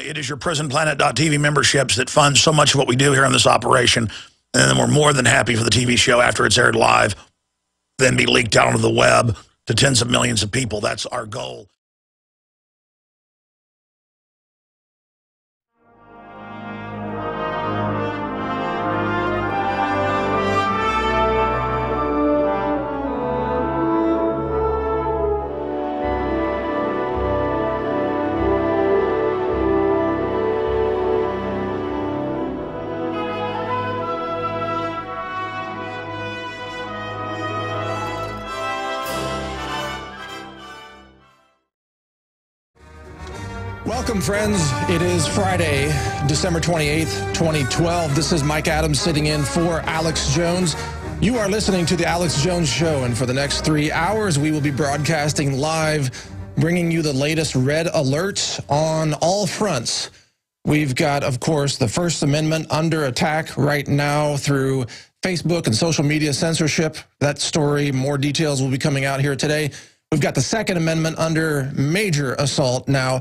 It is your PrisonPlanet.tv memberships that fund so much of what we do here on this operation. And then we're more than happy for the TV show after it's aired live, then be leaked out onto the web to tens of millions of people. That's our goal. Welcome, friends. It is Friday, December 28th, 2012. This is Mike Adams sitting in for Alex Jones. You are listening to The Alex Jones Show, and for the next 3 hours, we will be broadcasting live, bringing you the latest red alerts on all fronts. We've got, of course, the First Amendment under attack right now through Facebook and social media censorship. That story, more details will be coming out here today. We've got the Second Amendment under major assault now,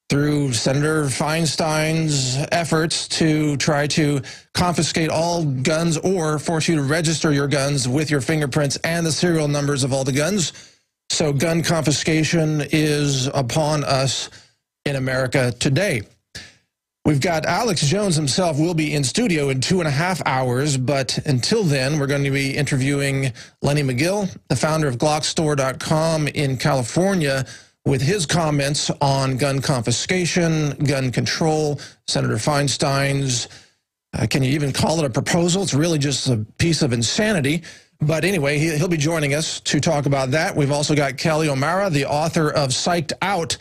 through Senator Feinstein's efforts to try to confiscate all guns or force you to register your guns with your fingerprints and the serial numbers of all the guns. So gun confiscation is upon us in America today. We've got Alex Jones himself will be in studio in 2.5 hours, but until then, we're going to be interviewing Lenny Magill, the founder of GlockStore.com in California, with his comments on gun confiscation, gun control, Senator Feinstein's, can you even call it a proposal? It's really just a piece of insanity. But anyway, he'll be joining us to talk about that. We've also got Kelly O'Meara, the author of Psyched Out,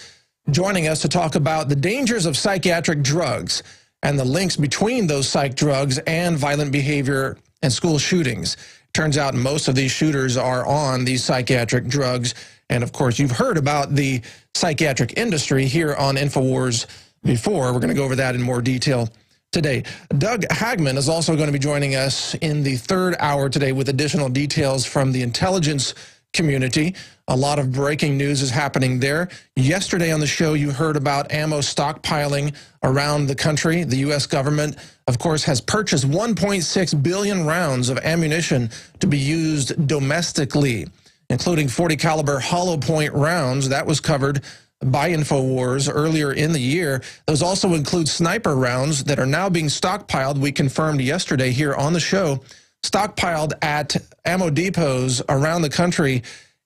joining us to talk about the dangers of psychiatric drugs and the links between those psych drugs and violent behavior and school shootings. Turns out most of these shooters are on these psychiatric drugs. And, of course, you've heard about the psychiatric industry here on InfoWars before. We're going to go over that in more detail today. Doug Hagmann is also going to be joining us in the third hour today with additional details from the intelligence community. A lot of breaking news is happening there. Yesterday on the show, you heard about ammo stockpiling around the country. The U.S. government, of course, has purchased 1.6 billion rounds of ammunition to be used domestically, including 40 caliber hollow point rounds. That was covered by InfoWars earlier in the year. Those also include sniper rounds that are now being stockpiled. We confirmed yesterday here on the show, stockpiled at ammo depots around the country.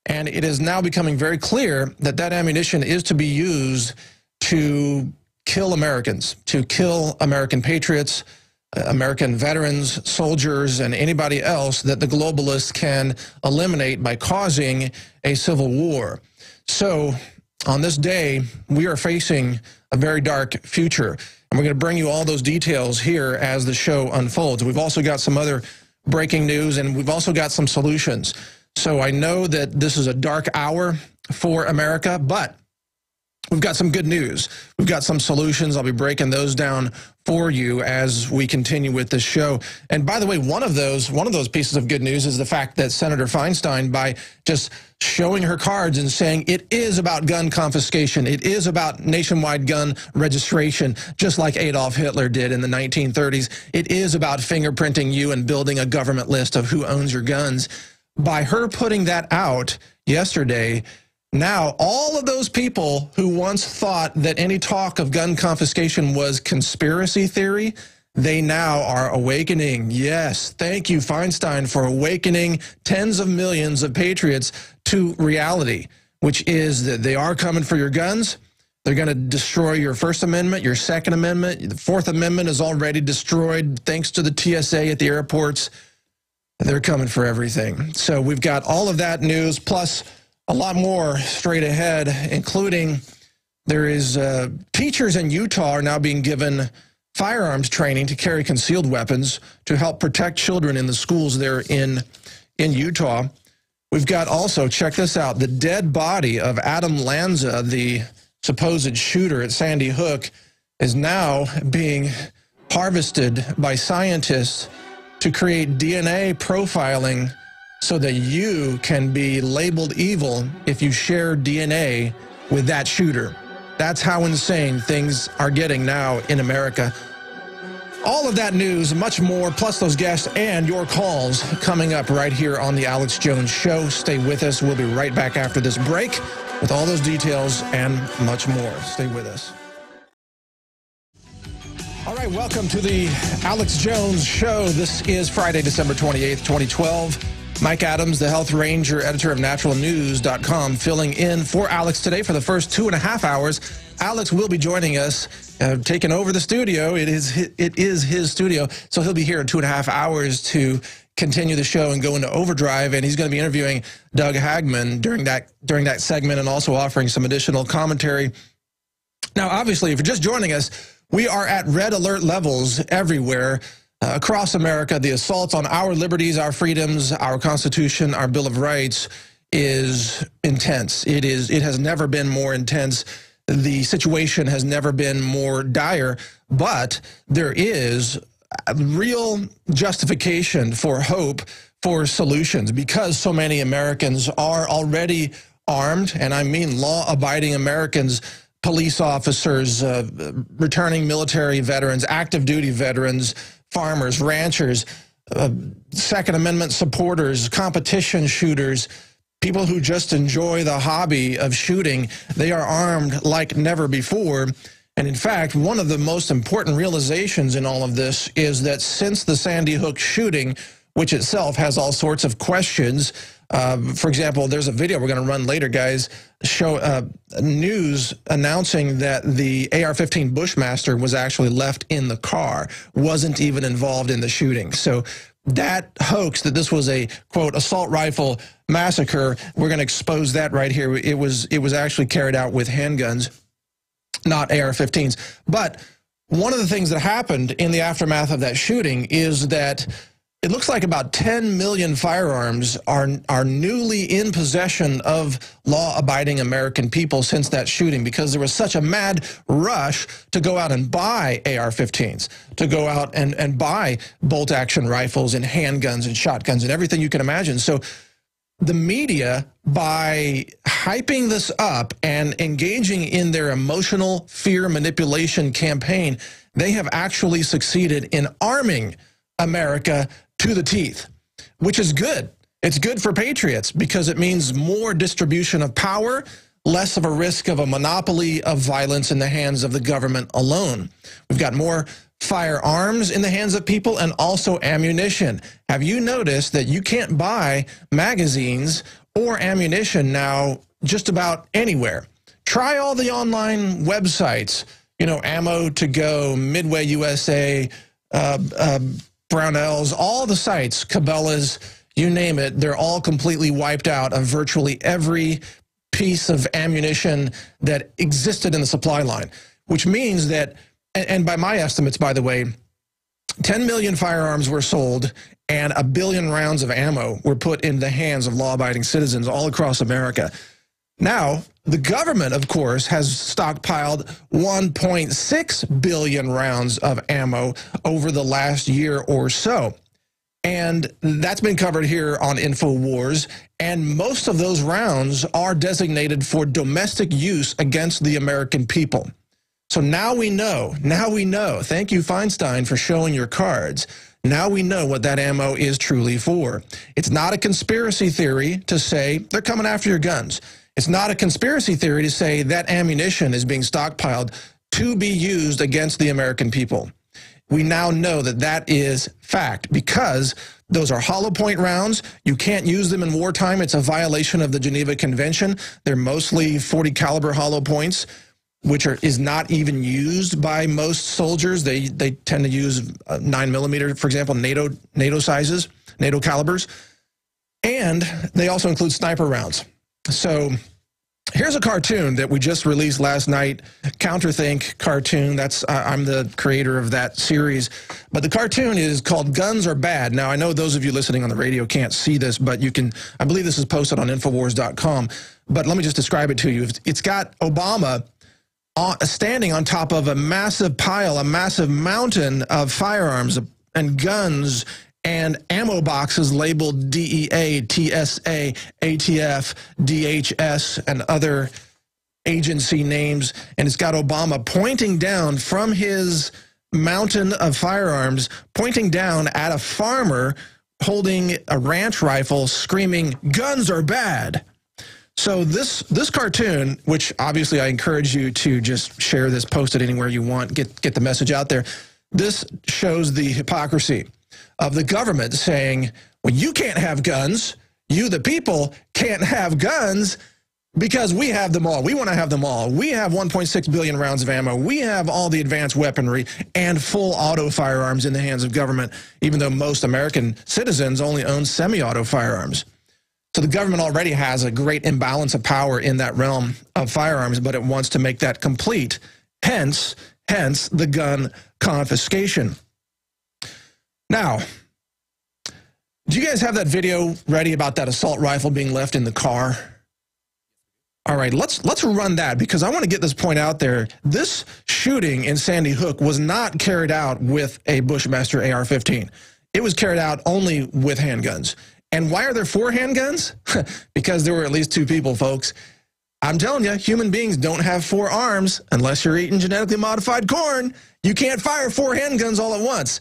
And it is now becoming very clear that that ammunition is to be used to kill Americans, to kill American patriots, American veterans, soldiers, and anybody else that the globalists can eliminate by causing a civil war. So on this day, we are facing a very dark future. And we're going to bring you all those details here as the show unfolds. We've also got some other breaking news, and we've also got some solutions. So I know that this is a dark hour for America, but we've got some good news. We've got some solutions. I'll be breaking those down for you as we continue with this show. And by the way, one of those pieces of good news is the fact that Senator Feinstein, by just showing her cards and saying it is about gun confiscation, it is about nationwide gun registration, just like Adolf Hitler did in the 1930s. It is about fingerprinting you and building a government list of who owns your guns. By her putting that out yesterday, now, all of those people who once thought that any talk of gun confiscation was conspiracy theory, they now are awakening. Yes, thank you, Feinstein, for awakening tens of millions of patriots to reality, which is that they are coming for your guns. They're going to destroy your First Amendment, your Second Amendment. The Fourth Amendment is already destroyed thanks to the TSA at the airports. They're coming for everything. So we've got all of that news, plus a lot more straight ahead, including there is teachers in Utah are now being given firearms training to carry concealed weapons to help protect children in the schools there in Utah. We've got also, check this out, the dead body of Adam Lanza, the supposed shooter at Sandy Hook, is now being harvested by scientists to create DNA profiling so that you can be labeled evil if you share DNA with that shooter. That's how insane things are getting now in America. All of that news, much more, plus those guests and your calls coming up right here on the Alex Jones Show. Stay with us. We'll be right back after this break with all those details and much more. Stay with us. All right, welcome to the Alex Jones Show. This is Friday, December 28th, 2012. Mike Adams, the Health Ranger, editor of naturalnews.com, filling in for Alex today for the first 2.5 hours. Alex will be joining us, taking over the studio. It is his studio, so he'll be here in 2.5 hours to continue the show and go into overdrive. And he's going to be interviewing Doug Hagmann during that segment and also offering some additional commentary. Now, obviously, if you're just joining us, we are at red alert levels everywhere. Across America, the assault on our liberties, our freedoms, our Constitution, our Bill of Rights is intense. It has never been more intense. The situation has never been more dire, but there is a real justification for hope for solutions because so many Americans are already armed, and I mean law-abiding Americans, police officers, returning military veterans, active duty veterans, farmers, ranchers, Second Amendment supporters, competition shooters, people who just enjoy the hobby of shooting. They are armed like never before. And in fact, one of the most important realizations in all of this is that since the Sandy Hook shooting, which itself has all sorts of questions, for example, there's a video we're going to run later, guys, show news announcing that the AR-15 Bushmaster was actually left in the car, wasn't even involved in the shooting. So that hoax that this was a, quote, assault rifle massacre, we're going to expose that right here. It was actually carried out with handguns, not AR-15s. But one of the things that happened in the aftermath of that shooting is that it looks like about 10 million firearms are newly in possession of law-abiding American people since that shooting because there was such a mad rush to go out and buy AR-15s, to go out and buy bolt-action rifles and handguns and shotguns and everything you can imagine. So the media, by hyping this up and engaging in their emotional fear manipulation campaign, they have actually succeeded in arming America to the teeth, which is good. It's good for patriots because it means more distribution of power, less of a risk of a monopoly of violence in the hands of the government alone. We've got more firearms in the hands of people and also ammunition. Have you noticed that you can't buy magazines or ammunition now just about anywhere? Try all the online websites, you know, Ammo to Go, Midway USA, Brownells, all the sites, Cabela's, you name it, they're all completely wiped out of virtually every piece of ammunition that existed in the supply line, which means that, and by my estimates, by the way, 10 million firearms were sold and 1 billion rounds of ammo were put in the hands of law-abiding citizens all across America. Now, the government, of course, has stockpiled 1.6 billion rounds of ammo over the last year or so. And that's been covered here on InfoWars. And most of those rounds are designated for domestic use against the American people. So now we know, thank you, Feinstein, for showing your cards. Now we know what that ammo is truly for. It's not a conspiracy theory to say they're coming after your guns. It's not a conspiracy theory to say that ammunition is being stockpiled to be used against the American people. We now know that that is fact because those are hollow point rounds. You can't use them in wartime. It's a violation of the Geneva Convention. They're mostly 40 caliber hollow points, which is not even used by most soldiers. They tend to use 9mm, for example, NATO sizes, NATO calibers. And they also include sniper rounds. So here's a cartoon that we just released last night, Counterthink cartoon. That's I'm the creator of that series. But the cartoon is called Guns Are Bad. Now, I know those of you listening on the radio can't see this, but you can, I believe this is posted on Infowars.com. But let me just describe it to you. It's got Obama standing on top of a massive pile, a massive mountain of firearms and guns and ammo boxes labeled DEA, TSA, ATF, D.H.S, and other agency names, and it's got Obama pointing down from his mountain of firearms, pointing down at a farmer holding a ranch rifle, screaming, "Guns are bad." So this cartoon, which obviously I encourage you to just share this, post it anywhere you want, get the message out there. This shows the hypocrisy of the government saying, well, you can't have guns. You, the people, can't have guns because we have them all. We want to have them all. We have 1.6 billion rounds of ammo. We have all the advanced weaponry and full auto firearms in the hands of government, even though most American citizens only own semi-auto firearms. So the government already has a great imbalance of power in that realm of firearms, but it wants to make that complete. Hence the gun confiscation. Now, do you guys have that video ready about that assault rifle being left in the car? All right, let's run that, because I want to get this point out there. This shooting in Sandy Hook was not carried out with a Bushmaster AR-15. It was carried out only with handguns. And why are there 4 handguns? Because there were at least 2 people, folks. I'm telling you, human beings don't have 4 arms unless you're eating genetically modified corn. You can't fire 4 handguns all at once.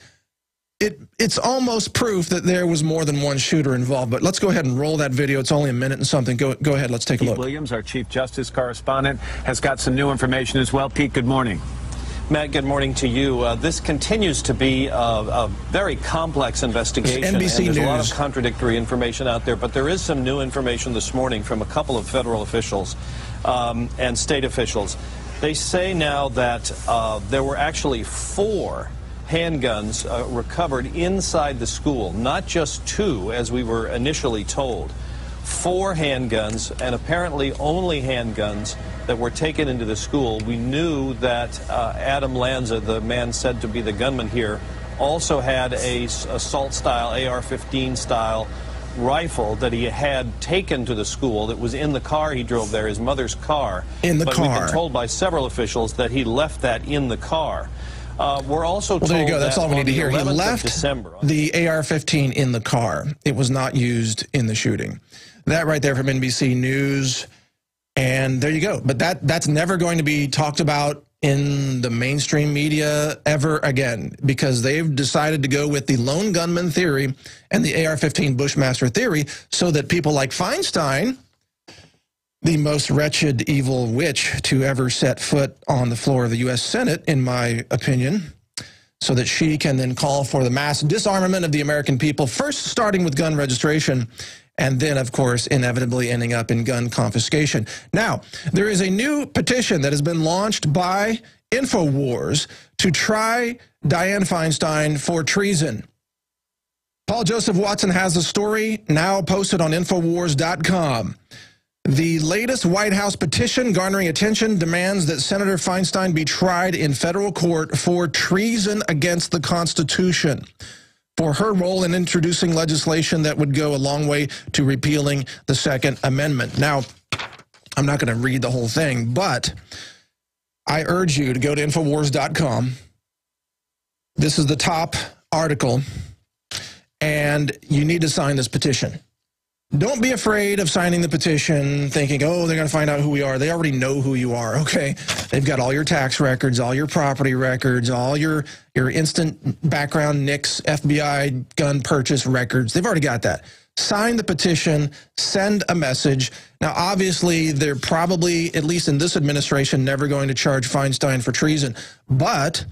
It's almost proof that there was more than one shooter involved. But let's go ahead and roll that video. It's only a minute and something. Go ahead. Let's take a look. Pete Williams, our Chief Justice correspondent, has got some new information as well. Pete, good morning. Matt, good morning to you. This continues to be a very complex investigation. NBC and there's News. A lot of contradictory information out there, but there is some new information this morning from a couple of federal officials and state officials. They say now that there were actually 4 handguns recovered inside the school, not just 2, as we were initially told. 4 handguns, and apparently only handguns, that were taken into the school. We knew that Adam Lanza, the man said to be the gunman here, also had a assault-style, AR-15 style rifle that he had taken to the school that was in the car he drove there, his mother's car. In the car. But we've been told by several officials that he left that in the car. We're also told there you go. That's all we need to hear. He left the AR-15 in the car. It was not used in the shooting. That right there from NBC News. And there you go. But that's never going to be talked about in the mainstream media ever again, because they've decided to go with the lone gunman theory and the AR-15 Bushmaster theory, so that people like Feinstein, the most wretched, evil witch to ever set foot on the floor of the U.S. Senate, in my opinion, so that she can then call for the mass disarmament of the American people, first starting with gun registration, and then, of course, inevitably ending up in gun confiscation. Now, there is a new petition that has been launched by InfoWars to try Dianne Feinstein for treason. Paul Joseph Watson has the story now posted on Infowars.com. The latest White House petition garnering attention demands that Senator Feinstein be tried in federal court for treason against the Constitution, for her role in introducing legislation that would go a long way to repealing the Second Amendment. Now, I'm not going to read the whole thing, but I urge you to go to Infowars.com. This is the top article, and you need to sign this petition. Don't be afraid of signing the petition thinking, oh, they're going to find out who we are. They already know who you are, okay? They've got all your tax records, all your property records, all your instant background NICS, FBI gun purchase records. They've already got that. Sign the petition, send a message. Now, obviously, they're probably, at least in this administration, never going to charge Feinstein for treason. But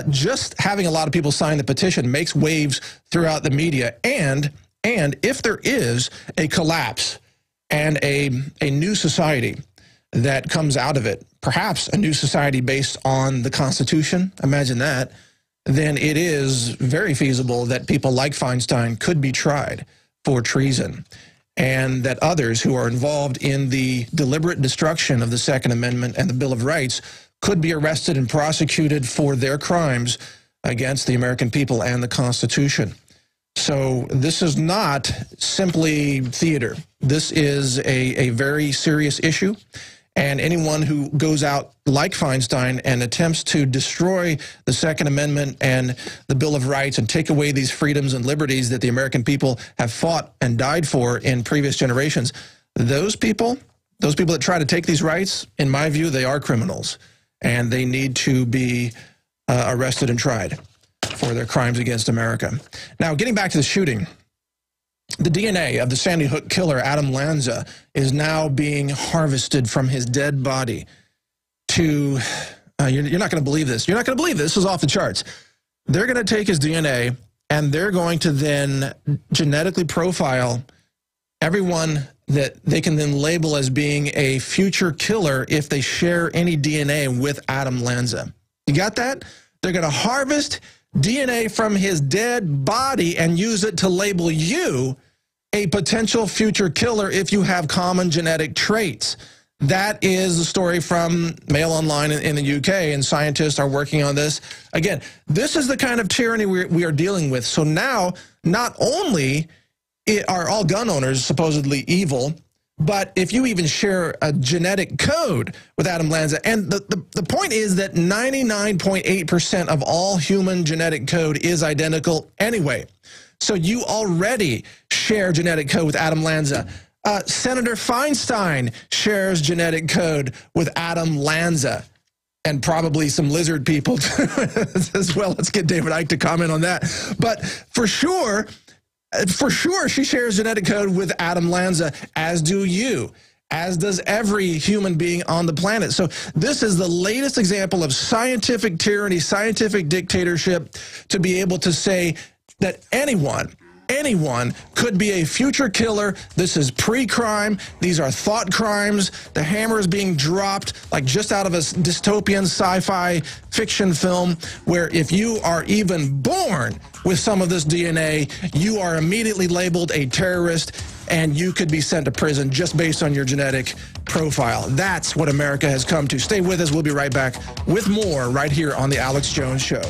just having a lot of people sign the petition makes waves throughout the media. And if there is a collapse and a new society that comes out of it, perhaps a new society based on the Constitution, imagine that, then it is very feasible that people like Feinstein could be tried for treason, and that others who are involved in the deliberate destruction of the Second Amendment and the Bill of Rights could be arrested and prosecuted for their crimes against the American people and the Constitution. So this is not simply theater. This is a very serious issue. And anyone who goes out like Feinstein and attempts to destroy the Second Amendment and the Bill of Rights and take away these freedoms and liberties that the American people have fought and died for in previous generations, those people those people that try to take these rights, in my view, they are criminals, and they need to be arrested and tried for their crimes against America. Now, getting back to the shooting, the DNA of the Sandy Hook killer, Adam Lanza, is now being harvested from his dead body to, you're not going to believe this. You're not going to believe this. This is off the charts. They're going to take his DNA, and they're going to then genetically profile everyone that they can then label as being a future killer if they share any DNA with Adam Lanza. You got that? They're going to harvest DNA from his dead body and use it to label you a potential future killer if you have common genetic traits. That is the story from Mail Online in the UK, and scientists are working on this. Again, this is the kind of tyranny we are dealing with. So now, not only are all gun owners supposedly evil, but if you even share a genetic code with Adam Lanza, and the point is that 99.8% of all human genetic code is identical anyway. So you already share genetic code with Adam Lanza. Senator Feinstein shares genetic code with Adam Lanza, and probably some lizard people as well. Let's get David Icke to comment on that. But for sure, she shares genetic code with Adam Lanza, as do you, as does every human being on the planet. So this is the latest example of scientific tyranny, scientific dictatorship, to be able to say that anyone could be a future killer. This is pre-crime. These are thought crimes. The hammer is being dropped like just out of a dystopian sci-fi fiction film, where if you are even born with some of this DNA, you are immediately labeled a terrorist, and you could be sent to prison just based on your genetic profile. That's what America has come to. Stay with us. We'll be right back with more right here on The Alex Jones Show.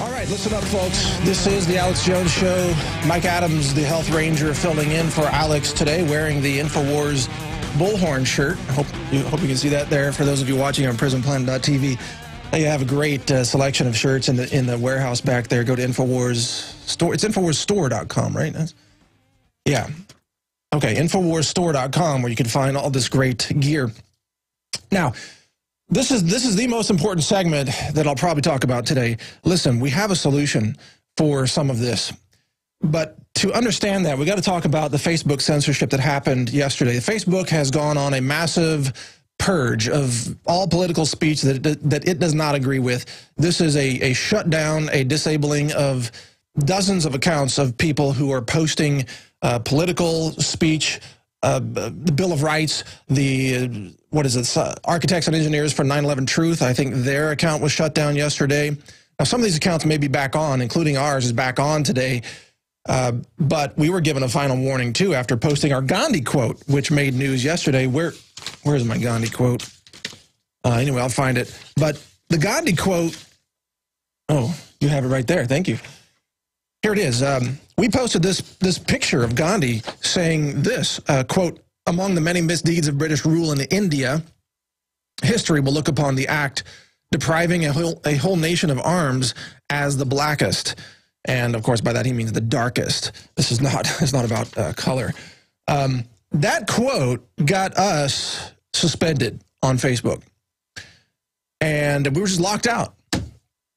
All right, listen up, folks. This is The Alex Jones Show. Mike Adams, the health ranger, filling in for Alex today, wearing the InfoWars bullhorn shirt. I hope you can see that there. For those of you watching on PrisonPlanet.tv, they have a great selection of shirts in the warehouse back there. Go to InfoWars store. It's InfoWarsStore.com, right? Yeah. Okay, InfoWarsStore.com, where you can find all this great gear. Now, this is the most important segment that I'll probably talk about today. Listen, we have a solution for some of this, but to understand that, we got to talk about the Facebook censorship that happened yesterday. Facebook has gone on a massive purge of all political speech that it does not agree with. This is a shutdown, a disabling of dozens of accounts of people who are posting political speech, the Bill of Rights, the Architects and Engineers for 9/11 Truth. I think their account was shut down yesterday. Now, some of these accounts may be back on, including ours is back on today. But we were given a final warning, too, after posting our Gandhi quote, which made news yesterday. Where's my Gandhi quote? Anyway, I'll find it. But the Gandhi quote, oh, you have it right there. Thank you. Here it is. We posted this picture of Gandhi saying this, quote, "Among the many misdeeds of British rule in India, history will look upon the act depriving a whole nation of arms as the blackest." And, of course, by that he means the darkest. This is not, it's not about color. That quote got us suspended on Facebook. And we were just locked out.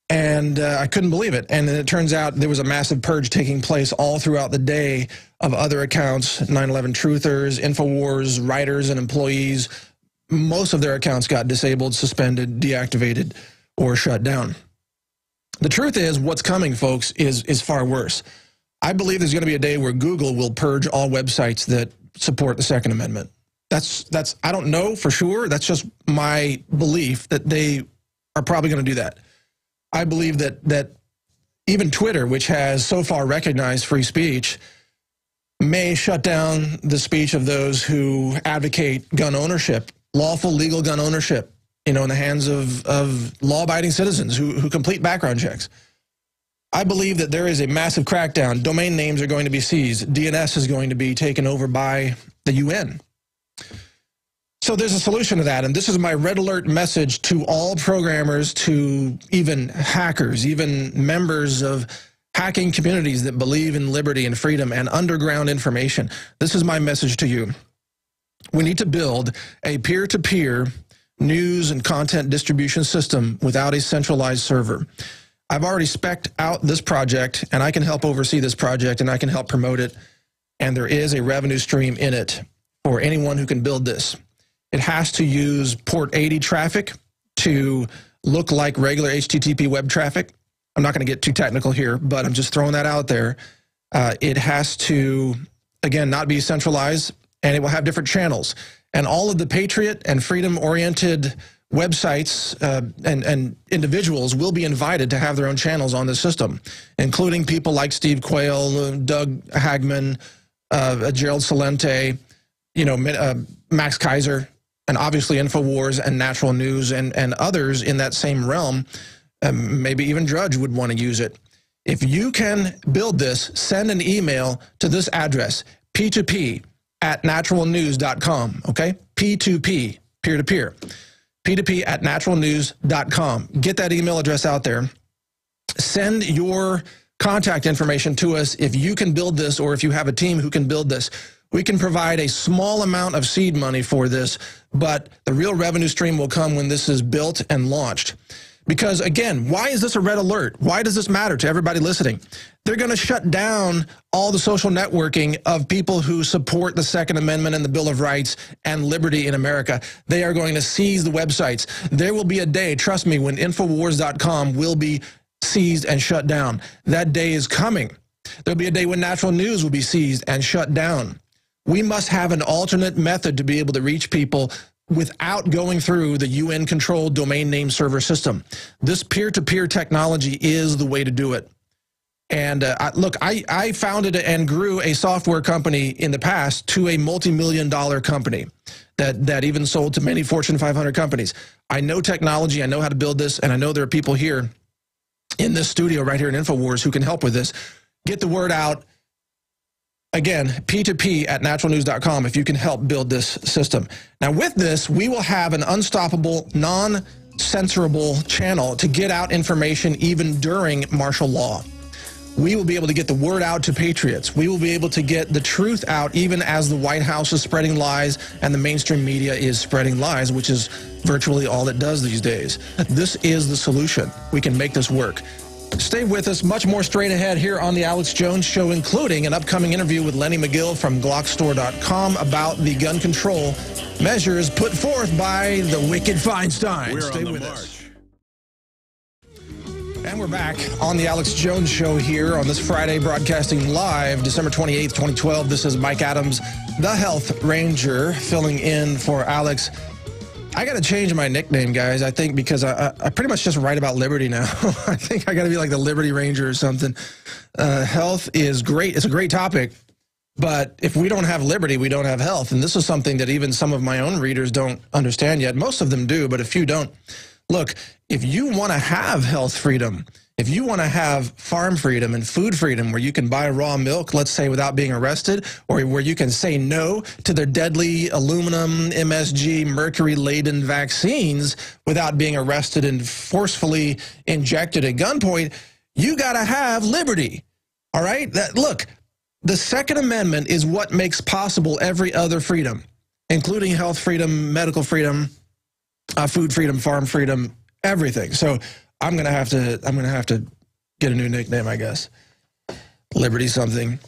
And I couldn't believe it. And it turns out there was a massive purge taking place all throughout the day of other accounts, 9/11 truthers, InfoWars writers and employees. Most of their accounts got disabled, suspended, deactivated, or shut down. The truth is, what's coming, folks, is far worse. I believe there's going to be a day where Google will purge all websites that support the Second Amendment. That's I don't know for sure. That's just my belief that they are probably going to do that. I believe that even Twitter, which has so far recognized free speech, may shut down the speech of those who advocate gun ownership, lawful, legal gun ownership, in the hands of law-abiding citizens who complete background checks. I believe that there is a massive crackdown. Domain names are going to be seized. DNS is going to be taken over by the UN. So there's a solution to that, and this is my red alert message to all programmers, to even hackers, even members of hacking communities that believe in liberty and freedom and underground information. This is my message to you. We need to build a peer-to-peer news and content distribution system without a centralized server. I've already spec'd out this project, and I can help oversee this project, and I can help promote it, and there is a revenue stream in it for anyone who can build this. It has to use port 80 traffic to look like regular HTTP web traffic. I'm not going to get too technical here, but I'm just throwing that out there. It has to, again, not be centralized, and it will have different channels. And all of the patriot and freedom-oriented websites and individuals will be invited to have their own channels on the system, including people like Steve Quayle, Doug Hagmann, Gerald Celente, Max Kaiser, and obviously InfoWars and Natural News and others in that same realm. Maybe even Drudge would want to use it. If you can build this, send an email to this address, p2p@naturalnews.com, okay? P2P, peer-to-peer. p2p@naturalnews.com. Get that email address out there. Send your contact information to us if you can build this or if you have a team who can build this. We can provide a small amount of seed money for this, but the real revenue stream will come when this is built and launched. Because, again, why is this a red alert? Why does this matter to everybody listening? They're going to shut down all the social networking of people who support the Second Amendment and the Bill of Rights and liberty in America. They are going to seize the websites. There will be a day, trust me, when Infowars.com will be seized and shut down. That day is coming. There'll be a day when Natural News will be seized and shut down. We must have an alternate method to be able to reach people without going through the UN-controlled domain name server system. This peer-to-peer technology is the way to do it. And look, I founded and grew a software company in the past to a multi-million-dollar company that even sold to many Fortune 500 companies. I know technology, I know how to build this, and I know there are people here in this studio right here in InfoWars who can help with this. Get the word out. Again, p2p@naturalnews.com if you can help build this system. Now with this, we will have an unstoppable, non-censorable channel to get out information even during martial law. We will be able to get the word out to patriots. We will be able to get the truth out even as the White House is spreading lies and the mainstream media is spreading lies, which is virtually all it does these days. This is the solution. We can make this work. Stay with us. Much more straight ahead here on The Alex Jones Show, including an upcoming interview with Lenny Magill from Glockstore.com about the gun control measures put forth by the wicked Feinstein. Stay with us. And we're back on The Alex Jones Show here on this Friday, broadcasting live, December 28th, 2012. This is Mike Adams, the Health Ranger, filling in for Alex. I got to change my nickname, guys, I think, because I pretty much just write about liberty now. I think I got to be like the Liberty Ranger or something. Health is great. It's a great topic. But if we don't have liberty, we don't have health. And this is something that even some of my own readers don't understand yet. Most of them do, but a few don't. Look, if you want to have health freedom, if you want to have farm freedom and food freedom where you can buy raw milk, let's say, without being arrested, or where you can say no to their deadly aluminum, MSG, mercury-laden vaccines without being arrested and forcefully injected at gunpoint, you got to have liberty, all right? Look, the Second Amendment is what makes possible every other freedom, including health freedom, medical freedom, food freedom, farm freedom, everything. So I'm gonna have to get a new nickname, I guess. Liberty something.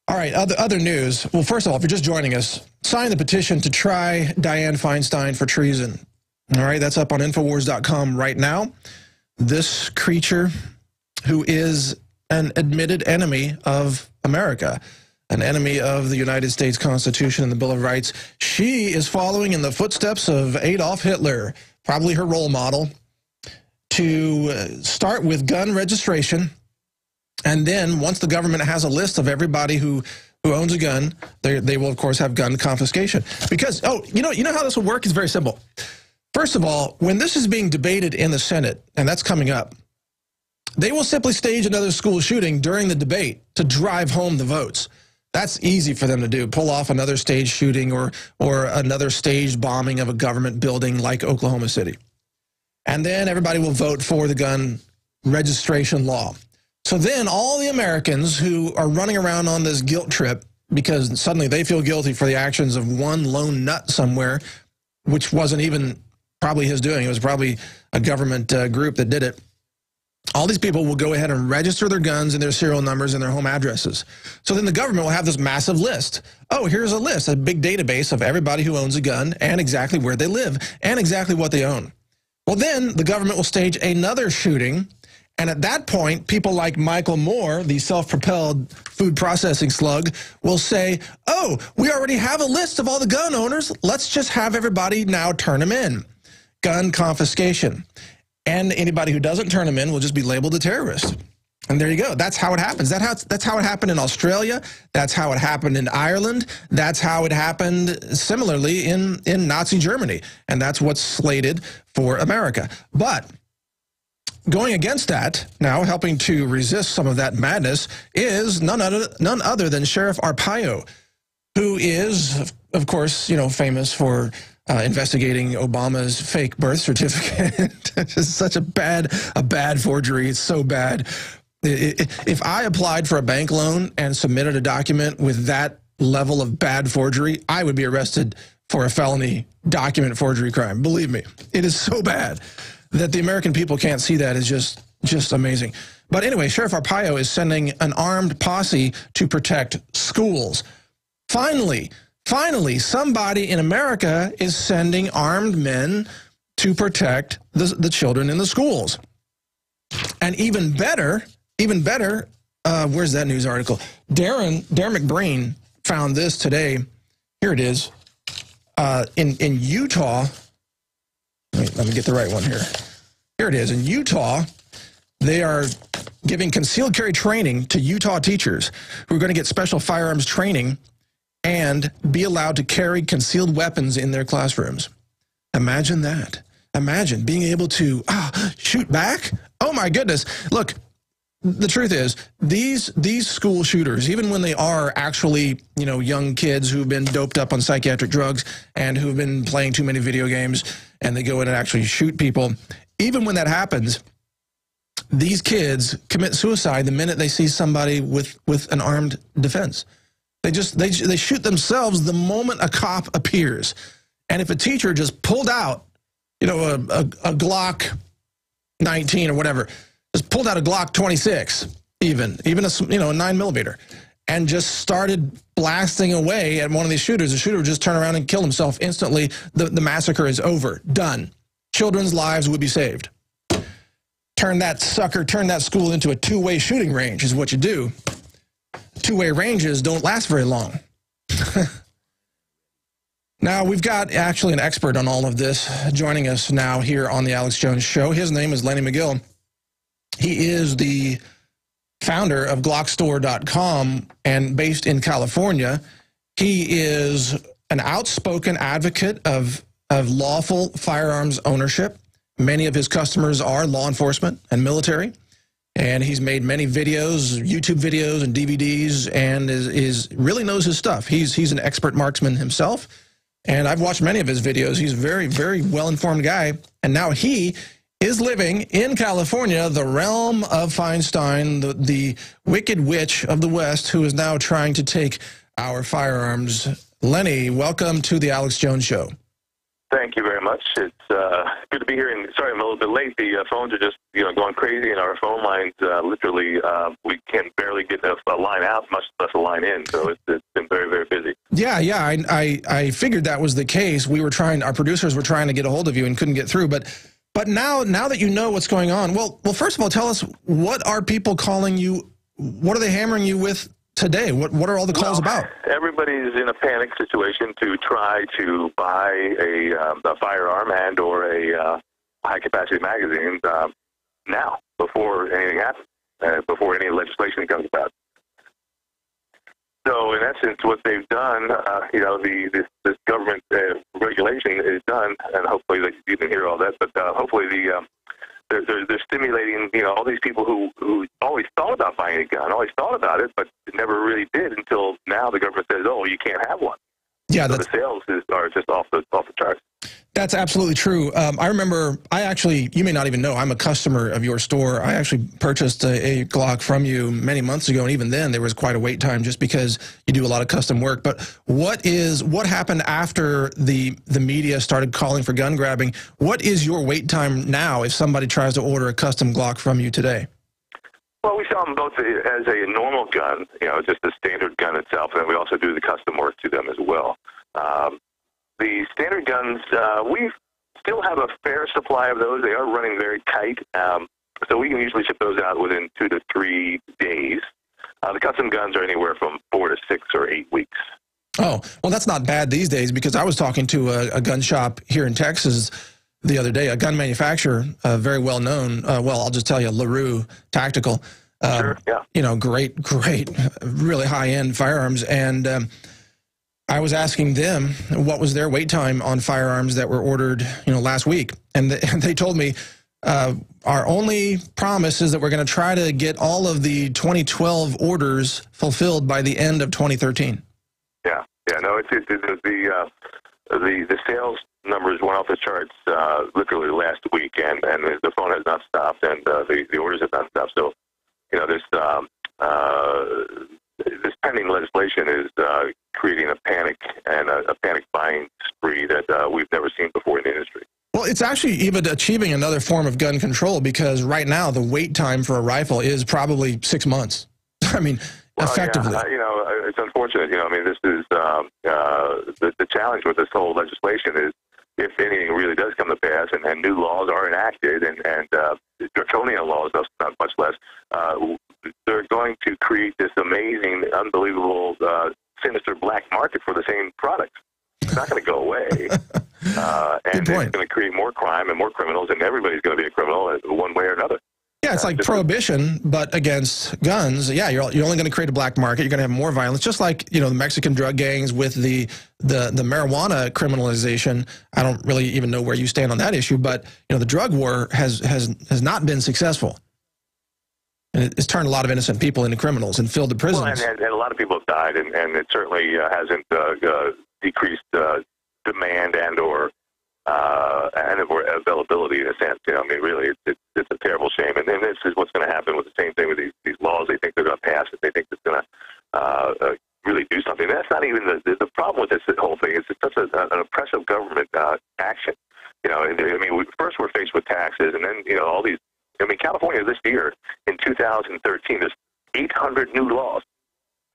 All right, other news. Well, first of all, if you're just joining us, sign the petition to try Dianne Feinstein for treason. All right, that's up on Infowars.com right now. This creature, who is an admitted enemy of America, an enemy of the United States Constitution and the Bill of Rights, she is following in the footsteps of Adolf Hitler, probably her role model, to start with gun registration, and then once the government has a list of everybody who owns a gun, they will of course have gun confiscation. Because you know how this will work? It's very simple. First of all, when this is being debated in the Senate, and that's coming up, they will simply stage another school shooting during the debate to drive home the votes. That's easy for them to do. Pull off another stage shooting or another staged bombing of a government building like Oklahoma City. And then everybody will vote for the gun registration law. So then all the Americans who are running around on this guilt trip because suddenly they feel guilty for the actions of one lone nut somewhere, which wasn't even probably his doing. It was probably a government group that did it. All these people will go ahead and register their guns and their serial numbers and their home addresses. So then the government will have this massive list. Oh, here's a list, a big database of everybody who owns a gun and exactly where they live and exactly what they own. Well, then the government will stage another shooting. And at that point, people like Michael Moore, the self-propelled food processing slug, will say, oh, we already have a list of all the gun owners. Let's just have everybody now turn them in. Gun confiscation. And anybody who doesn't turn them in will just be labeled a terrorist. And there you go. That's how it happens. That's how it happened in Australia. That's how it happened in Ireland. That's how it happened similarly in Nazi Germany. And that's what's slated for America. But going against that, now helping to resist some of that madness, is none other than Sheriff Arpaio, who is, of course, famous for investigating Obama's fake birth certificate. It's such a bad forgery. It's so bad. If I applied for a bank loan and submitted a document with that level of bad forgery, I would be arrested for a felony document forgery crime. Believe me, it is so bad that the American people can't see that is just amazing. But anyway, Sheriff Arpaio is sending an armed posse to protect schools. Finally, somebody in America is sending armed men to protect the children in the schools. And even better, where's that news article? Darren McBreen found this today. Here it is. In Utah, let me get the right one here. Here it is. In Utah, they are giving concealed carry training to Utah teachers who are going to get special firearms training and be allowed to carry concealed weapons in their classrooms. Imagine that. Imagine being able to shoot back. Oh, my goodness. Look, the truth is, these school shooters, even when they are actually, young kids who've been doped up on psychiatric drugs and who've been playing too many video games, and they go in and actually shoot people, even when that happens, these kids commit suicide the minute they see somebody with an armed defense. They shoot themselves the moment a cop appears. And if a teacher just pulled out, a Glock 19 or whatever, just pulled out a Glock 26, even a 9mm, and just started blasting away at one of these shooters, the shooter would just turn around and kill himself instantly. The massacre is over. Done. Children's lives would be saved. Turn that school into a two-way shooting range is what you do. Two-way ranges don't last very long. Now, we've got actually an expert on all of this joining us now here on the Alex Jones Show. His name is Lenny Magill. He is the founder of Glockstore.com and based in California. He is an outspoken advocate of lawful firearms ownership. Many of his customers are law enforcement and military. And he's made many videos, YouTube videos and DVDs, and really knows his stuff. He's an expert marksman himself, and I've watched many of his videos. He's a very, very well-informed guy, and now he is living in California, the realm of Feinstein, the wicked witch of the West, who is now trying to take our firearms. Lenny, welcome to the Alex Jones Show. Thank you very much. It's good to be here. And sorry, I'm a little bit late. The phones are just going crazy, and our phone lines literally we can barely get a line out, much less a line in. So it's been very, very busy. Yeah. I figured that was the case. Our producers were trying to get a hold of you and couldn't get through. But now that you know what's going on, well, first of all, tell us, what are people calling you? What are they hammering you with today? What are all the calls about? Everybody's in a panic situation to try to buy a firearm and or a high-capacity magazine now, before anything happens, before any legislation comes about. So, in essence, what they've done, this government regulation is done, and hopefully you can hear all that. But hopefully they're stimulating, all these people who always thought about buying a gun, always thought about it, but never really did until now the government says, oh, you can't have one. Yeah, so the sales are just off the charts. That's absolutely true. I remember, you may not even know, I'm a customer of your store. I actually purchased a Glock from you many months ago, and even then there was quite a wait time just because you do a lot of custom work. But what happened after the media started calling for gun grabbing? What is your wait time now if somebody tries to order a custom Glock from you today? Well, we sell them both as a normal gun, just the standard gun itself, and then we also do the custom work to them as well. The standard guns, we still have a fair supply of those. They are running very tight, so we can usually ship those out within 2 to 3 days. The custom guns are anywhere from 4 to 6 or 8 weeks. Oh, well, that's not bad these days, because I was talking to a gun shop here in Texas the other day, a gun manufacturer, very well known. Well, I'll just tell you, LaRue Tactical. Sure, yeah. Great, really high-end firearms. And I was asking them what was their wait time on firearms that were ordered, last week. And they told me, our only promise is that we're going to try to get all of the 2012 orders fulfilled by the end of 2013. Yeah, no, the sales numbers went off the charts literally last week, and the phone has not stopped, and the orders have not stopped. So, this pending legislation is creating a panic and a panic buying spree that we've never seen before in the industry. Well, it's actually even achieving another form of gun control, because right now the wait time for a rifle is probably 6 months. I mean, effectively. Yeah, it's unfortunate. This is the challenge with this whole legislation is, if anything really does come to pass and new laws are enacted and draconian laws, not much less, they're going to create this amazing, unbelievable, sinister black market for the same products. It's not going to go away. And it's going to create more crime and more criminals, and everybody's going to be a criminal one way or another. Yeah, it's like prohibition, but against guns. Yeah, you're only going to create a black market. You're going to have more violence, just like the Mexican drug gangs with the marijuana criminalization. I don't really even know where you stand on that issue, but the drug war has not been successful, and it's turned a lot of innocent people into criminals and filled the prisons. Well, and a lot of people have died, and it certainly hasn't decreased demand and or availability in a sense. Really, it's a terrible shame. And this is what's going to happen with the same thing with these laws. They think they're going to pass it. They think it's going to really do something. That's not even the problem with this whole thing. It's such an oppressive government action. First we're faced with taxes, and then all these. California this year in 2013, there's 800 new laws.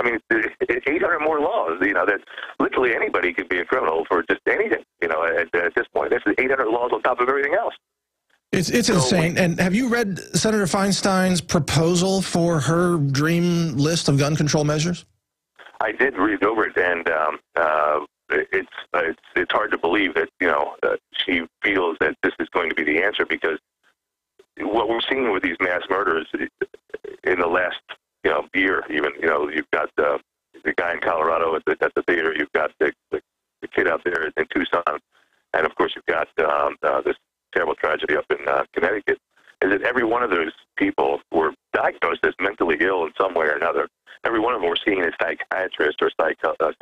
800 more laws, that literally anybody could be a criminal for just anything, at this point. This is 800 laws on top of everything else. It's insane. And have you read Senator Feinstein's proposal for her dream list of gun control measures? I did read over it, and it's hard to believe that, she feels that this is going to be the answer, because what we're seeing with these mass murders in the last year, even, you've got the guy in Colorado at the theater, you've got the kid out there in Tucson, and of course you've got this terrible tragedy up in Connecticut, is that every one of those people were diagnosed as mentally ill in some way or another. Every one of them were seeing a psychiatrist or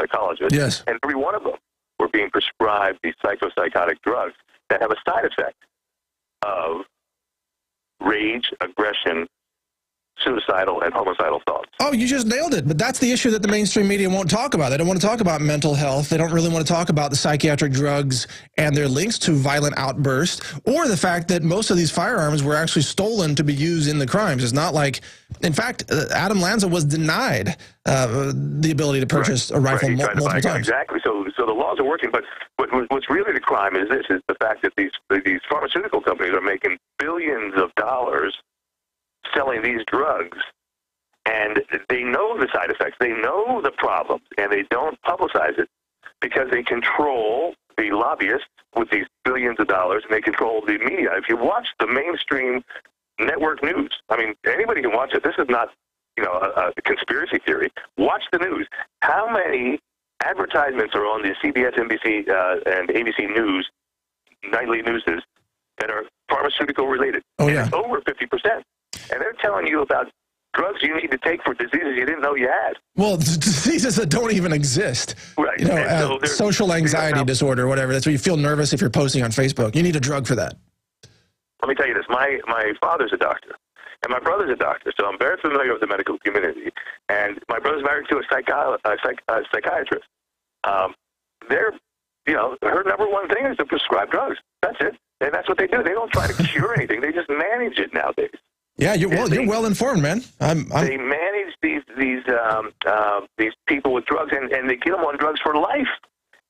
psychologist, yes. And every one of them were being prescribed these psychopsychotic drugs that have a side effect of rage, aggression, suicidal and homicidal thoughts. Oh, you just nailed it. But that's the issue that the mainstream media won't talk about. They don't want to talk about mental health. They don't really want to talk about the psychiatric drugs and their links to violent outbursts, or the fact that most of these firearms were actually stolen to be used in the crimes. It's not like, in fact, Adam Lanza was denied the ability to purchase a rifle multiple times. Exactly. So the laws are working, but what's really the crime is the fact that these pharmaceutical companies are making billions of dollars selling these drugs, and they know the side effects, they know the problems, and they don't publicize it because they control the lobbyists with these billions of dollars, and they control the media. If you watch the mainstream network news, anybody can watch it. This is not, a conspiracy theory. Watch the news. How many advertisements are on the CBS, NBC, and ABC News, nightly newses, that are pharmaceutical related? Oh, yeah. It's over 50%. And they're telling you about drugs you need to take for diseases you didn't know you had. Well, diseases that don't even exist. Right. You know, So social anxiety disorder, whatever. That's where you feel nervous if you're posting on Facebook. You need a drug for that. Let me tell you this. My father's a doctor, and my brother's a doctor, so I'm very familiar with the medical community. And my brother's married to a psychiatrist. They're, you know, her number one thing is to prescribe drugs. That's it. And that's what they do. They don't try to cure anything. They just manage it nowadays. Yeah, you're well informed, man. They manage these people with drugs, and they get them on drugs for life.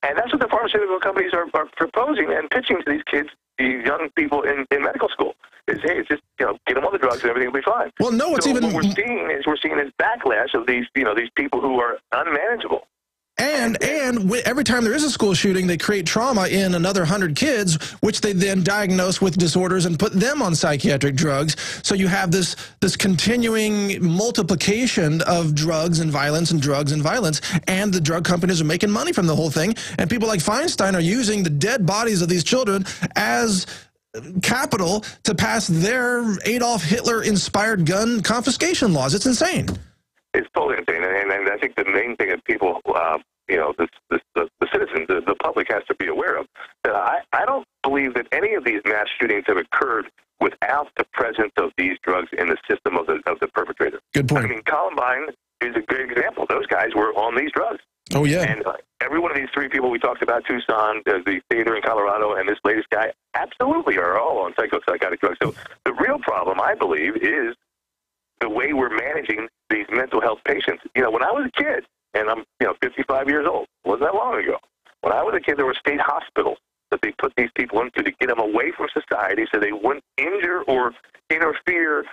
And that's what the pharmaceutical companies are proposing and pitching to these kids, these young people in medical school. Is, hey, it's just, you know, get them on the drugs and everything will be fine. Well, no, it's even what we're seeing is backlash of these, you know, these people who are unmanageable. And every time there is a school shooting, they create trauma in another 100 kids, which they then diagnose with disorders and put them on psychiatric drugs. So you have this continuing multiplication of drugs and violence and drugs and violence, and the drug companies are making money from the whole thing. And people like Feinstein are using the dead bodies of these children as capital to pass their Adolf Hitler-inspired gun confiscation laws. It's insane. It's totally insane, and I think the main thing that people, you know, the citizens, the public has to be aware of, that I don't believe that any of these mass shootings have occurred without the presence of these drugs in the system of the perpetrator. Good point. I mean, Columbine is a good example. Those guys were on these drugs. Oh, yeah. And every one of these three people we talked about, Tucson, the theater in Colorado, and this latest guy, absolutely are all on psychotic drugs. So the real problem, I believe, is the way we're managing these mental health patients. You know, when I was a kid, and I'm, you know, 55 years old, wasn't that long ago. When I was a kid, there were state hospitals that they put these people into to get them away from society so they wouldn't injure or interfere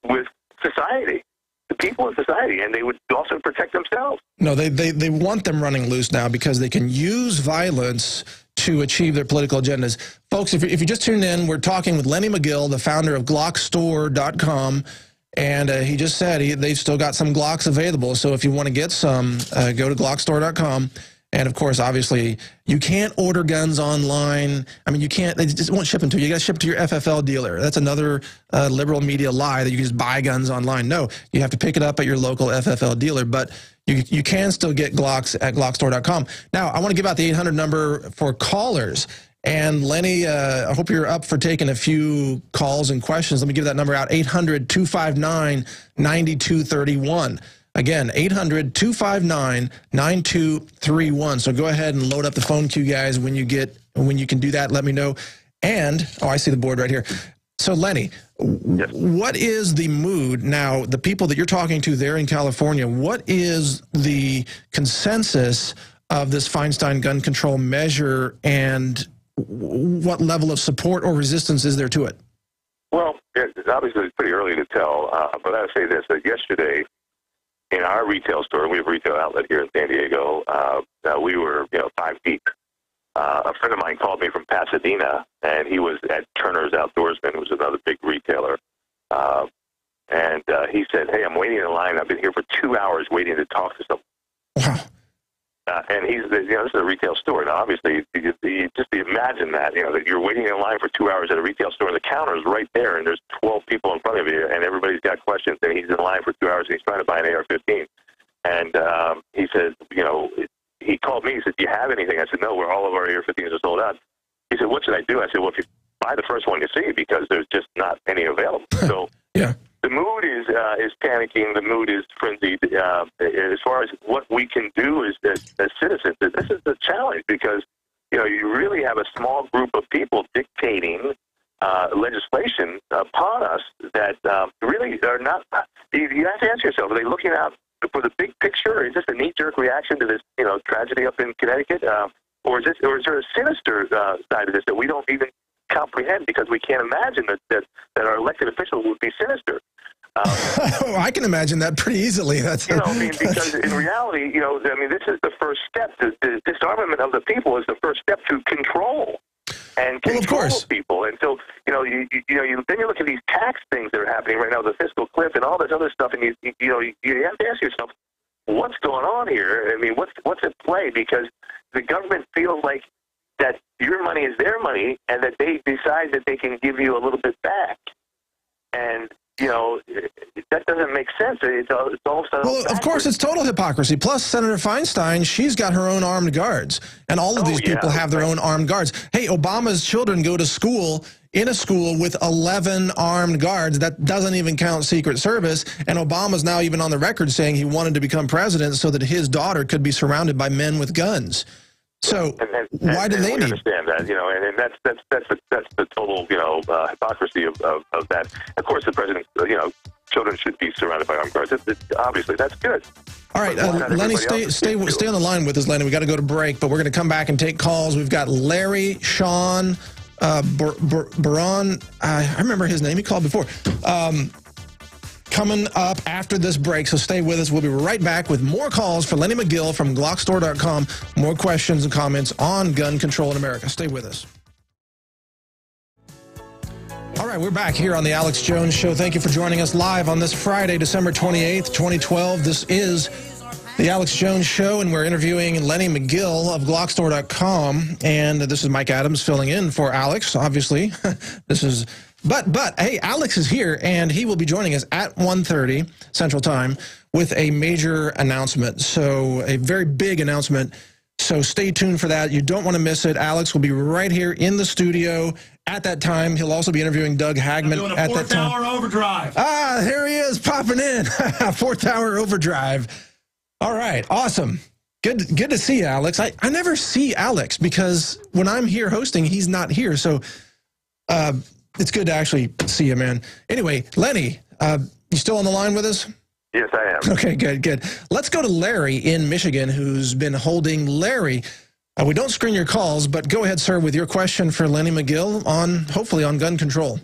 with society, the people in society, and they would also protect themselves. No, they want them running loose now because they can use violence to achieve their political agendas. Folks, if you just tuned in, we're talking with Lenny Magill, the founder of GlockStore.com. And he just said they've still got some Glocks available. So if you want to get some, go to GlockStore.com. And, of course, obviously, you can't order guns online. I mean, you can't. They just won't ship them to you. You got to ship to your FFL dealer. That's another liberal media lie that you can just buy guns online. No, you have to pick it up at your local FFL dealer. But you can still get Glocks at GlockStore.com. Now, I want to give out the 800 number for callers. And Lenny, I hope you're up for taking a few calls and questions. Let me give that number out, 800-259-9231. Again, 800-259-9231. So go ahead and load up the phone queue, guys. When you can do that, let me know. And, oh, I see the board right here. So, Lenny, yes. What is the mood now, the people that you're talking to there in California, what is the consensus of this Feinstein gun control measure, and what level of support or resistance is there to it? Well, obviously it's pretty early to tell, but I would say this, that yesterday in our retail store, we have a retail outlet here in San Diego, we were, you know, 5 deep. A friend of mine called me from Pasadena, and he was at Turner's Outdoorsman, who was another big retailer, and he said, hey, I'm waiting in line. I've been here for 2 hours waiting to talk to someone. Wow. And he's, you know, this is a retail store. Now, obviously, just imagine that, you know, that you're waiting in line for 2 hours at a retail store, and the counter is right there, and there's 12 people in front of you, and everybody's got questions, and he's in line for 2 hours, and he's trying to buy an AR-15. And he said, you know, he called me. He said, do you have anything? I said, no, all of our AR-15s are sold out. He said, what should I do? I said, well, if you buy the first one you see, because there's just not any available. So yeah. The mood is panicking. The mood is frenzied. As far as what we can do as citizens, this is the challenge, because, you know, you really have a small group of people dictating legislation upon us that really are not. You have to ask yourself: are they looking out for the big picture? Is this a knee-jerk reaction to this, you know, tragedy up in Connecticut, or is there a sinister side of this that we don't even comprehend, because we can't imagine that our elected officials would be sinister? I can imagine that pretty easily. That's, you know, I mean, because in reality, you know, I mean, this is the first step. The disarmament of the people is the first step to control and control people. And so, you know, then you look at these tax things that are happening right now, the fiscal cliff and all this other stuff, and you have to ask yourself, what's going on here? I mean, what's at play? Because the government feels like that your money is their money, and that they decide that they can give you a little bit back. And you know, that doesn't make sense. It's all well, of course, it's total hypocrisy. Plus, Senator Feinstein, she's got her own armed guards, and all of these people have their own armed guards. Hey, Obama's children go to school in a school with 11 armed guards. That doesn't even count Secret Service. And Obama's now even on the record saying he wanted to become president so that his daughter could be surrounded by men with guns. So why do they need? Understand that, you know, and that's the total, you know, hypocrisy of that. Of course, the president, you know, children should be surrounded by armed guards. Obviously, that's good. All right, Lenny, stay on the line with us, Lenny. We got to go to break, but we're going to come back and take calls. We've got Larry, Sean, Baron. I remember his name. He called before. Coming up after this break, so stay with us. We'll be right back with more calls for Lenny Magill from GlockStore.com. More questions and comments on gun control in America. Stay with us. All right, we're back here on the Alex Jones Show. Thank you for joining us live on this Friday, December 28th, 2012. This is the Alex Jones Show, and we're interviewing Lenny Magill of GlockStore.com. And this is Mike Adams filling in for Alex, obviously. This is... But hey, Alex is here, and he will be joining us at 1:30 Central Time with a major announcement. So a very big announcement. So stay tuned for that. You don't want to miss it. Alex will be right here in the studio at that time. He'll also be interviewing Doug Hagmann at that time. Fourth hour overdrive. Ah, here he is popping in. Fourth hour overdrive. All right, awesome. Good to see you, Alex. I never see Alex because when I'm here hosting, he's not here. So it's good to actually see you, man. Anyway, Lenny, you still on the line with us? Yes, I am. Okay, good. Let's go to Larry in Michigan, who's been holding. Larry, we don't screen your calls, but go ahead, sir, with your question for Lenny Magill on, hopefully, on gun control.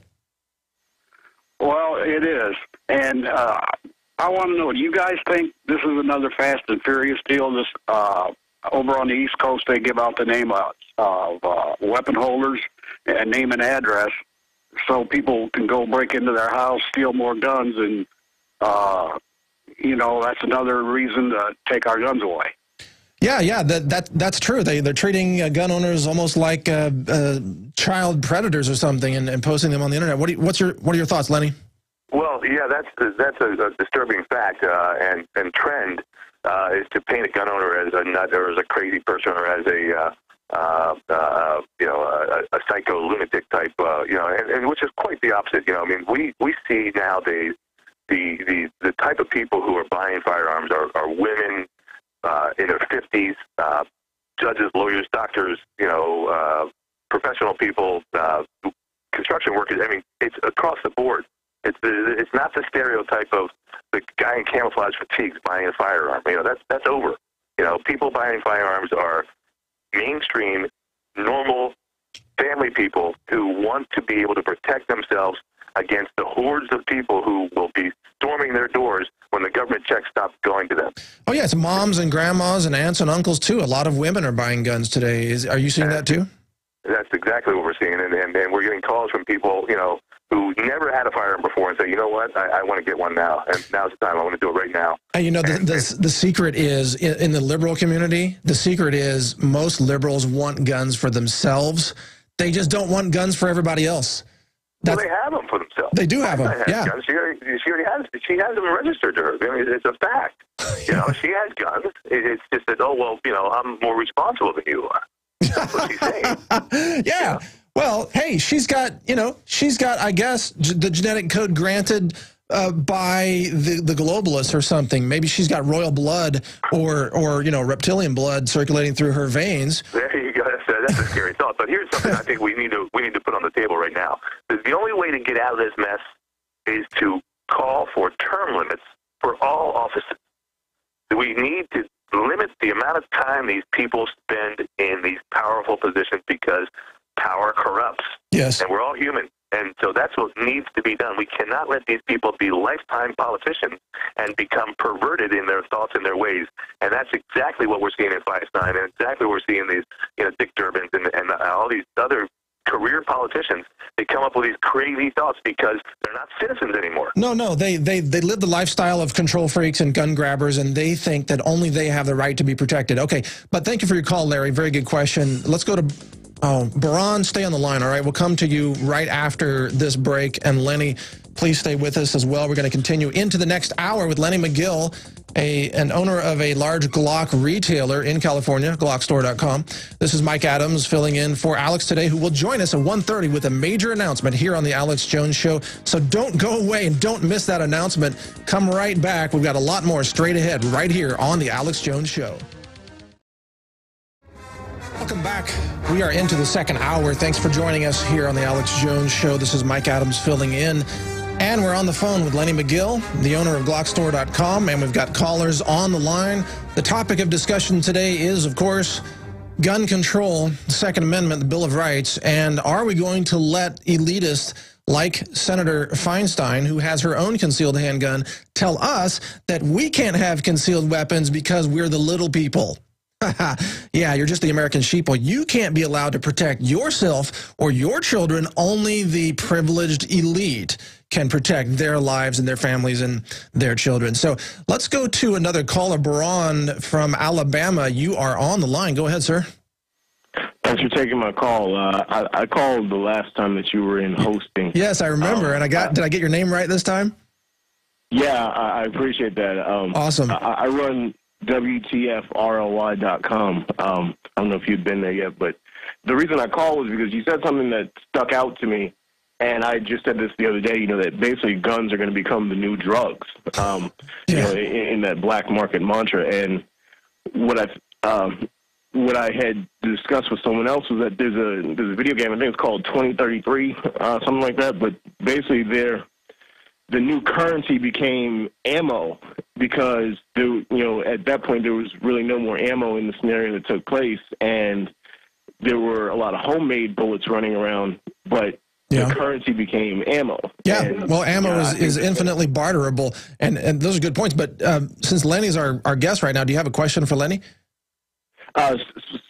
Well, it is. And I want to know, do you guys think this is another Fast and Furious deal? This over on the East Coast, they give out the name of weapon holders and name and address, so people can go break into their house, steal more guns, and, you know, that's another reason to take our guns away. Yeah, that's true. They're treating gun owners almost like child predators or something, and posting them on the internet. What are your thoughts, Lenny? Well, yeah, that's a disturbing fact and trend is to paint a gun owner as a nut or as a crazy person or as a you know, a psycho lunatic type, you know, and which is quite the opposite. You know, I mean, we see nowadays the type of people who are buying firearms are women in their 50s, judges, lawyers, doctors, you know, professional people, construction workers. I mean, it's across the board. It's not the stereotype of the guy in camouflage fatigues buying a firearm. You know, that's over. You know, people buying firearms are mainstream, normal, family people who want to be able to protect themselves against the hordes of people who will be storming their doors when the government checks stop going to them. Oh, yeah, it's moms and grandmas and aunts and uncles, too. A lot of women are buying guns today. Are you seeing that, too? That's exactly what we're seeing, and we're getting calls from people, you know, who never had a firearm before and say, you know what, I want to get one now, and now's the time. I want to do it right now. And you know, the secret is, in the liberal community, the secret is most liberals want guns for themselves. They just don't want guns for everybody else. Well, they have them for themselves. They do have them, yeah. Guns. She has them registered to her. I mean, it's a fact. You know, she has guns. It's just that, oh, well, you know, I'm more responsible than you are. That's what she's saying. Yeah. Well, hey, she's got, I guess, the genetic code granted by the globalists or something. Maybe she's got royal blood or you know, reptilian blood circulating through her veins. There you go. That's a scary thought. But here's something I think we need to put on the table right now. The only way to get out of this mess is to call for term limits for all offices. We need to limit the amount of time these people spend in these powerful positions because power corrupts. Yes. And we're all human. And so that's what needs to be done. We cannot let these people be lifetime politicians and become perverted in their thoughts and their ways. And that's exactly what we're seeing in Feinstein, and exactly what we're seeing these, you know, Dick Durbins and all these other career politicians. They come up with these crazy thoughts because they're not citizens anymore. No, they live the lifestyle of control freaks and gun grabbers, and they think that only they have the right to be protected. Okay, but thank you for your call, Larry. Very good question. Let's go to Baran. Stay on the line, all right? We'll come to you right after this break. And Lenny, please stay with us as well. We're going to continue into the next hour with Lenny Magill, an owner of a large Glock retailer in California, glockstore.com. This is Mike Adams filling in for Alex today, who will join us at 1:30 with a major announcement here on the Alex Jones Show. So don't go away and don't miss that announcement. Come right back. We've got a lot more straight ahead right here on the Alex Jones Show. Welcome back. We are into the second hour. Thanks for joining us here on the Alex Jones Show. This is Mike Adams filling in. And we're on the phone with Lenny Magill, the owner of glockstore.com, and we've got callers on the line. The topic of discussion today is, of course, gun control, the Second Amendment, the Bill of Rights, and are we going to let elitists like Senator Feinstein, who has her own concealed handgun, tell us that we can't have concealed weapons because we're the little people? Yeah, you're just the American sheeple. You can't be allowed to protect yourself or your children. Only the privileged elite can protect their lives and their families and their children. So let's go to another caller, Baron from Alabama. You are on the line. Go ahead, sir. Thanks for taking my call. I called the last time that you were in hosting. Yes, I remember. And did I get your name right this time? Yeah, I appreciate that. Awesome. I run WTFRLY.com. I don't know if you've been there yet, but the reason I called was because you said something that stuck out to me, and I just said this the other day, that basically guns are going to become the new drugs, in that black market mantra. And what I had discussed with someone else was that there's a video game, I think it's called 2033, something like that, but basically the new currency became ammo because at that point there was really no more ammo in the scenario that took place, and there were a lot of homemade bullets running around, but the currency became ammo. Yeah, and, well, ammo is infinitely barterable, and those are good points. But since Lenny's our guest right now, do you have a question for Lenny?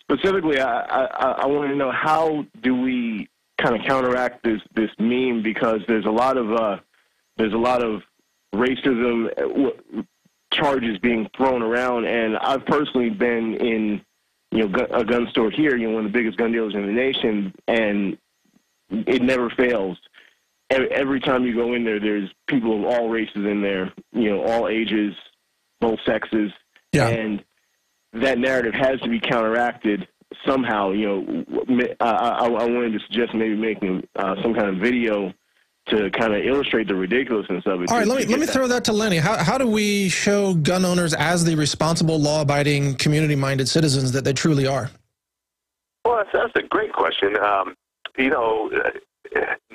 Specifically, I want to know, how do we kind of counteract this meme, because there's a lot of racism charges being thrown around, and I've personally been in a gun store here, one of the biggest gun dealers in the nation, and it never fails. Every time you go in there, there's people of all races in there, all ages, both sexes, and that narrative has to be counteracted somehow. I wanted to suggest maybe making some kind of video to kind of illustrate the ridiculousness of it. All right, let me throw that to Lenny. How do we show gun owners as the responsible, law-abiding, community-minded citizens that they truly are? Well, that's a great question.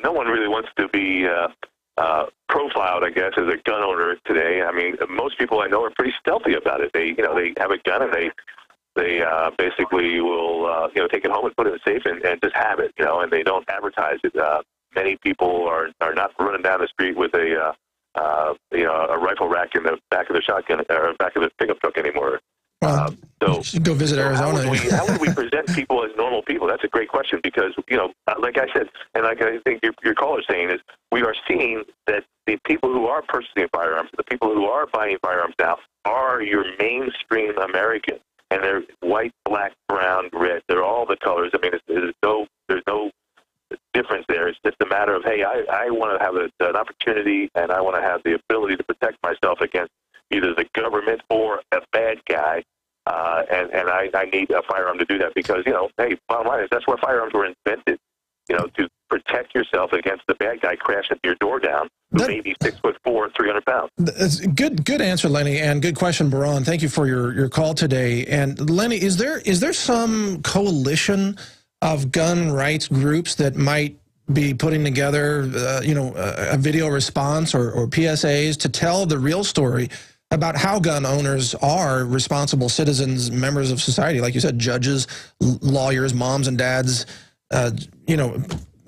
No one really wants to be profiled, I guess, as a gun owner today. I mean, most people I know are pretty stealthy about it. They have a gun and they basically will take it home and put it in a safe and just have it, and they don't advertise it. Many people are not running down the street with a rifle rack in the back of the shotgun or back of the pickup truck anymore. Well, you should go visit Arizona. How would we present people as normal people? That's a great question, because like I said, and like I think your caller's saying, is we are seeing that the people who are purchasing firearms, the people who are buying firearms now, are your mainstream American, and they're white, black, brown, red. They're all the colors. I mean, there's no difference there. It's just a matter of, hey, I want to have an opportunity, and I want to have the ability to protect myself against either the government or a bad guy, and I need a firearm to do that, because, hey, bottom line is that's where firearms were invented, to protect yourself against the bad guy crashing your door down, who may be 6'4", 300 pounds. That's good answer, Lenny, and good question, Baron. Thank you for your call today. And Lenny, is there some coalition of gun rights groups that might be putting together, a video response or PSAs to tell the real story about how gun owners are responsible citizens, members of society, like you said, judges, lawyers, moms and dads,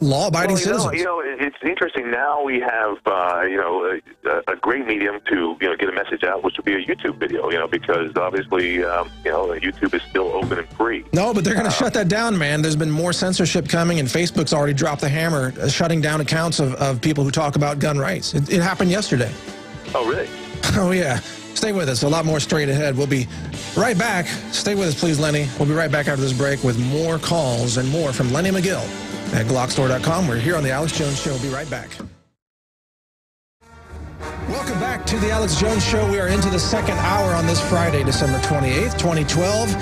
law-abiding citizens? It's interesting. Now we have, a great medium to, get a message out, which would be a YouTube video, because obviously, YouTube is still open and free. No, but they're going to shut that down, man. There's been more censorship coming, and Facebook's already dropped the hammer, shutting down accounts of people who talk about gun rights. It happened yesterday. Oh, really? Oh, yeah. Stay with us. A lot more straight ahead. We'll be right back. Stay with us, please, Lenny. We'll be right back after this break with more calls and more from Lenny Magill at glockstore.com. We're here on the Alex Jones Show. We'll be right back. Welcome back to the Alex Jones Show. We are into the second hour on this Friday, December 28th, 2012.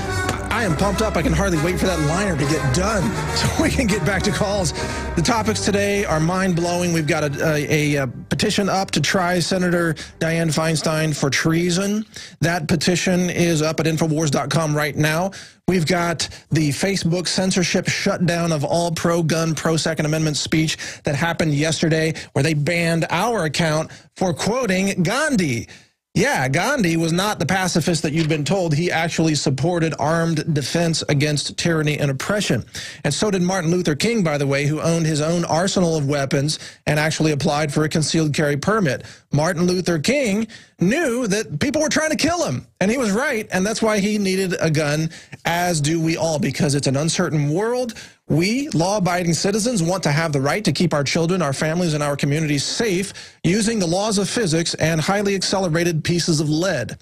I am pumped up. I can hardly wait for that liner to get done so we can get back to calls. The topics today are mind-blowing. We've got a petition up to try Senator Dianne Feinstein for treason. That petition is up at Infowars.com right now. We've got the Facebook censorship shutdown of all pro-gun, pro-Second Amendment speech that happened yesterday, where they banned our account for quoting Gandhi. Yeah, Gandhi was not the pacifist that you've been told. He actually supported armed defense against tyranny and oppression. And so did Martin Luther King, by the way, who owned his own arsenal of weapons and actually applied for a concealed carry permit. Martin Luther King knew that people were trying to kill him, and he was right, and that's why he needed a gun, as do we all, because it's an uncertain world. We, law-abiding citizens, want to have the right to keep our children, our families, and our communities safe using the laws of physics and highly accelerated pieces of lead,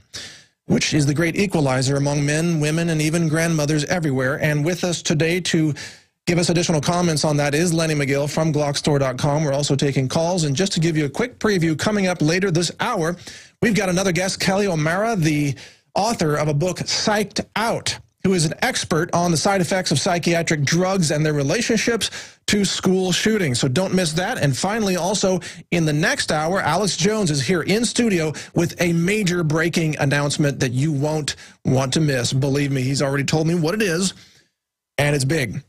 which is the great equalizer among men, women, and even grandmothers everywhere. And with us today to give us additional comments on that is Lenny Magill from Glockstore.com. We're also taking calls. And just to give you a quick preview, coming up later this hour, we've got another guest, Kelly O'Meara, the author of a book, Psyched Out, who is an expert on the side effects of psychiatric drugs and their relationships to school shootings. So don't miss that. And finally, also in the next hour, Alex Jones is here in studio with a major breaking announcement that you won't want to miss. Believe me, he's already told me what it is, and it's big.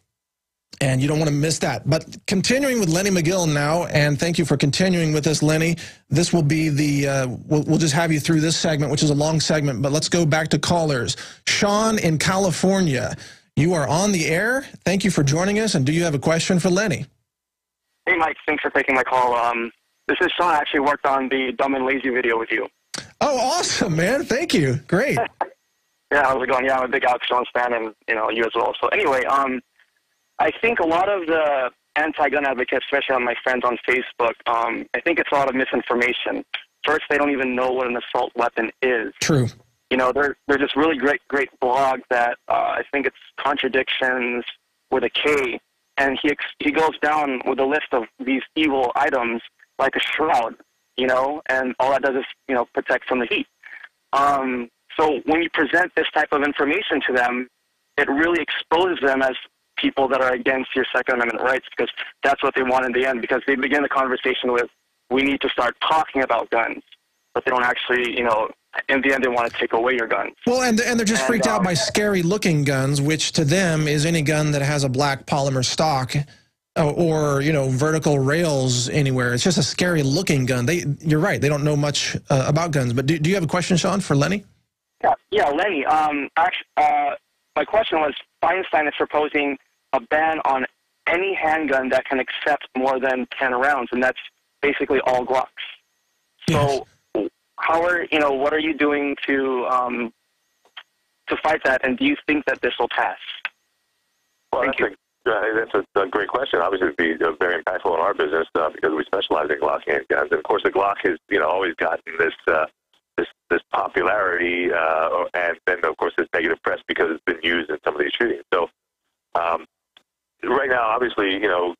And you don't want to miss that. But continuing with Lenny Magill now, and thank you for continuing with us, Lenny. This will be the, we'll just have you through this segment, which is a long segment, but let's go back to callers. Sean in California, you are on the air. Thank you for joining us, and do you have a question for Lenny? Hey, Mike, thanks for taking my call. This is Sean. I actually worked on the Dumb and Lazy video with you. Oh, awesome, man. Thank you. Great. Yeah, how's it going? Yeah, I'm a big Alex Jones fan, and, you know, you as well. So anyway, I think a lot of the anti-gun advocates, especially on my friends on Facebook, I think it's a lot of misinformation. First, they don't even know what an assault weapon is. True. You know, they're just really great blogs that I think it's Contradictions with a K, and he goes down with a list of these evil items like a shroud, you know, and all that does is, you know, protect from the heat. So when you present this type of information to them, it really exposes them as people that are against your Second Amendment rights, because that's what they want in the end, because they begin the conversation with, we need to start talking about guns, but they don't actually, you know, in the end they want to take away your guns. Well, and they're just freaked out by scary-looking guns, which to them is any gun that has a black polymer stock or, you know, vertical rails anywhere. It's just a scary-looking gun. You're right, they don't know much about guns. But do you have a question, Sean, for Lenny? Yeah, Lenny. My question was, Feinstein is proposing a ban on any handgun that can accept more than 10 rounds, and that's basically all Glocks. Yes. So what are you doing to fight that, and do you think that this will pass? Well, that's a great question. Obviously, it would be very impactful in our business because we specialize in Glock handguns. And, of course, the Glock has, you know, always gotten this popularity, and then, of course, this negative press because it's been used in some of these shootings. So right now, obviously, you know,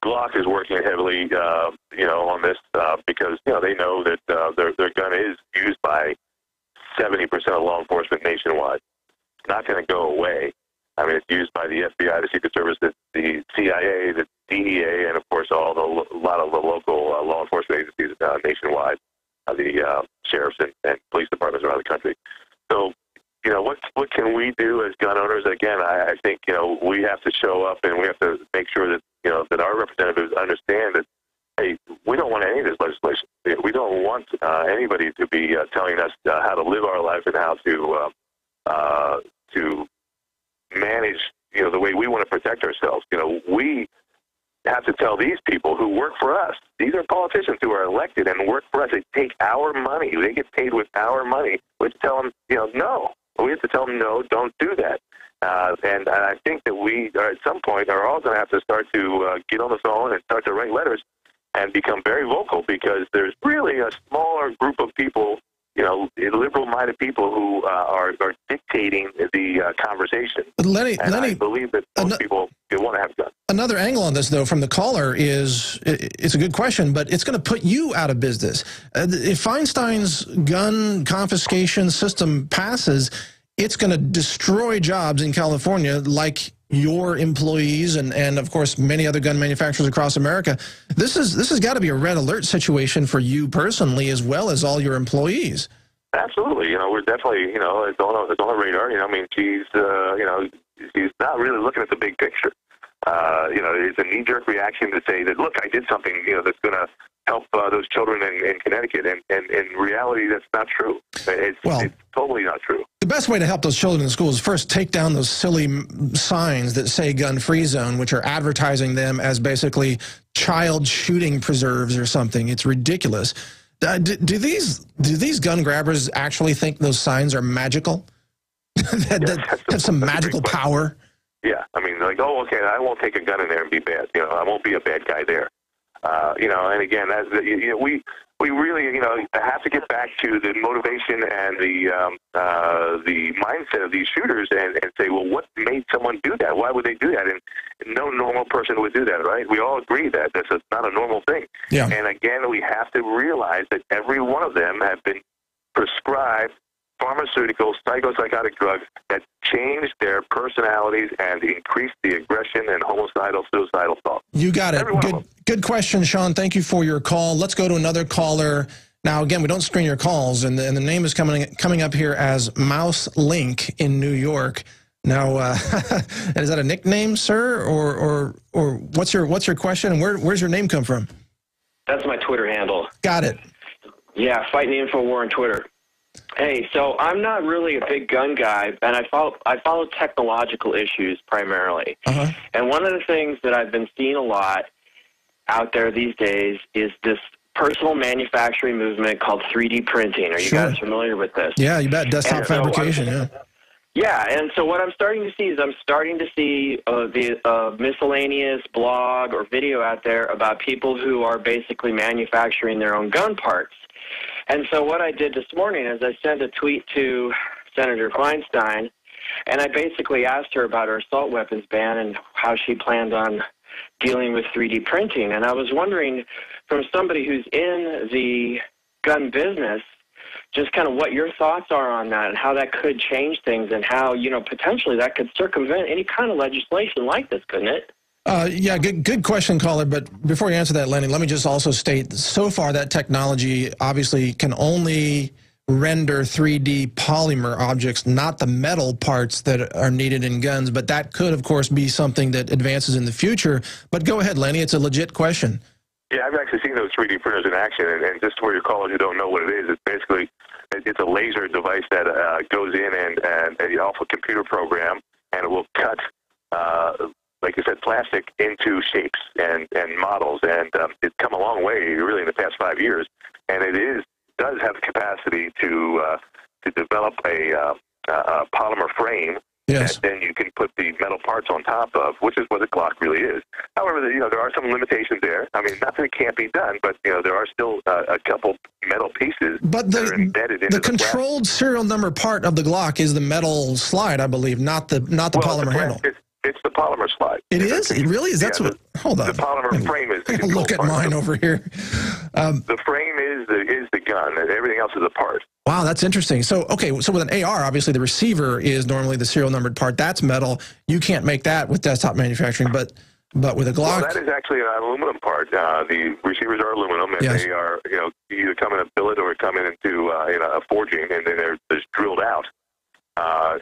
Glock is working heavily, you know, on this because, you know, they know that their gun is used by 70% of law enforcement nationwide. It's not going to go away. I mean, it's used by the FBI, the Secret Service, the CIA, the DEA, and, of course, a lot of the local law enforcement agencies nationwide, the sheriffs and police departments around the country. So, you know, what can we do as gun owners? Again, I think, you know, we have to show up and we have to make sure that, you know, that our representatives understand that, hey, we don't want any of this legislation. We don't want anybody to be telling us how to live our life and how to manage, you know, the way we want to protect ourselves. You know, we have to tell these people who work for us. These are politicians who are elected and work for us. They take our money. They get paid with our money. We have to tell them, you know, no. We have to tell them, no, don't do that. And I think that we, at some point, are all going to have to start to get on the phone and start to write letters and become very vocal, because there's really a smaller group of people, you know, liberal-minded people who are dictating the conversation. But Lenny, I believe that most people want to have guns. another angle on this, though, from the caller is, it's a good question, but it's going to put you out of business. If Feinstein's gun confiscation system passes, it's going to destroy jobs in California, like your employees and of course, many other gun manufacturers across America. This has got to be a red alert situation for you personally, as well as all your employees. Absolutely. You know, we're definitely, you know, it's on the radar. You know, I mean, she's, you know, she's not really looking at the big picture. You know, it's a knee-jerk reaction to say that, look, I did something, you know, that's going to help those children in Connecticut, and in reality, that's not true. It's totally not true. The best way to help those children in school is first take down those silly signs that say gun-free zone, which are advertising them as basically child shooting preserves or something. It's ridiculous. Do these gun grabbers actually think those signs are magical? that have some magical power? Yeah, I mean, like, oh, okay, I won't take a gun in there and be bad. You know, I won't be a bad guy there. You know, and again, you know, we really, you know, have to get back to the motivation and the mindset of these shooters and say, well, what made someone do that? Why would they do that? And no normal person would do that, right? We all agree that this is not a normal thing. Yeah. And again, we have to realize that every one of them have been prescribed pharmaceuticals, psychopsychotic drugs that change their personalities and increase the aggression and homicidal, suicidal thoughts. You got it. Good question, Sean. Thank you for your call. Let's go to another caller. Now, again, we don't screen your calls, and the name is coming up here as Mouse Link in New York. Now, is that a nickname, sir, or what's your question, and where's your name come from? That's my Twitter handle. Got it. Yeah, fighting the info war on Twitter. Hey, so I'm not really a big gun guy, and I follow technological issues primarily. And one of the things that I've been seeing a lot out there these days is this personal manufacturing movement called 3D printing. Are you guys familiar with this? Yeah, you bet. Desktop fabrication, Yeah, and so what I'm starting to see is the miscellaneous blog or video out there about people who are basically manufacturing their own gun parts. And so what I did this morning is I sent a tweet to Senator Feinstein, and I basically asked her about her assault weapons ban and how she planned on dealing with 3D printing. And I was wondering, from somebody who's in the gun business, just kind of what your thoughts are on that and how that could change things and how, you know, potentially that could circumvent any kind of legislation like this, couldn't it? Yeah, good question, caller. But before you answer that, Lenny, let me just also state, so far that technology obviously can only render 3D polymer objects, not the metal parts that are needed in guns. But that could, of course, be something that advances in the future. But go ahead, Lenny. It's a legit question. Yeah, I've actually seen those 3D printers in action. And just for your callers who don't know what it is, it's basically it's a laser device that goes in and off a computer program, and it will cut like I said, plastic into shapes and models, and it's come a long way, really, in the past 5 years. And it does have the capacity to develop a polymer frame that then you can put the metal parts on top of, which is what the Glock really is. However, you know, there are some limitations there. I mean, not that it can't be done, but you know, there are still a couple metal pieces that are embedded into the controlled serial number part of the Glock is the metal slide, I believe, not the polymer handle. It's the polymer slide. It is? It really is? That's what... Hold on. The polymer frame is the look at mine over here. The frame is the gun, and everything else is a part. Wow, that's interesting. So, okay, so with an AR, obviously the receiver is normally the serial numbered part. That's metal. You can't make that with desktop manufacturing, but with a Glock... Well, that is actually an aluminum part. The receivers are aluminum, and they are, you know, either come in a billet or come in into a forging, and then they're just drilled out.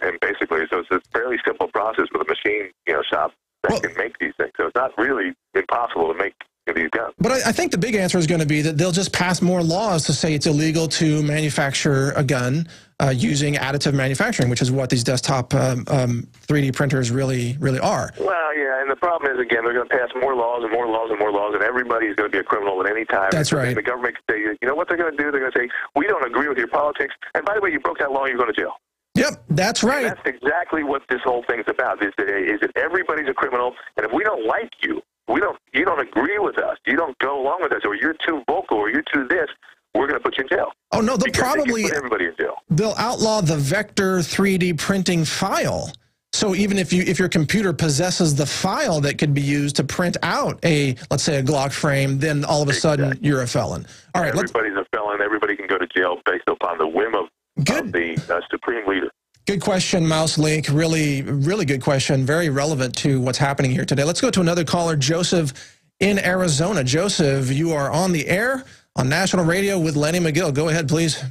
And basically, so it's a fairly simple process with a machine, you know, shop that can make these things. So it's not really impossible to make these guns. But I think the big answer is going to be that they'll just pass more laws to say it's illegal to manufacture a gun using additive manufacturing, which is what these desktop 3D printers really are. Well, yeah, and the problem is, again, they're going to pass more laws and more laws and more laws, and everybody's going to be a criminal at any time. That's right. And the government can say, you know what they're going to do? They're going to say, we don't agree with your politics, and by the way, you broke that law, you're going to jail. Yep, that's right. And that's exactly what this whole thing's about. Is that everybody's a criminal, and if we don't like you, you don't agree with us, you don't go along with us, or you're too vocal, or you're too this, we're going to put you in jail. Oh no, they'll probably put everybody in jail. They'll outlaw the vector 3D printing file. So even if your computer possesses the file that could be used to print out let's say a Glock frame, then all of a sudden you're a felon. All right, everybody's a felon. Everybody can go to jail based upon the whim of the supreme leader. Good question, Mouse Link. Really, really good question. Very relevant to what's happening here today. Let's go to another caller, Joseph in Arizona. Joseph, you are on the air on national radio with Lenny Magill. Go ahead, please.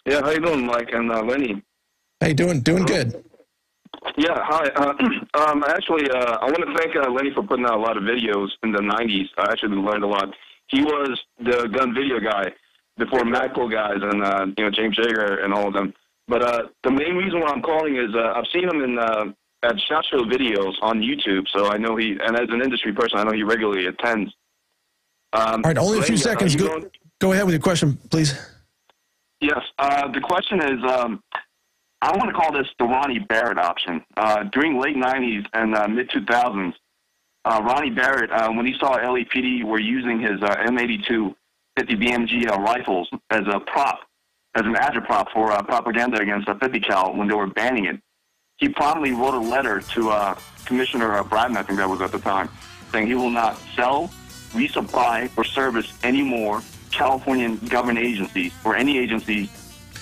Yeah, how you doing, Mike and Lenny? Hey, doing good. Yeah, hi. Actually, I want to thank Lenny for putting out a lot of videos in the 90s. I actually learned a lot. He was the gun video guy before Magpul guys and James Jager and all of them. But the main reason why I'm calling is I've seen him in at SHOT Show videos on YouTube, so I know and as an industry person, I know he regularly attends. All right, only a few seconds. Go ahead with your question, please. Yes, the question is, I want to call this the Ronnie Barrett option. During late 90s and mid-2000s, Ronnie Barrett, when he saw LAPD were using his M82 50 BMG rifles as a prop, as an agitprop for propaganda against a 50 cal when they were banning it, he promptly wrote a letter to Commissioner Bratton, I think that was at the time, saying he will not sell, resupply, or service any more Californian government agencies or any agency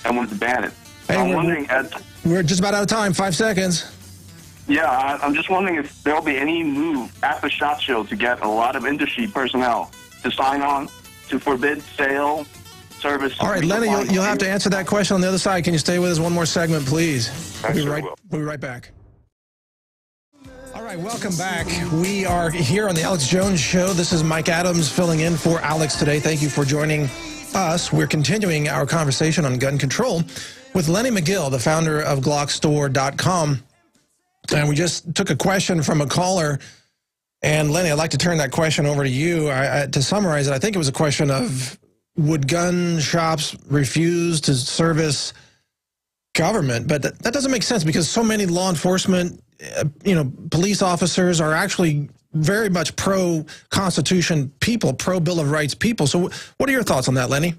and wanted to ban it. Hey, I'm wondering, we're just about out of time. 5 seconds. Yeah, I'm just wondering if there'll be any move at the SHOT Show to get a lot of industry personnel to sign on to forbid sale, service. All right, Lenny, you'll have to answer that question on the other side. Can you stay with us one more segment, please? We'll be right back. All right, welcome back. We are here on the Alex Jones Show. This is Mike Adams filling in for Alex today. Thank you for joining us. We're continuing our conversation on gun control with Lenny Magill, the founder of GlockStore.com. And we just took a question from a caller. And Lenny, I'd like to turn that question over to you. To summarize it, I think it was a question of, would gun shops refuse to service government? But that doesn't make sense because so many law enforcement, police officers are actually very much pro-Constitution people, pro-Bill of Rights people. So what are your thoughts on that, Lenny?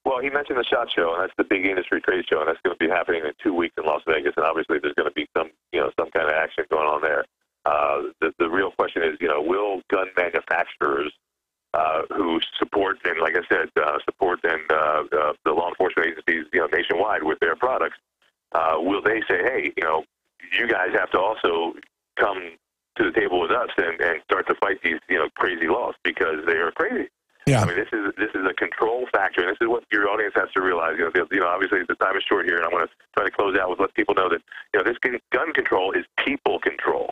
Well, he mentioned the SHOT Show, and that's the big industry trade show, and that's going to be happening in 2 weeks in Las Vegas, and obviously there's going to be some kind of action going on there. The real question is, will gun manufacturers who support, and like I said, the law enforcement agencies, nationwide with their products, will they say, hey, you guys have to also come to the table with us and start to fight these, crazy laws because they are crazy. Yeah. I mean, this is a control factor, and this is what your audience has to realize. Obviously the time is short here, and I want to try to close out with let people know that this gun control is people control.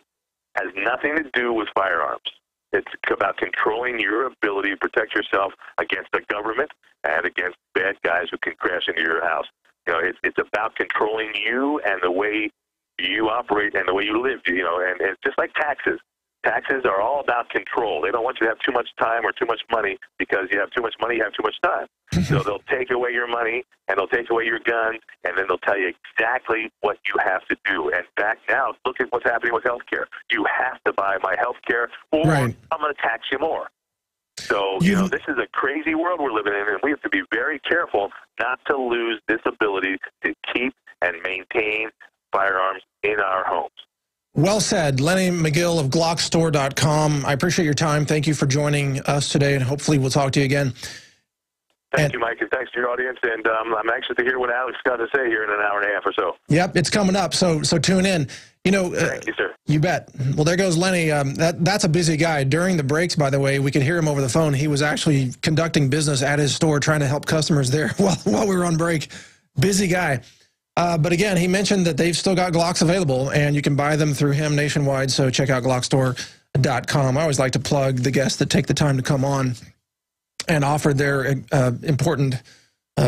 Has nothing to do with firearms. It's about controlling your ability to protect yourself against the government and against bad guys who can crash into your house. It's about controlling you and the way you operate and the way you live. And it's just like taxes. Taxes are all about control. They don't want you to have too much time or too much money because you have too much money, you have too much time. So they'll take away your money and they'll take away your guns and then they'll tell you exactly what you have to do. And back now, look at what's happening with health care. You have to buy my health care or I'm going to tax you more. So, this is a crazy world we're living in, and we have to be very careful not to lose this ability to keep and maintain firearms in our homes. Well said. Lenny Magill of GlockStore.com. I appreciate your time. Thank you for joining us today, and hopefully we'll talk to you again. Thank you, Mike, and thanks to your audience. And I'm anxious to hear what Alex got to say here in an hour and a half or so. Yep, it's coming up, so tune in. Thank you, sir. You bet. Well, there goes Lenny. That's a busy guy. During the breaks, by the way, we could hear him over the phone. He was actually conducting business at his store, trying to help customers there while we were on break. Busy guy. But again, he mentioned that they've still got Glocks available, and you can buy them through him nationwide, so check out GlockStore.com. I always like to plug the guests that take the time to come on and offer their important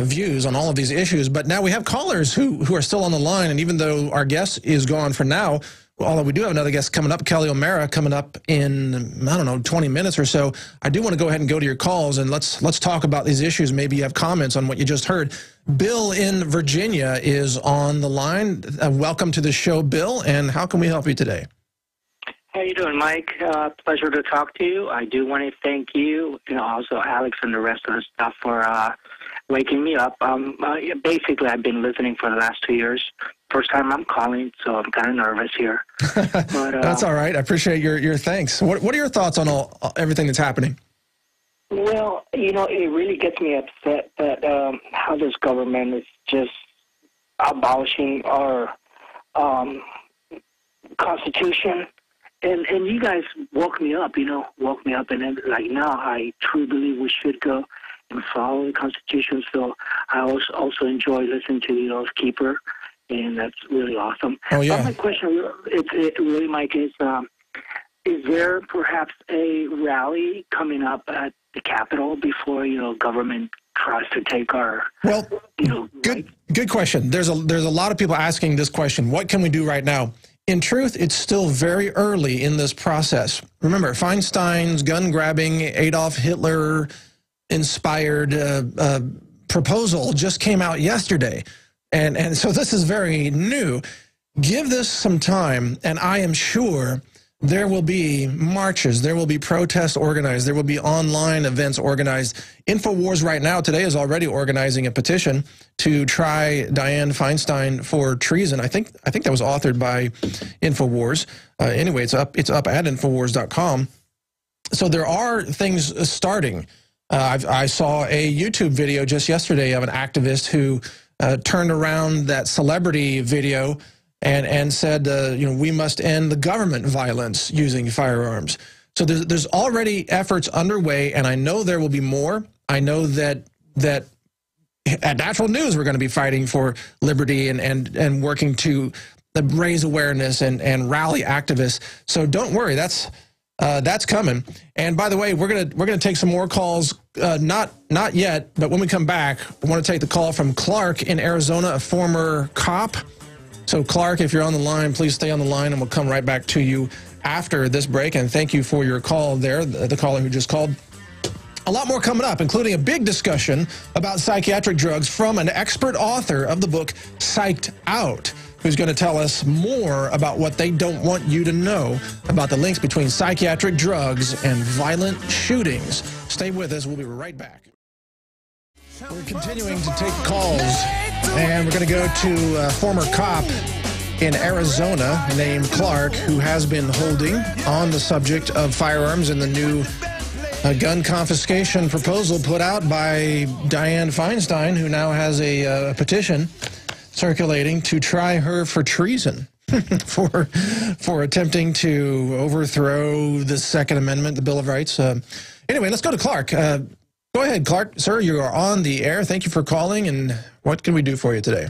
views on all of these issues. But now we have callers who are still on the line, and even though our guest is gone for now, although we do have another guest coming up, Kelly O'Meara, coming up in, 20 minutes or so, I do want to go ahead and go to your calls, and let's talk about these issues. Maybe you have comments on what you just heard. Bill in Virginia is on the line. Welcome to the show, Bill, and how can we help you today? How you doing, Mike? Pleasure to talk to you. I do want to thank you and also Alex and the rest of the staff for waking me up. Basically, I've been listening for the last 2 years. first time I'm calling, so I'm kind of nervous here. But, that's all right. I appreciate your thanks. What are your thoughts on everything that's happening? Well, you know, it really gets me upset that how this government is just abolishing our Constitution. And you guys woke me up, and then, like, now I truly believe we should go and follow the Constitution. So I also enjoy listening to, Keeper, and that's really awesome. Oh, yeah. But my question, really, Mike, is there perhaps a rally coming up at the Capitol before, government tries to take our, Good question. There's a lot of people asking this question. What can we do right now? In truth, it's still very early in this process. Remember, Feinstein's gun-grabbing, Adolf Hitler-inspired proposal just came out yesterday. And so this is very new. Give this some time, and I am sure there will be marches, there will be protests organized, there will be online events organized. InfoWars right now, today, is already organizing a petition to try Dianne Feinstein for treason. I think that was authored by InfoWars. Anyway, it's up at Infowars.com. So there are things starting. I saw a YouTube video just yesterday of an activist who turned around that celebrity video and said, we must end the government violence using firearms. So there's already efforts underway, and I know there will be more. I know that at Natural News we're going to be fighting for liberty and working to raise awareness and rally activists. So don't worry, that's coming. And by the way, we're gonna take some more calls. Not yet, but when we come back, I want to take the call from Clark in Arizona, a former cop. So, Clark, if you're on the line, please stay on the line, and we'll come right back to you after this break. And thank you for your call there, the caller who just called. A lot more coming up, including a big discussion about psychiatric drugs from an expert author of the book Psyched Out, who's going to tell us more about what they don't want you to know about the links between psychiatric drugs and violent shootings. Stay with us. We'll be right back. We're continuing to take calls, and we're going to go to a former cop in Arizona named Clark, who has been holding on the subject of firearms and the new gun confiscation proposal put out by Dianne Feinstein, who now has a petition circulating to try her for treason for attempting to overthrow the Second Amendment, the Bill of Rights. Anyway, let's go to Clark. Go ahead, Clark. Sir, you are on the air. Thank you for calling, and what can we do for you today?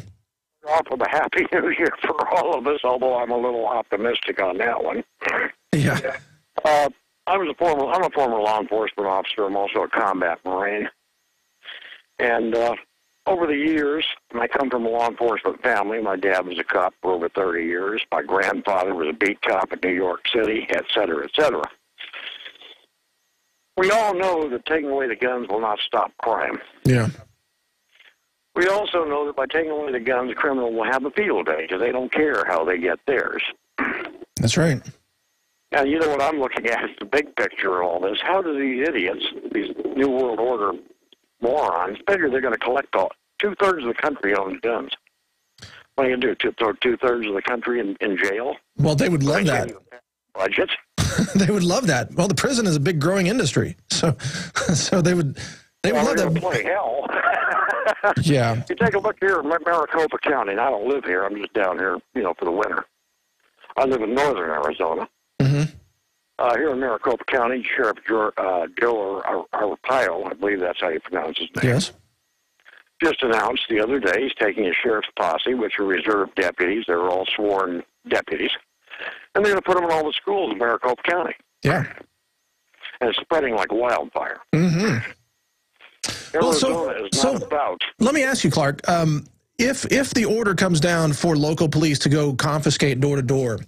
Off with a Happy New Year for all of us, although I'm a little optimistic on that one. Yeah. I'm a former law enforcement officer. I'm also a combat Marine. And over the years, and I come from a law enforcement family. My dad was a cop for over 30 years. My grandfather was a beat cop in New York City, et cetera, et cetera. We all know that taking away the guns will not stop crime. Yeah. We also know that by taking away the guns, the criminal will have a field day because they don't care how they get theirs. That's right. Now, you know what I'm looking at is the big picture of all this. How do these idiots, these New World Order morons, figure they're going to collect all? 2/3 of the country owns guns. What are you going to do, throw 2/3 of the country in jail? Well, they would love that. Budget? They would love that. Well, the prison is a big growing industry, so they would love that. Play hell. Yeah. You take a look here in Maricopa County, and I don't live here. I'm just down here, for the winter. I live in northern Arizona. Mm-hmm. Here in Maricopa County, Sheriff Joe Arpaio, I believe that's how you pronounce his name. Yes. Just announced the other day he's taking his sheriff's posse, which are reserve deputies. They're all sworn deputies. And they're going to put them in all the schools in Maricopa County. Yeah. And it's spreading like wildfire. Mm-hmm. Arizona is not about. Let me ask you, Clark, if the order comes down for local police to go confiscate door to door,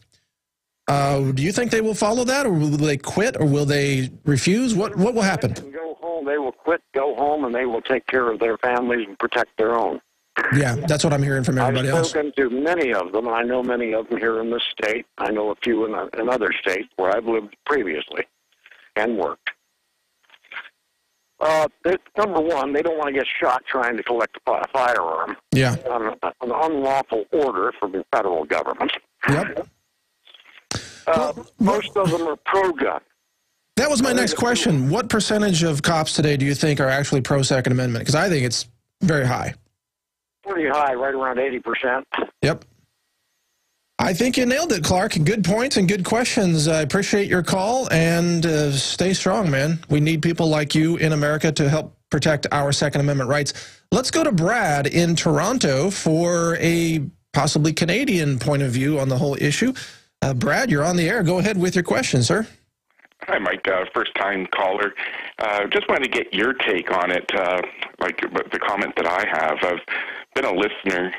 do you think they will follow that, or will they quit, or will they refuse? What will happen? Go home. They will quit, go home, and they will take care of their families and protect their own. Yeah, that's what I'm hearing from everybody else. I've spoken to many of them, and I know many of them here in this state. I know a few in other states where I've lived previously and worked. Number one, they don't want to get shot trying to collect a firearm. Yeah. On an unlawful order from the federal government. Yep. Most of them are pro-gun. That was my next question. What percentage of cops today do you think are actually pro-Second Amendment? Because I think it's very high. Pretty high, right around 80%. Yep. I think you nailed it, Clark. Good points and good questions. I appreciate your call, and stay strong, man. We need people like you in America to help protect our Second Amendment rights. Let's go to Brad in Toronto for a possibly Canadian point of view on the whole issue. Brad, you're on the air. Go ahead with your question, sir. Hi, Mike. First-time caller. Just wanted to get your take on it, like the comment that I have. I've been a listener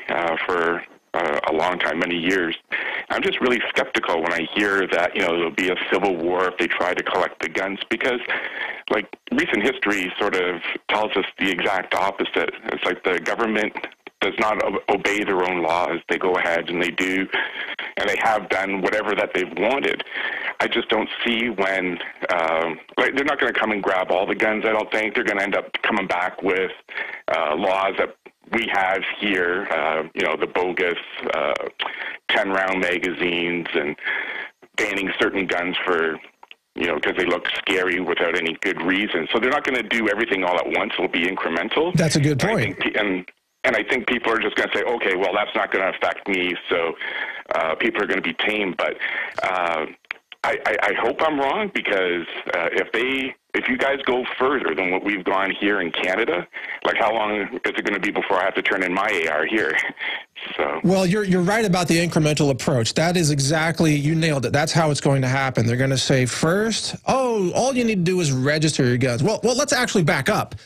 for a long time, many years. I'm just really skeptical when I hear that, there'll be a civil war if they try to collect the guns, because, like, recent history sort of tells us the exact opposite. It's like the government does not obey their own laws. They go ahead and they do, and they have done whatever that they've wanted. I just don't see when, they're not going to come and grab all the guns, I don't think. They're going to end up coming back with laws that we have here, the bogus 10-round magazines and banning certain guns for, because they look scary without any good reason. So they're not going to do everything all at once. It'll be incremental. That's a good point. And I think people are just going to say, okay, well, that's not going to affect me, so people are going to be tame. But I hope I'm wrong, because if you guys go further than what we've gone here in Canada, like, how long is it going to be before I have to turn in my AR here? So. Well, you're right about the incremental approach. That is exactly, you nailed it. That's how it's going to happen. They're going to say first, all you need to do is register your guns. Well, let's actually back up.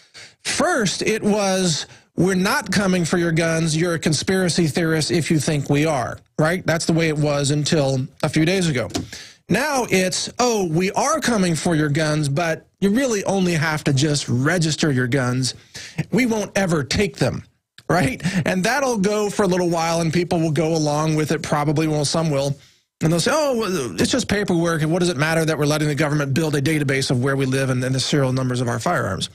First, it was, we're not coming for your guns. You're a conspiracy theorist if you think we are, right? That's the way it was until a few days ago. Now it's, we are coming for your guns, but you really only have to just register your guns. We won't ever take them, right? And that'll go for a little while, and people will go along with it probably. Well, some will. And they'll say, it's just paperwork, and what does it matter that we're letting the government build a database of where we live and the serial numbers of our firearms?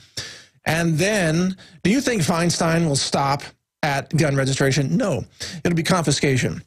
And then, do you think Feinstein will stop at gun registration? No. It'll be confiscation.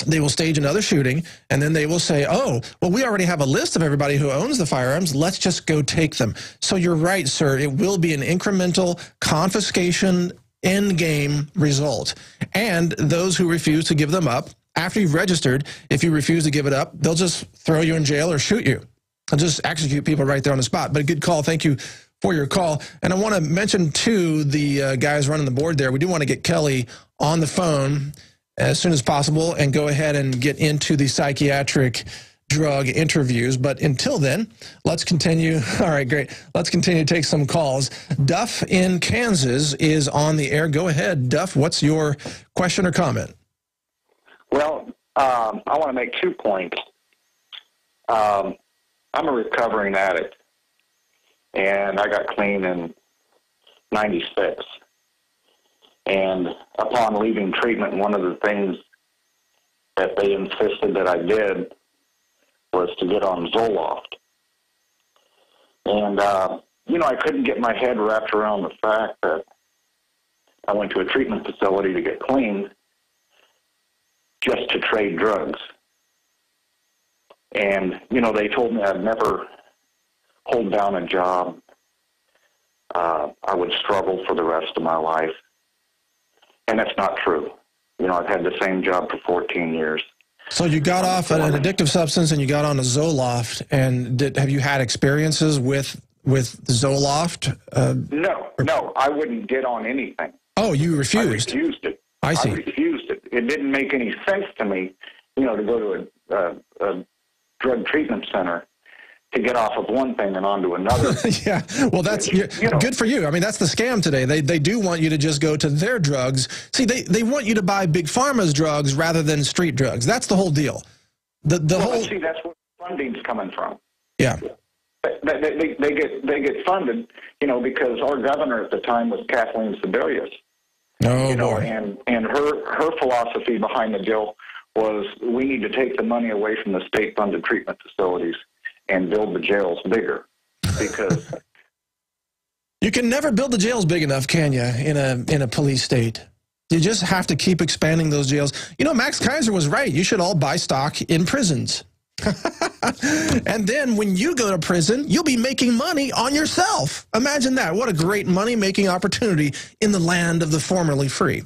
They will stage another shooting, and then they will say, well, we already have a list of everybody who owns the firearms. Let's just go take them. So you're right, sir. It will be an incremental confiscation end-game result. And those who refuse to give them up, after you've registered, if you refuse to give it up, they'll just throw you in jail or shoot you. They'll just execute people right there on the spot. But a good call. Thank you for your call. And I want to mention, too, the guys running the board there, we do want to get Kelly on the phone as soon as possible and go ahead and get into the psychiatric drug interviews. But until then, let's continue. All right, great. Let's continue to take some calls. Duff in Kansas is on the air. Go ahead, Duff. What's your question or comment? Well, I want to make 2 points. I'm a recovering addict, and I got clean in 96. And upon leaving treatment, one of the things that they insisted that I did was to get on Zoloft. And, I couldn't get my head wrapped around the fact that I went to a treatment facility to get clean just to trade drugs. And, they told me I'd never hold down a job. I would struggle for the rest of my life. And that's not true. I've had the same job for 14 years. So you got off an addictive substance and you got on a Zoloft. And have you had experiences with Zoloft? No, I wouldn't get on anything. Oh, you refused? I refused it. I see. I refused it. It didn't make any sense to me, to go to a drug treatment center to get off of one thing and onto another. Yeah, well, that's good for you. I mean, that's the scam today. They do want you to just go to their drugs. See, they want you to buy Big Pharma's drugs rather than street drugs. That's the whole deal. See, that's where funding's coming from. Yeah. They get funded, because our governor at the time was Kathleen Sebelius. Boy. And her philosophy behind the bill was we need to take the money away from the state-funded treatment facilities and build the jails bigger, because You can never build the jails big enough, can you, in a police state? You just have to keep expanding those jails. You know, Max Kaiser was right. You should all buy stock in prisons. And then when you go to prison, you'll be making money on yourself. Imagine that. What a great money-making opportunity in the land of the formerly free.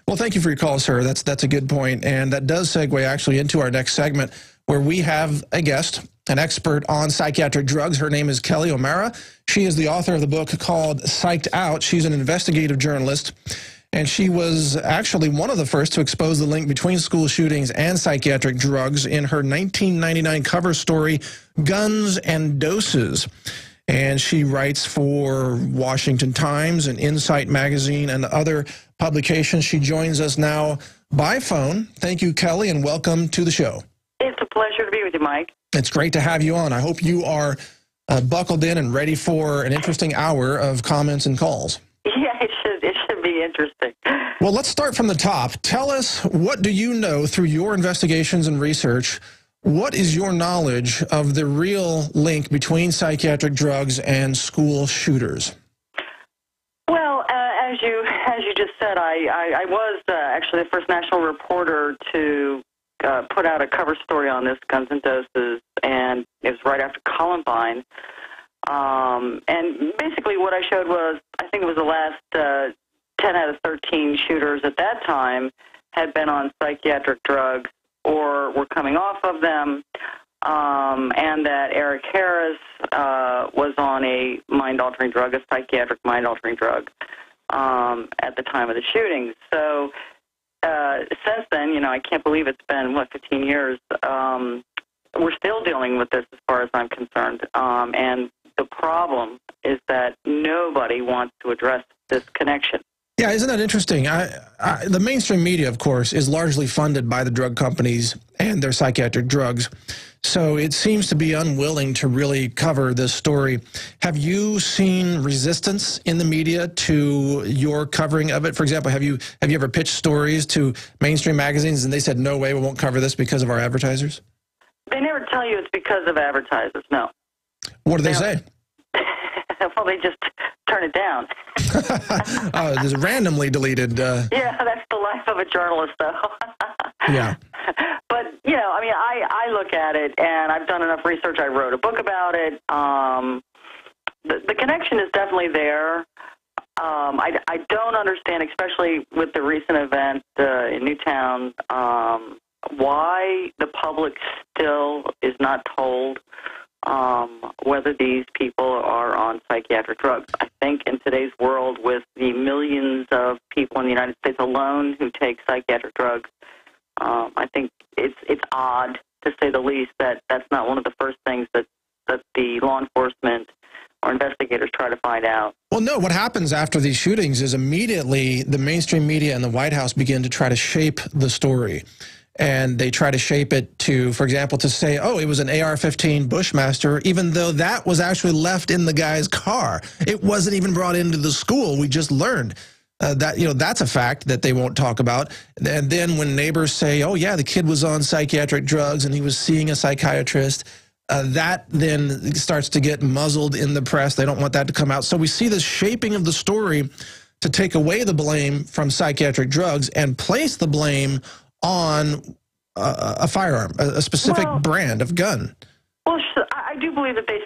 Well, thank you for your call, sir. That's a good point. And that does segue actually into our next segment, where we have a guest, an expert on psychiatric drugs. Her name is Kelly O'Meara. She is the author of the book called Psyched Out. She's an investigative journalist, and she was actually one of the first to expose the link between school shootings and psychiatric drugs in her 1999 cover story, Guns and Doses. And she writes for Washington Times and Insight Magazine and other publications. She joins us now by phone. Thank you, Kelly, and welcome to the show. It's a pleasure to be with you, Mike. It's great to have you on. I hope you are buckled in and ready for an interesting hour of comments and calls. Yeah, it should be interesting. Well, let's start from the top. Tell us, what do you know through your investigations and research? What is your knowledge of the real link between psychiatric drugs and school shooters? Well, as you just said, I was actually the first national reporter to put out a cover story on this, Guns and Doses, and it was right after Columbine. And basically what I showed was, I think it was the last 10 out of 13 shooters at that time had been on psychiatric drugs or were coming off of them, and that Eric Harris was on a mind-altering drug, a psychiatric mind-altering drug, at the time of the shooting. So since then, you know, I can't believe it's been, 15 years. We're still dealing with this as far as I'm concerned. And the problem is that nobody wants to address this connection. Yeah, isn't that interesting? The mainstream media, of course, is largely funded by the drug companies and their psychiatric drugs. So it seems to be unwilling to really cover this story. Have you seen resistance in the media to your covering of it? For example, have you ever pitched stories to mainstream magazines and they said, no way, we won't cover this because of our advertisers? They never tell you it's because of advertisers, no. What do they say? Well, they just turn it down. There's randomly deleted. Yeah, that's the life of a journalist, though. Yeah. But, you know, I mean, I look at it, and I've done enough research. I wrote a book about it. The connection is definitely there. I don't understand, especially with the recent event in Newtown, why the public still is not told whether these people are on psychiatric drugs. I think in today's world, with the millions of people in the United States alone who take psychiatric drugs, I think it's odd, to say the least, that that's not one of the first things that the law enforcement or investigators try to find out. Well, no, what happens after these shootings is immediately the mainstream media and the White House begin to try to shape the story. And they try to shape it to, for example, to say, oh, it was an AR-15 Bushmaster, even though that was actually left in the guy's car. It wasn't even brought into the school. We just learned that, you know, that's a fact that they won't talk about. And then when neighbors say, oh, yeah, the kid was on psychiatric drugs and he was seeing a psychiatrist, that then starts to get muzzled in the press. They don't want that to come out. So we see this shaping of the story to take away the blame from psychiatric drugs and place the blame on a firearm, a specific brand of gun. Well, I do believe that they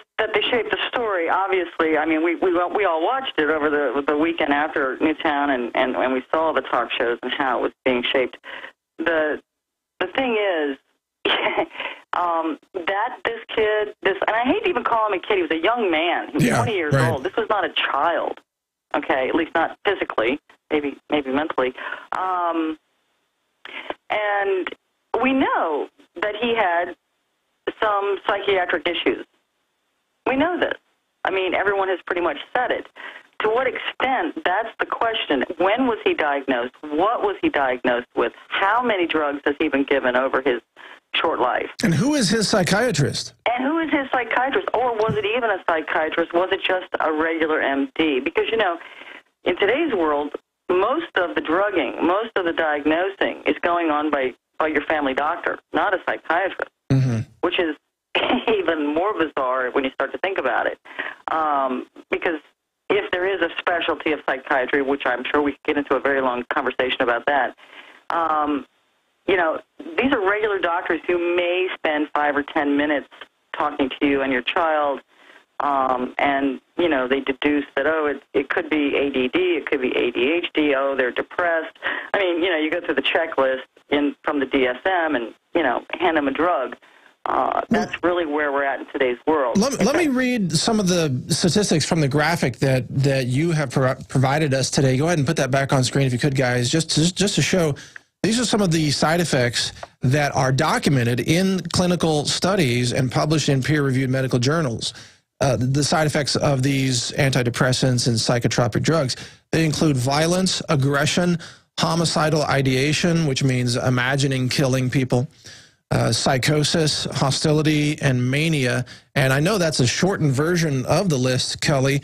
shaped the story. Obviously, I mean, we all watched it over the weekend after Newtown, and we saw the talk shows and how it was being shaped. The thing is that this kid, and I hate to even call him a kid. He was a young man. He was 20 years old. This was not a child. Okay, at least not physically, maybe mentally. And we know that he had some psychiatric issues. We know this. I mean, everyone has pretty much said it. To what extent, that's the question. When was he diagnosed? What was he diagnosed with? How many drugs has he been given over his short life? And who is his psychiatrist? And who is his psychiatrist? Or was it even a psychiatrist? Was it just a regular MD? Because, you know, in today's world, most of the drugging, most of the diagnosing is going on by your family doctor, not a psychiatrist, which is even more bizarre when you start to think about it. Because if there is a specialty of psychiatry, which I'm sure we could get into a very long conversation about that, you know, these are regular doctors who may spend 5 or 10 minutes talking to you and your child, and, you know, they deduce that, oh, it could be ADD, it could be ADHD, oh, they're depressed. I mean, you know, you go through the checklist from the DSM and, you know, hand them a drug. That's really where we're at in today's world. Let me read some of the statistics from the graphic that you have provided us today. Go ahead and put that back on screen if you could, guys, just to show. These are some of the side effects that are documented in clinical studies and published in peer-reviewed medical journals. The side effects of these antidepressants and psychotropic drugs, they include violence, aggression, homicidal ideation, which means imagining killing people, psychosis, hostility, and mania. And I know that's a shortened version of the list, Kelly.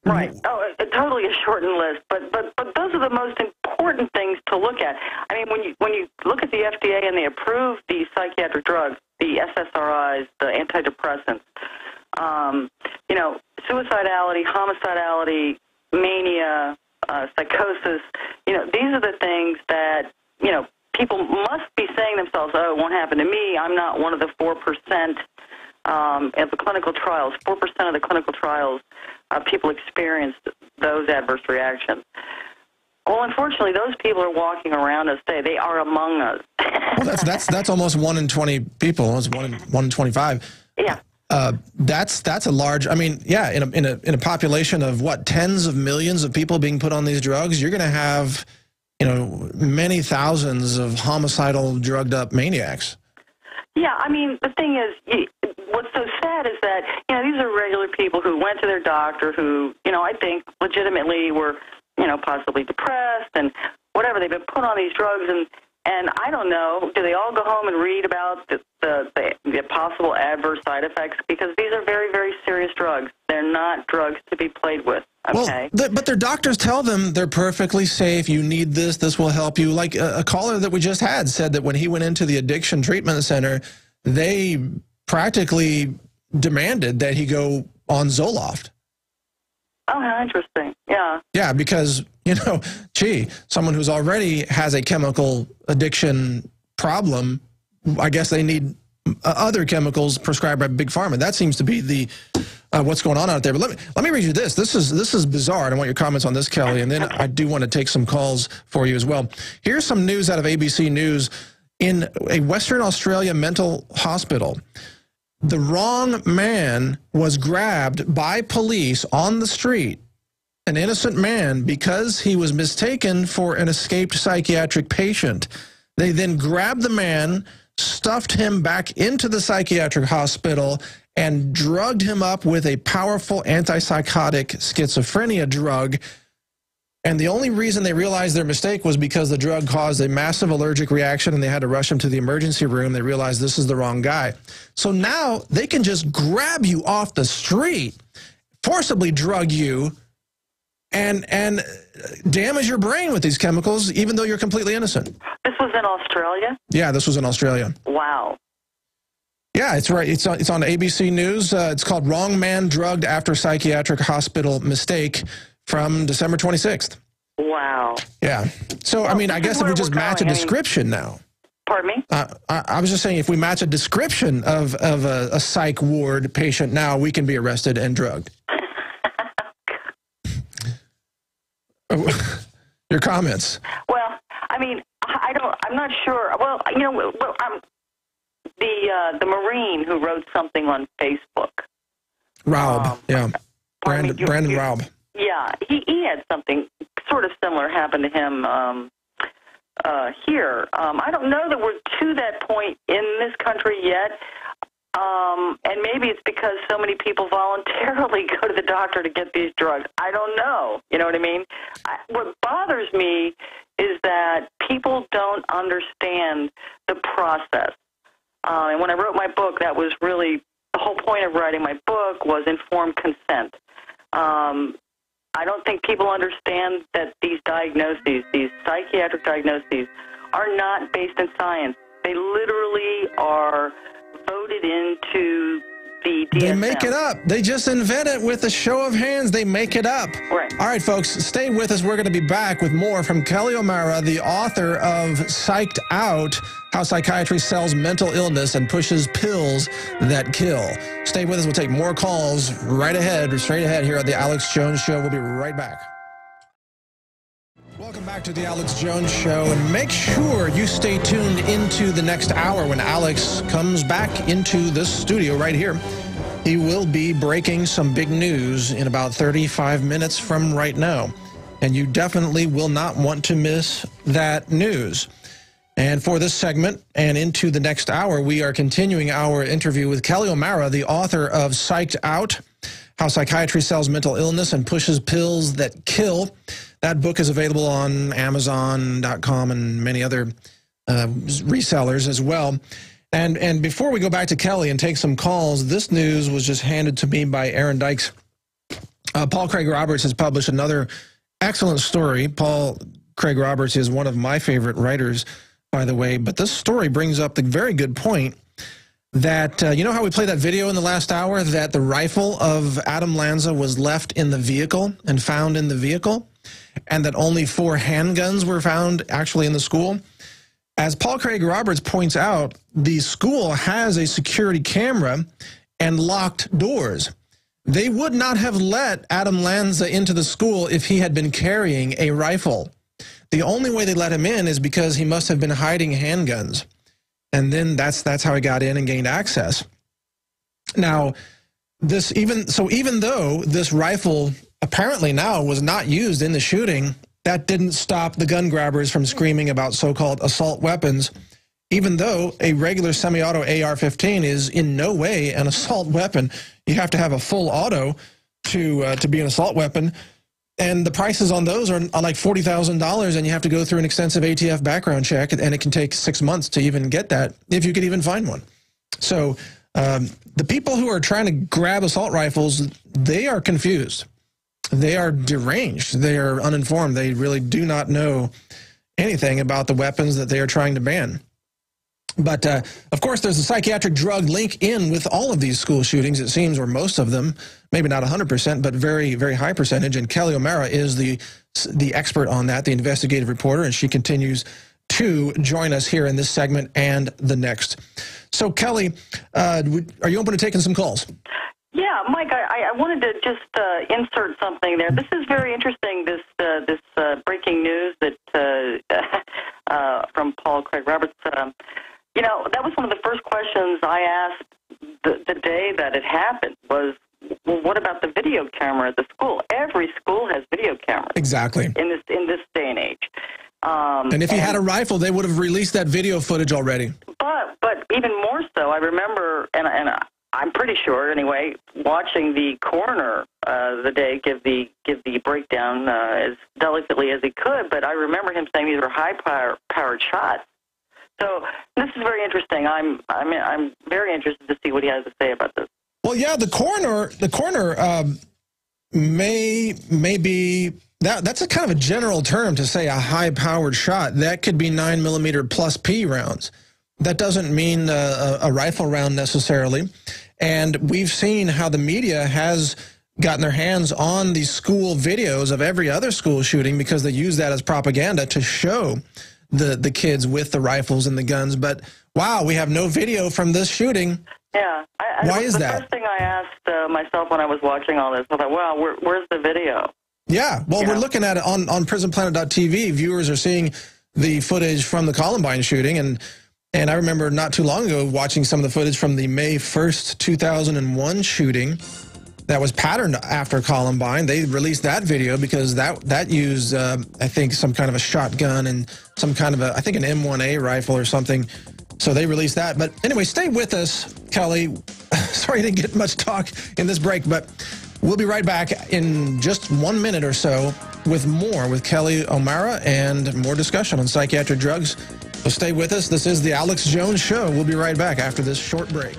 Right. Oh, totally a shortened list. But those are the most important things to look at. I mean, when you look at the FDA and they approve the psychiatric drugs, the SSRIs, the antidepressants, you know, suicidality, homicidality, mania, psychosis, you know, these are the things that, you know, people must be saying themselves, oh, it won't happen to me. I'm not one of the 4% of the clinical trials. 4% of the clinical trials, people experienced those adverse reactions. Well, unfortunately, those people are walking around us today. They are among us. Well, that's almost 1 in 20 people. It's 1 in 25. Yeah. That's a large. I mean, yeah. In a population of what, tens of millions of people being put on these drugs, you're going to have, you know, many thousands of homicidal, drugged-up maniacs. Yeah, I mean, the thing is, what's so sad is that, you know, these are regular people who went to their doctor who, you know, I think legitimately were, you know, possibly depressed and whatever. They've been put on these drugs, and I don't know, do they all go home and read about the possible adverse side effects? Because these are very, very serious drugs. They're not drugs to be played with. Okay. Well, but their doctors tell them they're perfectly safe. You need this. This will help you. Like a caller that we just had said that when he went into the addiction treatment center, they practically demanded that he go on Zoloft. Oh, how interesting. Yeah. Yeah, because, you know, gee, someone who's already has a chemical addiction problem, I guess they need other chemicals prescribed by Big Pharma. That seems to be the what's going on out there. But let me read you this. This is bizarre, and I want your comments on this, Kelly, and then I do want to take some calls for you as well. Here's some news out of ABC News. In a Western Australia mental hospital, the wrong man was grabbed by police on the street, an innocent man, because he was mistaken for an escaped psychiatric patient. They then grabbed the man, stuffed him back into the psychiatric hospital, and drugged him up with a powerful antipsychotic schizophrenia drug. And the only reason they realized their mistake was because the drug caused a massive allergic reaction and they had to rush him to the emergency room. They realized this is the wrong guy. So now they can just grab you off the street, forcibly drug you, and damage your brain with these chemicals, even though you're completely innocent. This was in Australia? Yeah, this was in Australia. Wow. Yeah, it's right. It's on ABC News. It's called Wrong Man Drugged After Psychiatric Hospital Mistake from December 26th. Wow. Yeah. So, well, I mean, I guess if we just match a description now. Pardon me? I was just saying, if we match a description of a psych ward patient now, we can be arrested and drugged. Your comments? Well, I mean, I'm not sure. Well, you know, the Marine who wrote something on Facebook. Raub, yeah. Brandon Raub. Yeah, he had something sort of similar happen to him here. I don't know that we're to that point in this country yet, and maybe it's because so many people voluntarily go to the doctor to get these drugs. I don't know. You know what I mean? What bothers me is that people don't understand the process. And when I wrote my book, that was really the whole point of writing my book was informed consent. I don't think people understand that these diagnoses, these psychiatric diagnoses, are not based in science. They literally are voted into the the DSM. They make it up. They just invent it with a show of hands. They make it up. Right. All right, folks, stay with us. We're going to be back with more from Kelly O'Meara, the author of Psyched Out, How Psychiatry Sells Mental Illness and Pushes Pills That Kill. Stay with us. We'll take more calls right ahead, straight ahead here at the Alex Jones Show. We'll be right back. Welcome back to the Alex Jones Show, and make sure you stay tuned into the next hour when Alex comes back into this studio right here. He will be breaking some big news in about 35 minutes from right now, and you definitely will not want to miss that news. And for this segment and into the next hour, we are continuing our interview with Kelly O'Meara, the author of Psyched Out, How Psychiatry Sells Mental Illness and Pushes Pills That Kill. That book is available on Amazon.com and many other resellers as well. And before we go back to Kelly and take some calls, this news was just handed to me by Aaron Dykes. Paul Craig Roberts has published another excellent story. Paul Craig Roberts is one of my favorite writers, by the way. But this story brings up the very good point that, you know how we played that video in the last hour, that the rifle of Adam Lanza was left in the vehicle and found in the vehicle, and that only 4 handguns were found actually in the school? As Paul Craig Roberts points out, the school has a security camera and locked doors. They would not have let Adam Lanza into the school if he had been carrying a rifle. The only way they let him in is because he must have been hiding handguns. And then that's how he got in and gained access. Now, even though this rifle apparently now was not used in the shooting, that didn't stop the gun grabbers from screaming about so-called assault weapons, even though a regular semi-auto AR-15 is in no way an assault weapon. You have to have a full auto to be an assault weapon. And the prices on those are like $40,000, and you have to go through an extensive ATF background check, and it can take 6 months to even get that, if you could even find one. So the people who are trying to grab assault rifles, they are confused. They are deranged. They are uninformed. They really do not know anything about the weapons that they are trying to ban. But, of course, there's a psychiatric drug link in with all of these school shootings, it seems, or most of them. Maybe not 100%, but very, very high percentage. And Kelly O'Meara is the expert on that, the investigative reporter, and she continues to join us here in this segment and the next. So, Kelly, are you open to taking some calls? Yeah, Mike, I wanted to just insert something there. This is very interesting, this breaking news that from Paul Craig Roberts. You know, that was one of the first questions I asked the day that it happened was, well, what about the video camera at the school? Every school has video cameras. Exactly. In this day and age. And if he had a rifle, they would have released that video footage already. But even more so, I remember, and I'm pretty sure anyway, watching the coroner the day give the breakdown as delicately as he could. But I remember him saying these were high-powered shots. So this is very interesting. I'm very interested to see what he has to say about this. Well, yeah, the coroner may be that's a kind of a general term to say a high-powered shot. That could be 9mm plus P rounds. That doesn't mean a rifle round necessarily. And we've seen how the media has gotten their hands on these school videos of every other school shooting because they use that as propaganda to show the kids with the rifles and the guns. But, wow, we have no video from this shooing. Yeah. Why is that? The first thing I asked myself when I was watching all this, I thought, well, where's the video? Yeah, well, we're looking at it on PrisonPlanet.tv. Viewers are seeing the footage from the Columbine shooting, and I remember not too long ago watching some of the footage from the May 1st, 2001 shooting that was patterned after Columbine. They released that video because that used, I think, some kind of a shotgun and some kind of I think an M1A rifle or something. So they released that. But anyway, stay with us, Kelly. Sorry I didn't get much talk in this break, but we'll be right back in just 1 minute or so with more with Kelly O'Meara and more discussion on psychiatric drugs. So stay with us. This is the Alex Jones Show. We'll be right back after this short break.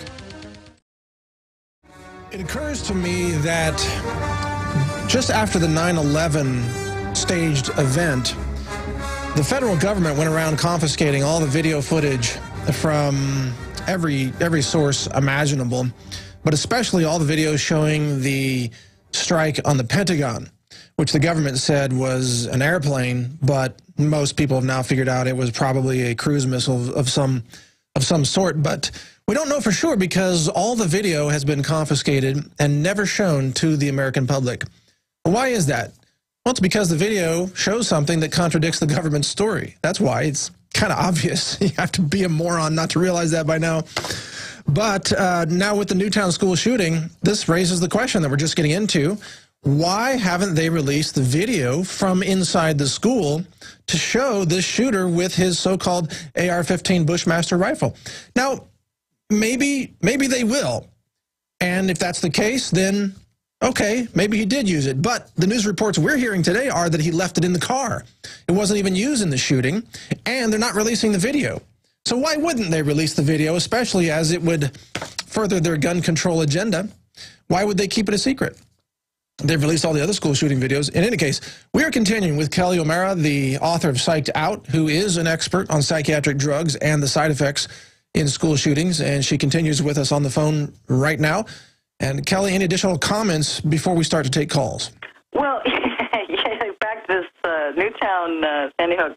It occurs to me that just after the 9/11 staged event, the federal government went around confiscating all the video footage from every source imaginable but especially all the videos showing the strike on the Pentagon, which the government said was an airplane, but most people have now figured out it was probably a cruise missile of some sort. But we don't know for sure because all the video has been confiscated and never shown to the American public. Why is that? Well, it's because the video shows something that contradicts the government's story. That's why. It's kind of obvious. You have to be a moron not to realize that by now. But now with the Newtown school shooting, this raises the question that we're just getting into. Why haven't they released the video from inside the school to show this shooter with his so-called AR-15 Bushmaster rifle? Now, maybe they will. And if that's the case, then okay, maybe he did use it. But the news reports we're hearing today are that he left it in the car. It wasn't even used in the shooting, and they're not releasing the video. So why wouldn't they release the video, especially as it would further their gun control agenda? Why would they keep it a secret? They've released all the other school shooting videos. In any case, we are continuing with Kelly O'Meara, the author of Psyched Out, who is an expert on psychiatric drugs and the side effects in school shootings, and she continues with us on the phone right now. And Kelly, any additional comments before we start to take calls? Well, back to this Newtown, Sandy Hook,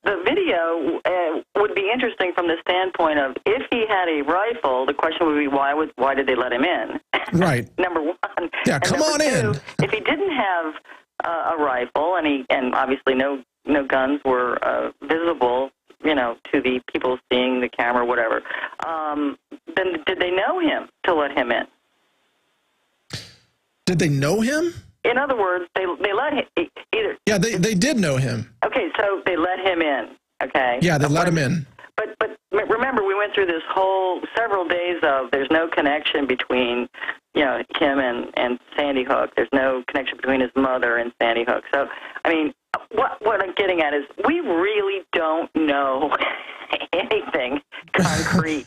the video would be interesting from the standpoint of if he had a rifle, the question would be why did they let him in? Right. Number one. Yeah, and come on two, in. If he didn't have a rifle and obviously no guns were visible, to the people seeing the camera, whatever, then did they know him to let him in? Did they know him? In other words, they let him either. Yeah, they did know him. Okay, so they let him in. Okay. Yeah, they let him in. But remember, we went through this whole several days of there's no connection between him and Sandy Hook. There's no connection between his mother and Sandy Hook. So I mean, what I'm getting at is we really don't know anything concrete.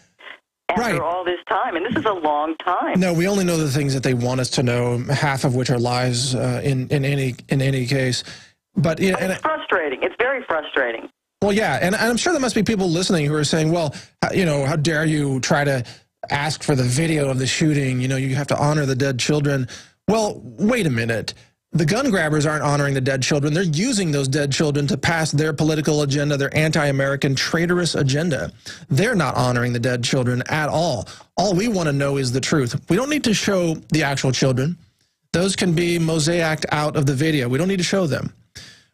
After all this time, and this is a long time. No, we only know the things that they want us to know, half of which are lies in any case. But it's frustrating. It's very frustrating. Well, yeah, and I'm sure there must be people listening who are saying, well, how dare you try to ask for the video of the shooting? You have to honor the dead children. Well, wait a minute. The gun grabbers aren't honoring the dead children. They're using those dead children to pass their political agenda, their anti-American, traitorous agenda. They're not honoring the dead children at all. All we want to know is the truth. We don't need to show the actual children. Those can be mosaicked out of the video. We don't need to show them.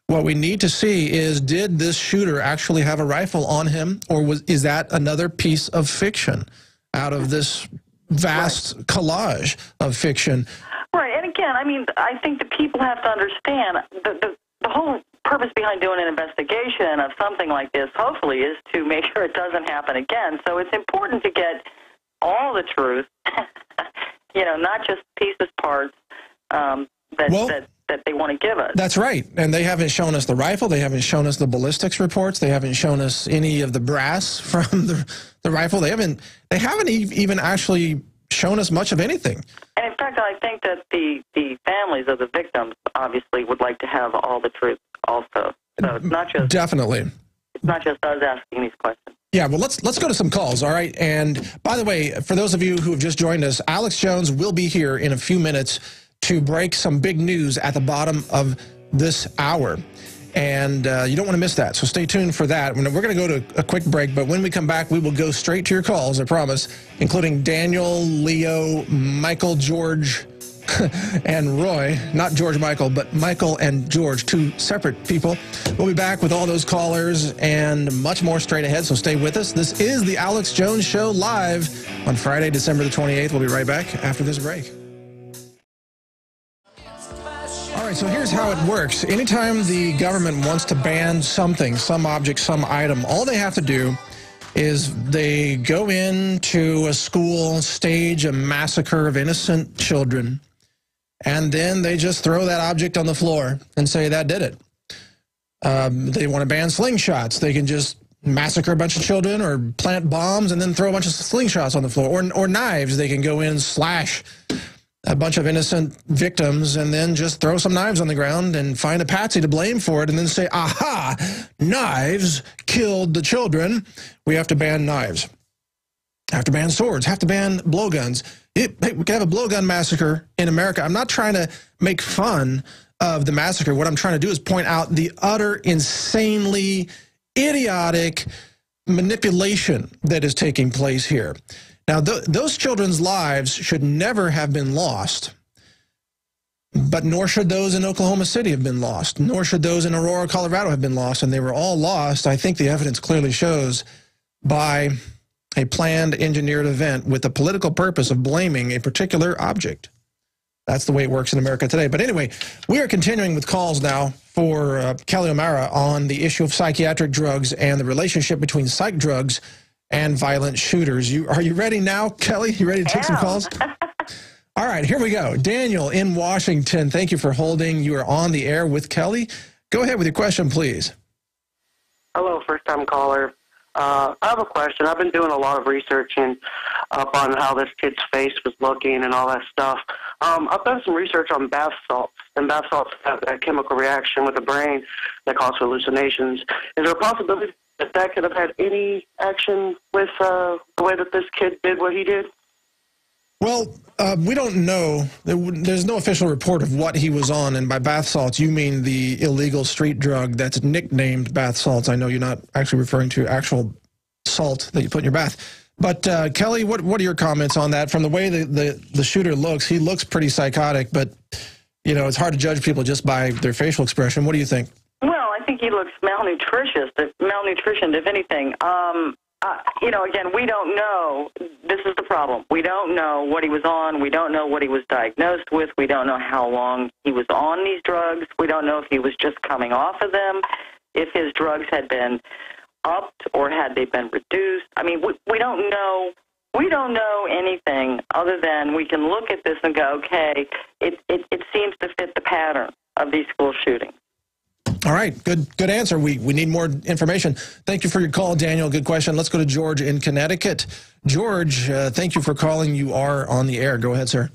What we need to see is, did this shooter actually have a rifle on him, or is that another piece of fiction out of this vast collage of fiction? Right, and again, I mean, I think the people have to understand the whole purpose behind doing an investigation of something like this, hopefully, is to make sure it doesn't happen again. So it's important to get all the truth, not just pieces, parts that they want to give us. That's right, and they haven't shown us the rifle. They haven't shown us the ballistics reports. They haven't shown us any of the brass from the rifle. They haven't even actually shown us much of anything. And in fact, I think that the families of the victims obviously would like to have all the truth also. So it's not just it's not just us asking these questions. Yeah, well, let's go to some calls, all right? And by the way, for those of you who have just joined us, Alex Jones will be here in a few minutes to break some big news at the bottom of this hour. And you don't want to miss that, so stay tuned for that. We're going to go to a quick break, but when we come back, we will go straight to your calls, I promise, including Daniel, Leo, Michael, George, and Roy. Not George Michael, but Michael and George, two separate people. We'll be back with all those callers and much more straight ahead, so stay with us. This is the Alex Jones Show live on Friday, December the 28th. We'll be right back after this break. All right, so here's how it works. Anytime the government wants to ban something, some object, some item, all they have to do is they go into a school, stage a massacre of innocent children, and then they just throw that object on the floor and say that did it. They want to ban slingshots. They can just massacre a bunch of children or plant bombs and then throw a bunch of slingshots on the floor. Or knives. They can go in and slash a bunch of innocent victims and then just throw some knives on the ground and find a patsy to blame for it and then say, aha, knives killed the children. We have to ban knives. Have to ban swords. Have to ban blowguns. Hey, we can have a blowgun massacre in America. I'm not trying to make fun of the massacre. What I'm trying to do is point out the utter, insanely idiotic manipulation that is taking place here. Now, those children's lives should never have been lost, but nor should those in Oklahoma City have been lost, nor should those in Aurora, Colorado have been lost, and they were all lost, I think the evidence clearly shows, by a planned, engineered event with the political purpose of blaming a particular object. That's the way it works in America today. But anyway, we are continuing with calls now for Kelly O'Meara on the issue of psychiatric drugs and the relationship between psych drugs and violent shooters. Are you ready now, Kelly? You ready to take some calls? All right, here we go. Daniel in Washington, thank you for holding. You are on the air with Kelly. Go ahead with your question, please. Hello, first-time caller. I have a question. I've been doing a lot of researching up on how this kid's face was looking and all that stuff. I've done some research on bath salts, and bath salts have a chemical reaction with the brain that causes hallucinations. Is there a possibility that that could have had any action with the way that this kid did what he did? Well, we don't know. There's no official report of what he was on, and by bath salts, you mean the illegal street drug that's nicknamed bath salts. I know you're not actually referring to actual salt that you put in your bath. But, Kelly, what are your comments on that? From the way the shooter looks, he looks pretty psychotic, but, you know, it's hard to judge people just by their facial expression. What do you think? Well, I think he looks malnutritioned, if anything. You know, again, we don't know. This is the problem. We don't know what he was on. We don't know what he was diagnosed with. We don't know how long he was on these drugs. We don't know if he was just coming off of them, if his drugs had been upped or had they been reduced. I mean, we don't know. We don't know anything other than we can look at this and go, okay, it seems to fit the pattern of these school shootings. All right, good answer. We need more information. Thank you for your call, Daniel. Good question. Let's go to George in Connecticut. George, thank you for calling. You are on the air. Go ahead, sir.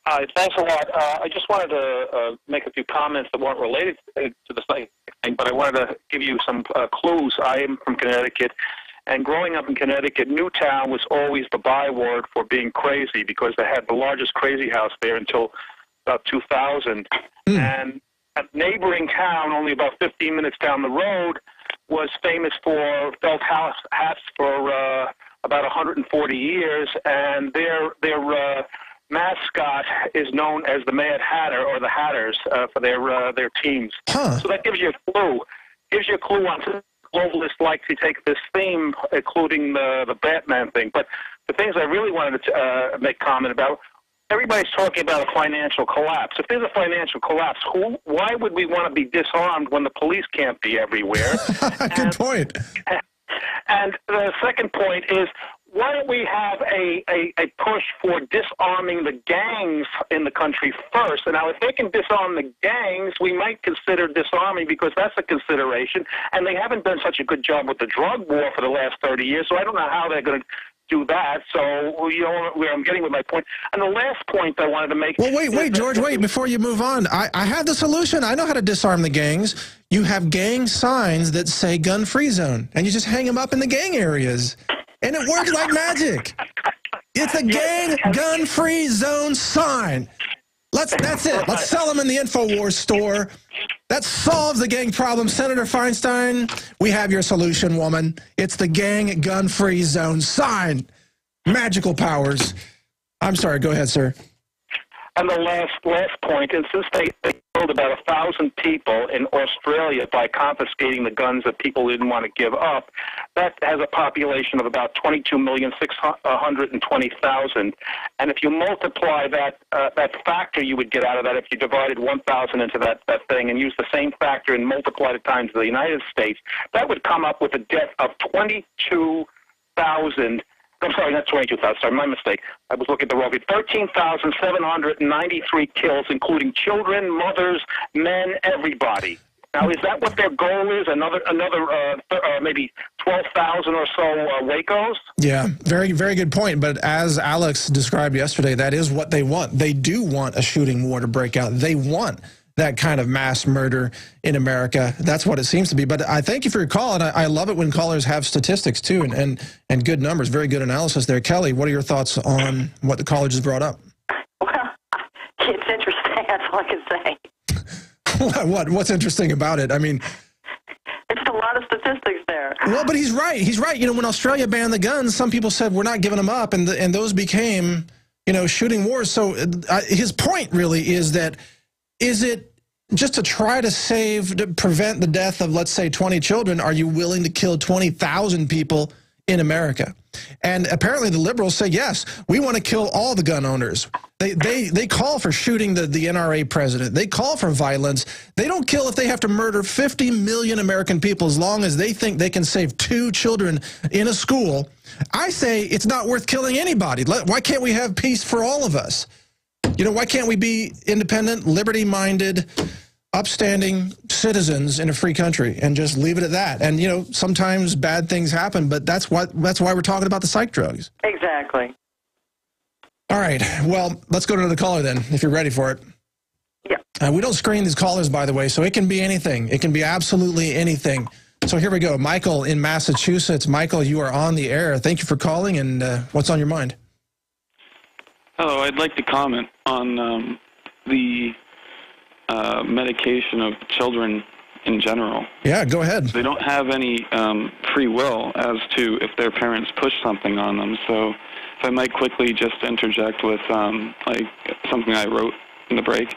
Hi, thanks a lot. I just wanted to make a few comments that weren't related to the site thing, but I wanted to give you some clues. I am from Connecticut, and growing up in Connecticut, Newtown was always the byword for being crazy because they had the largest crazy house there until about 2000. And a neighboring town, only about 15 minutes down the road, was famous for felt hats for about 140 years, and their mascot is known as the Mad Hatter or the Hatters for their teams. So that gives you a clue. Gives you a clue on globalists like to take this theme, including the Batman thing. But the things I really wanted to make comment about. Everybody's talking about a financial collapse. If there's a financial collapse, why would we want to be disarmed when the police can't be everywhere? Good point. And the second point is, why don't we have a push for disarming the gangs in the country first? And now, if they can disarm the gangs, we might consider disarming because that's a consideration. And they haven't done such a good job with the drug war for the last 30 years, so I don't know how they're going to do that. So, you know where I'm getting with my point. And the last point I wanted to make... Well, wait, George, wait, before you move on. I have the solution. I know how to disarm the gangs. You have gang signs that say gun-free zone, and you just hang them up in the gang areas. And it works like magic. It's a gang gun-free zone sign. That's it. Let's sell them in the InfoWars store. That solves the gang problem. Senator Feinstein, we have your solution, woman. It's the gang gun-free zone sign. Magical powers. I'm sorry. Go ahead, sir. And the last point, and since they killed about 1,000 people in Australia by confiscating the guns that people didn't want to give up, that has a population of about 22,620,000. And if you multiply that factor you would get out of that, if you divided 1,000 into that thing and use the same factor and multiply it times the United States, that would come up with a debt of 22,000. I'm sorry, not 22,000. Sorry, my mistake. I was looking at the wrong. 13,793 kills, including children, mothers, men, everybody. Now, is that what their goal is? Another maybe 12,000 or so Wacos? Yeah, very, very good point. But as Alex described yesterday, that is what they want. They do want a shooting war to break out. They want that kind of mass murder in America. That's what it seems to be. But I thank you for your call, and I love it when callers have statistics, too, and good numbers. Very good analysis there. Kelly, what are your thoughts on what the caller just brought up? Well, it's interesting. That's all I can say. What's interesting about it? I mean, it's a lot of statistics there. Well, but he's right. He's right. You know, when Australia banned the guns, some people said we're not giving them up, and those became, you know, shooting wars. So his point really is that, is it just to try to prevent the death of, let's say, 20 children, are you willing to kill 20,000 people in America? And apparently the liberals say, yes, we want to kill all the gun owners. They call for shooting the NRA president. They call for violence. They don't kill if they have to murder 50 million American people as long as they think they can save 2 children in a school. I say it's not worth killing anybody. Why can't we have peace for all of us? You know, why can't we be independent, liberty-minded, upstanding citizens in a free country and just leave it at that? And, you know, sometimes bad things happen, but that's why we're talking about the psych drugs. Exactly. All right. Well, let's go to another caller then, if you're ready for it. Yeah. We don't screen these callers, by the way, so it can be anything. It can be absolutely anything. So here we go. Michael in Massachusetts. Michael, you are on the air. Thank you for calling, and what's on your mind? Hello. I'd like to comment on the medication of children in general. Yeah, go ahead. They don't have any free will as to if their parents push something on them. So if I might quickly just interject with like something I wrote in the break.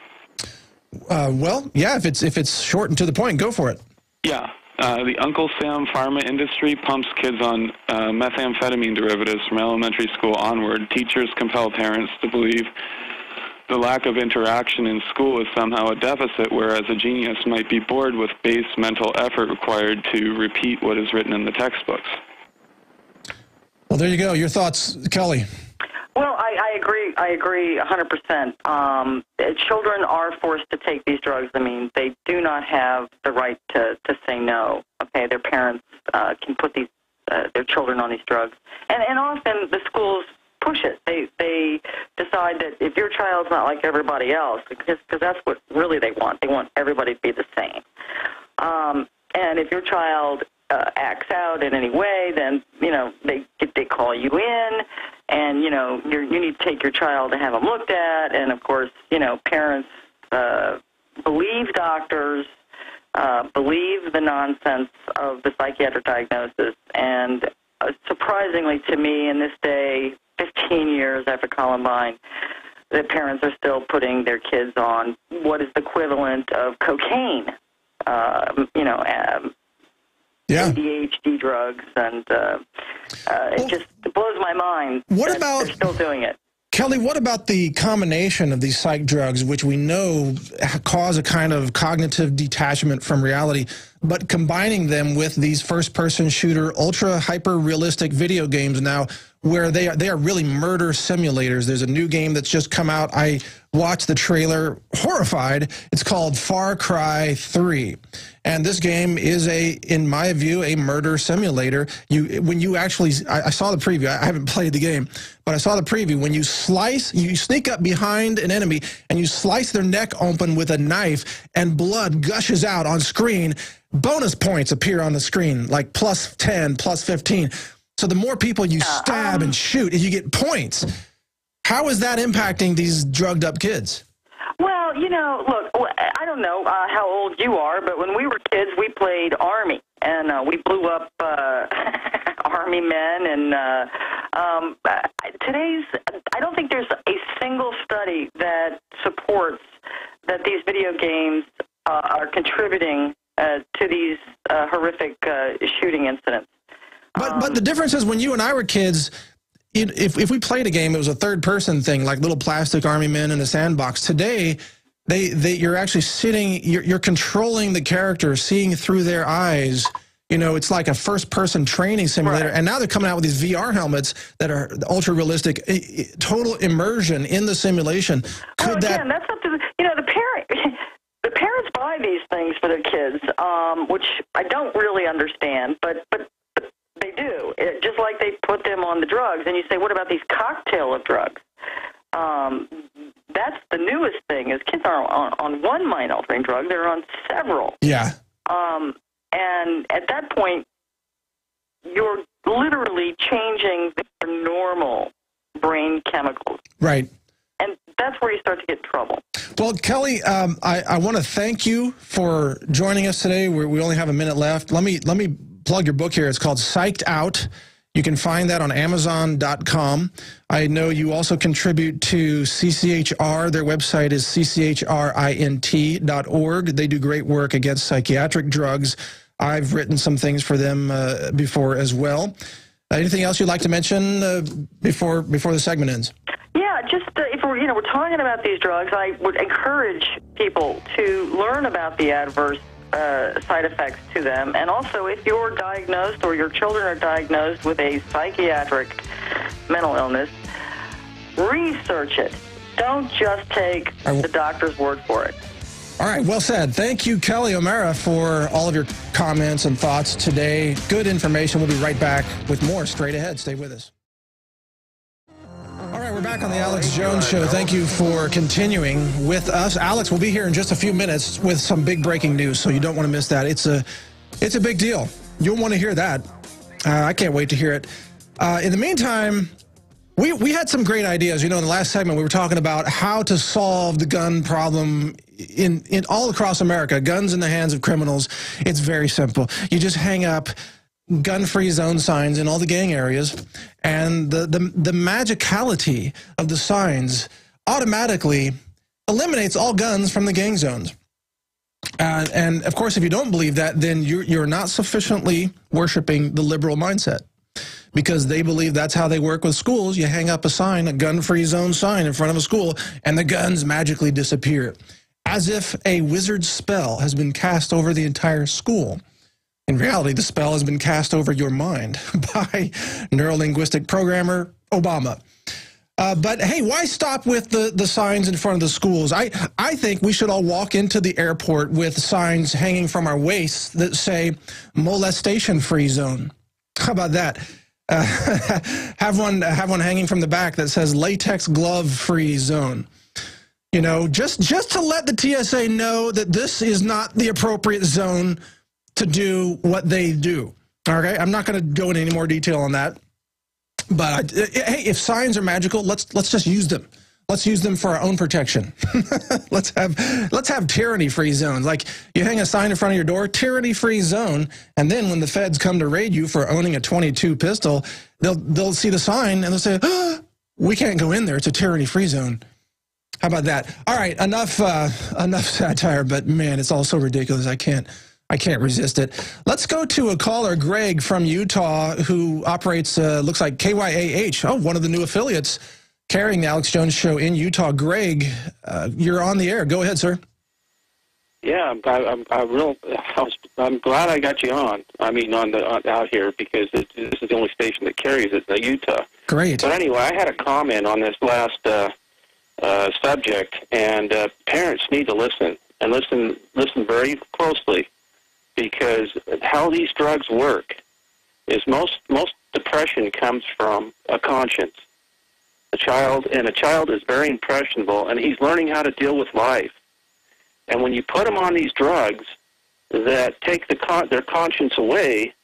Well, yeah, if it's short and to the point, go for it. Yeah. The Uncle Sam pharma industry pumps kids on methamphetamine derivatives from elementary school onward. Teachers compel parents to believe the lack of interaction in school is somehow a deficit, whereas a genius might be bored with base mental effort required to repeat what is written in the textbooks. Well, there you go. Your thoughts, Kelly? Well, I agree. I agree 100%. Children are forced to take these drugs. I mean, they do not have the right to say no. Okay, their parents can put their children on these drugs, and often the schools push it. They decide that if your child's not like everybody else, because that's what really they want. They want everybody to be the same. And if your child acts out in any way, then you know they call you in, and you know you need to take your child to have them looked at. And of course, you know, parents believe doctors, believe the nonsense of the psychiatric diagnosis, and surprisingly to me, in this day, 15 years after Columbine, the parents are still putting their kids on what is the equivalent of cocaine, you know, ADHD drugs, and it just blows my mind that they're still doing it. Kelly, what about the combination of these psych drugs, which we know cause a kind of cognitive detachment from reality, but combining them with these first-person shooter, ultra-hyper-realistic video games now, where they are really murder simulators? There's a new game that's just come out. I watched the trailer, horrified. It's called Far Cry 3. And this game is, in my view, a murder simulator. When you actually, I saw the preview. I haven't played the game, but I saw the preview. When you sneak up behind an enemy and you slice their neck open with a knife and blood gushes out on screen, bonus points appear on the screen, like plus 10, plus 15. So the more people you stab and shoot, you get points. How is that impacting these drugged up kids? Well, you know, look, I don't know how old you are, but when we were kids, we played Army, and we blew up Army men. And I don't think there's a single study that supports that these video games are contributing to these horrific shooting incidents. But the difference is when you and I were kids, if we played a game, it was a third-person thing, like little plastic army men in a sandbox. Today, you're actually sitting, you're controlling the character, seeing through their eyes. You know, it's like a first-person training simulator. Right. And now they're coming out with these VR helmets that are ultra-realistic, total immersion in the simulation. Again, that's up to the parent. The parents buy these things for their kids, which I don't really understand, but they do. Just like they put them on the drugs. And you say, what about these cocktail of drugs? That's the newest thing, is kids aren't on one mind-altering drug, they're on several. Yeah. And at that point, you're literally changing their normal brain chemicals. Right. And that's where you start to get in trouble. Well, Kelly, I want to thank you for joining us today. We only have a minute left. Let me plug your book here. It's called Psyched Out. You can find that on Amazon.com. I know you also contribute to CCHR. Their website is cchrint.org. They do great work against psychiatric drugs. I've written some things for them before as well. Anything else you'd like to mention before the segment ends? Yeah, just if we're talking about these drugs, I would encourage people to learn about the adverse side effects to them. And also, if you're diagnosed or your children are diagnosed with a psychiatric mental illness, research it. Don't just take the doctor's word for it. All right, well said. Thank you, Kelly O'Meara, for all of your comments and thoughts today. Good information. We'll be right back with more straight ahead. Stay with us. All right, we're back on the Alex Jones Show. Thank you for continuing with us. Alex will be here in just a few minutes with some big breaking news, so you don't want to miss that. It's a big deal. You'll want to hear that. I can't wait to hear it. In the meantime, we had some great ideas. In the last segment, we were talking about how to solve the gun problem in all across America. Guns in the hands of criminals. It's very simple. You just hang up gun-free zone signs in all the gang areas, and the magicality of the signs automatically eliminates all guns from the gang zones. And of course, if you don't believe that, then you're not sufficiently worshiping the liberal mindset, because they believe that's how they work with schools. You hang up a sign, a gun-free zone sign in front of a school, and the guns magically disappear, as if a wizard's spell has been cast over the entire school. In reality, the spell has been cast over your mind by neurolinguistic programmer Obama. But hey, why stop with the signs in front of the schools? I think we should all walk into the airport with signs hanging from our waists that say molestation-free zone. How about that? Have one hanging from the back that says latex glove-free zone. Just to let the TSA know that this is not the appropriate zone to do what they do. Okay, I'm not going to go into any more detail on that. But hey, if signs are magical, let's just use them. Let's use them for our own protection. let's have tyranny-free zones. Like, you hang a sign in front of your door, tyranny-free zone, and then when the feds come to raid you for owning a .22 pistol, they'll see the sign and they'll say, oh, we can't go in there. It's a tyranny-free zone. How about that? All right, enough satire, but man, it's all so ridiculous. I can't resist it. Let's go to a caller, Greg from Utah, who operates, looks like KYAH. Oh, one of the new affiliates carrying the Alex Jones Show in Utah. Greg, you're on the air. Go ahead, sir. Yeah, I'm glad I got you on. I mean, out here, because this is the only station that carries it in Utah. Great. But anyway, I had a comment on this last subject, and parents need to listen, and listen very closely. Because how these drugs work is most depression comes from a conscience. A child is very impressionable, and he's learning how to deal with life. And when you put him on these drugs that take their conscience away,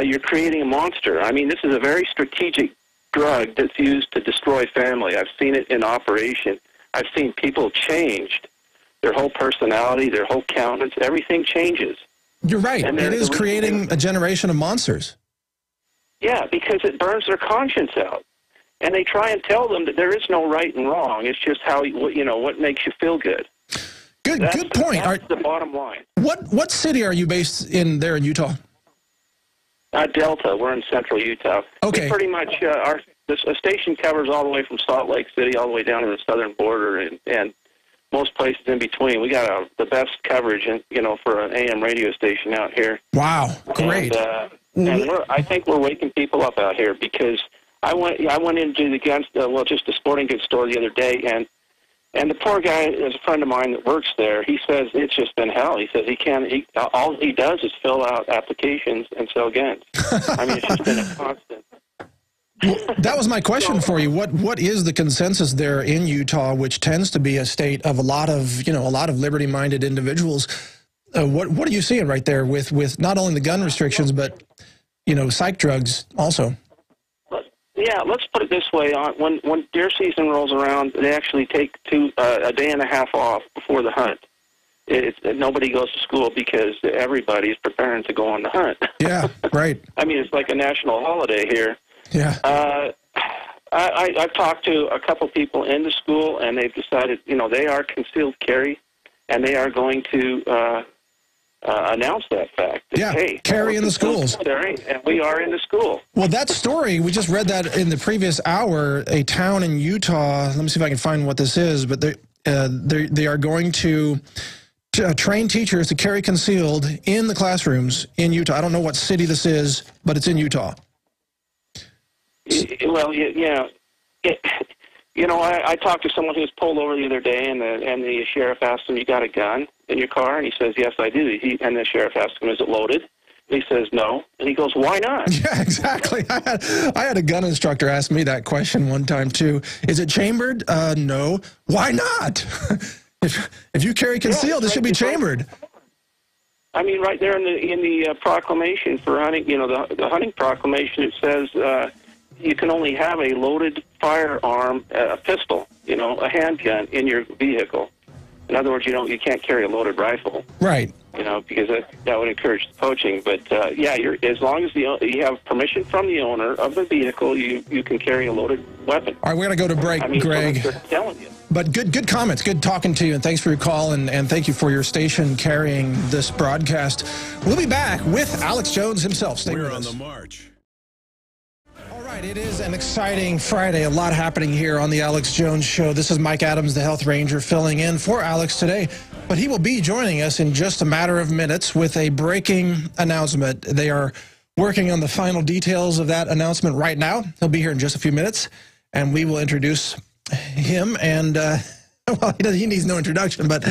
you're creating a monster. I mean, this is a very strategic drug that's used to destroy family. I've seen it in operation. I've seen people changed. Their whole personality, their whole countenance, everything changes. You're right. It is creating a generation of monsters. Yeah, because it burns their conscience out. And they try and tell them that there is no right and wrong. It's just what makes you feel good. Good point. That's the bottom line. What city are you based in there in Utah? Delta. We're in central Utah. Okay. We pretty much, the station covers all the way from Salt Lake City all the way down to the southern border, and most places in between. We got the best coverage, for an AM radio station out here. Wow, great! And I think we're waking people up out here, because I went into the just a sporting goods store the other day, and the poor guy is a friend of mine that works there. He says it's just been hell. He says all he does is fill out applications and sell guns. I mean, it's just been a constant. Well, that was my question for you. What is the consensus there in Utah, which tends to be a state of a lot of liberty-minded individuals? What are you seeing right there with not only the gun restrictions, but psych drugs also? Yeah, let's put it this way: when deer season rolls around, they actually take a day and a half off before the hunt. Nobody goes to school because everybody's preparing to go on the hunt. Yeah, right. I mean, it's like a national holiday here. Yeah. I've talked to a couple people in the school, and they've decided, they are concealed carry, and they are going to announce that fact. Yeah, hey, carry in the schools. Carry, and we are in the school. Well, that story, we just read that in the previous hour, a town in Utah, let me see if I can find what this is, but they are going to train teachers to carry concealed in the classrooms in Utah. I don't know what city this is, but it's in Utah. Well, yeah. I talked to someone who was pulled over the other day, and the sheriff asked him, "You got a gun in your car?" And he says, "Yes, I do." And the sheriff asked him, "Is it loaded?" And he says, "No." And he goes, "Why not?" Yeah, exactly. I had a gun instructor ask me that question one time too. Is it chambered? No. Why not? If you carry concealed, it should be chambered. I mean, right there in the proclamation for hunting, the hunting proclamation, it says you can only have a loaded firearm, a pistol, a handgun in your vehicle. In other words, you can't carry a loaded rifle. Right. Because that would encourage poaching. But as long as you have permission from the owner of the vehicle, you can carry a loaded weapon. All right, we're going to go to break, Greg. So telling you. But good comments. Good talking to you, and thanks for your call, and thank you for your station carrying this broadcast. We'll be back with Alex Jones himself. Stay with us. We're on the march. All right, it is an exciting Friday. A lot happening here on the Alex Jones Show. This is Mike Adams, the Health Ranger, filling in for Alex today. But he will be joining us in just a matter of minutes with a breaking announcement. They are working on the final details of that announcement right now. He'll be here in just a few minutes, and we will introduce him. And, well, he needs no introduction, but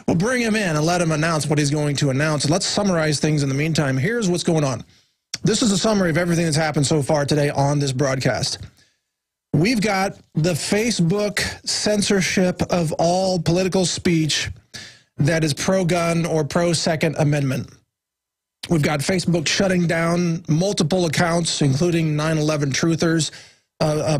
we'll bring him in and let him announce what he's going to announce. Let's summarize things in the meantime. Here's what's going on. This is a summary of everything that's happened so far today on this broadcast. We've got the Facebook censorship of all political speech that is pro-gun or pro-Second Amendment. We've got Facebook shutting down multiple accounts, including 9/11 truthers,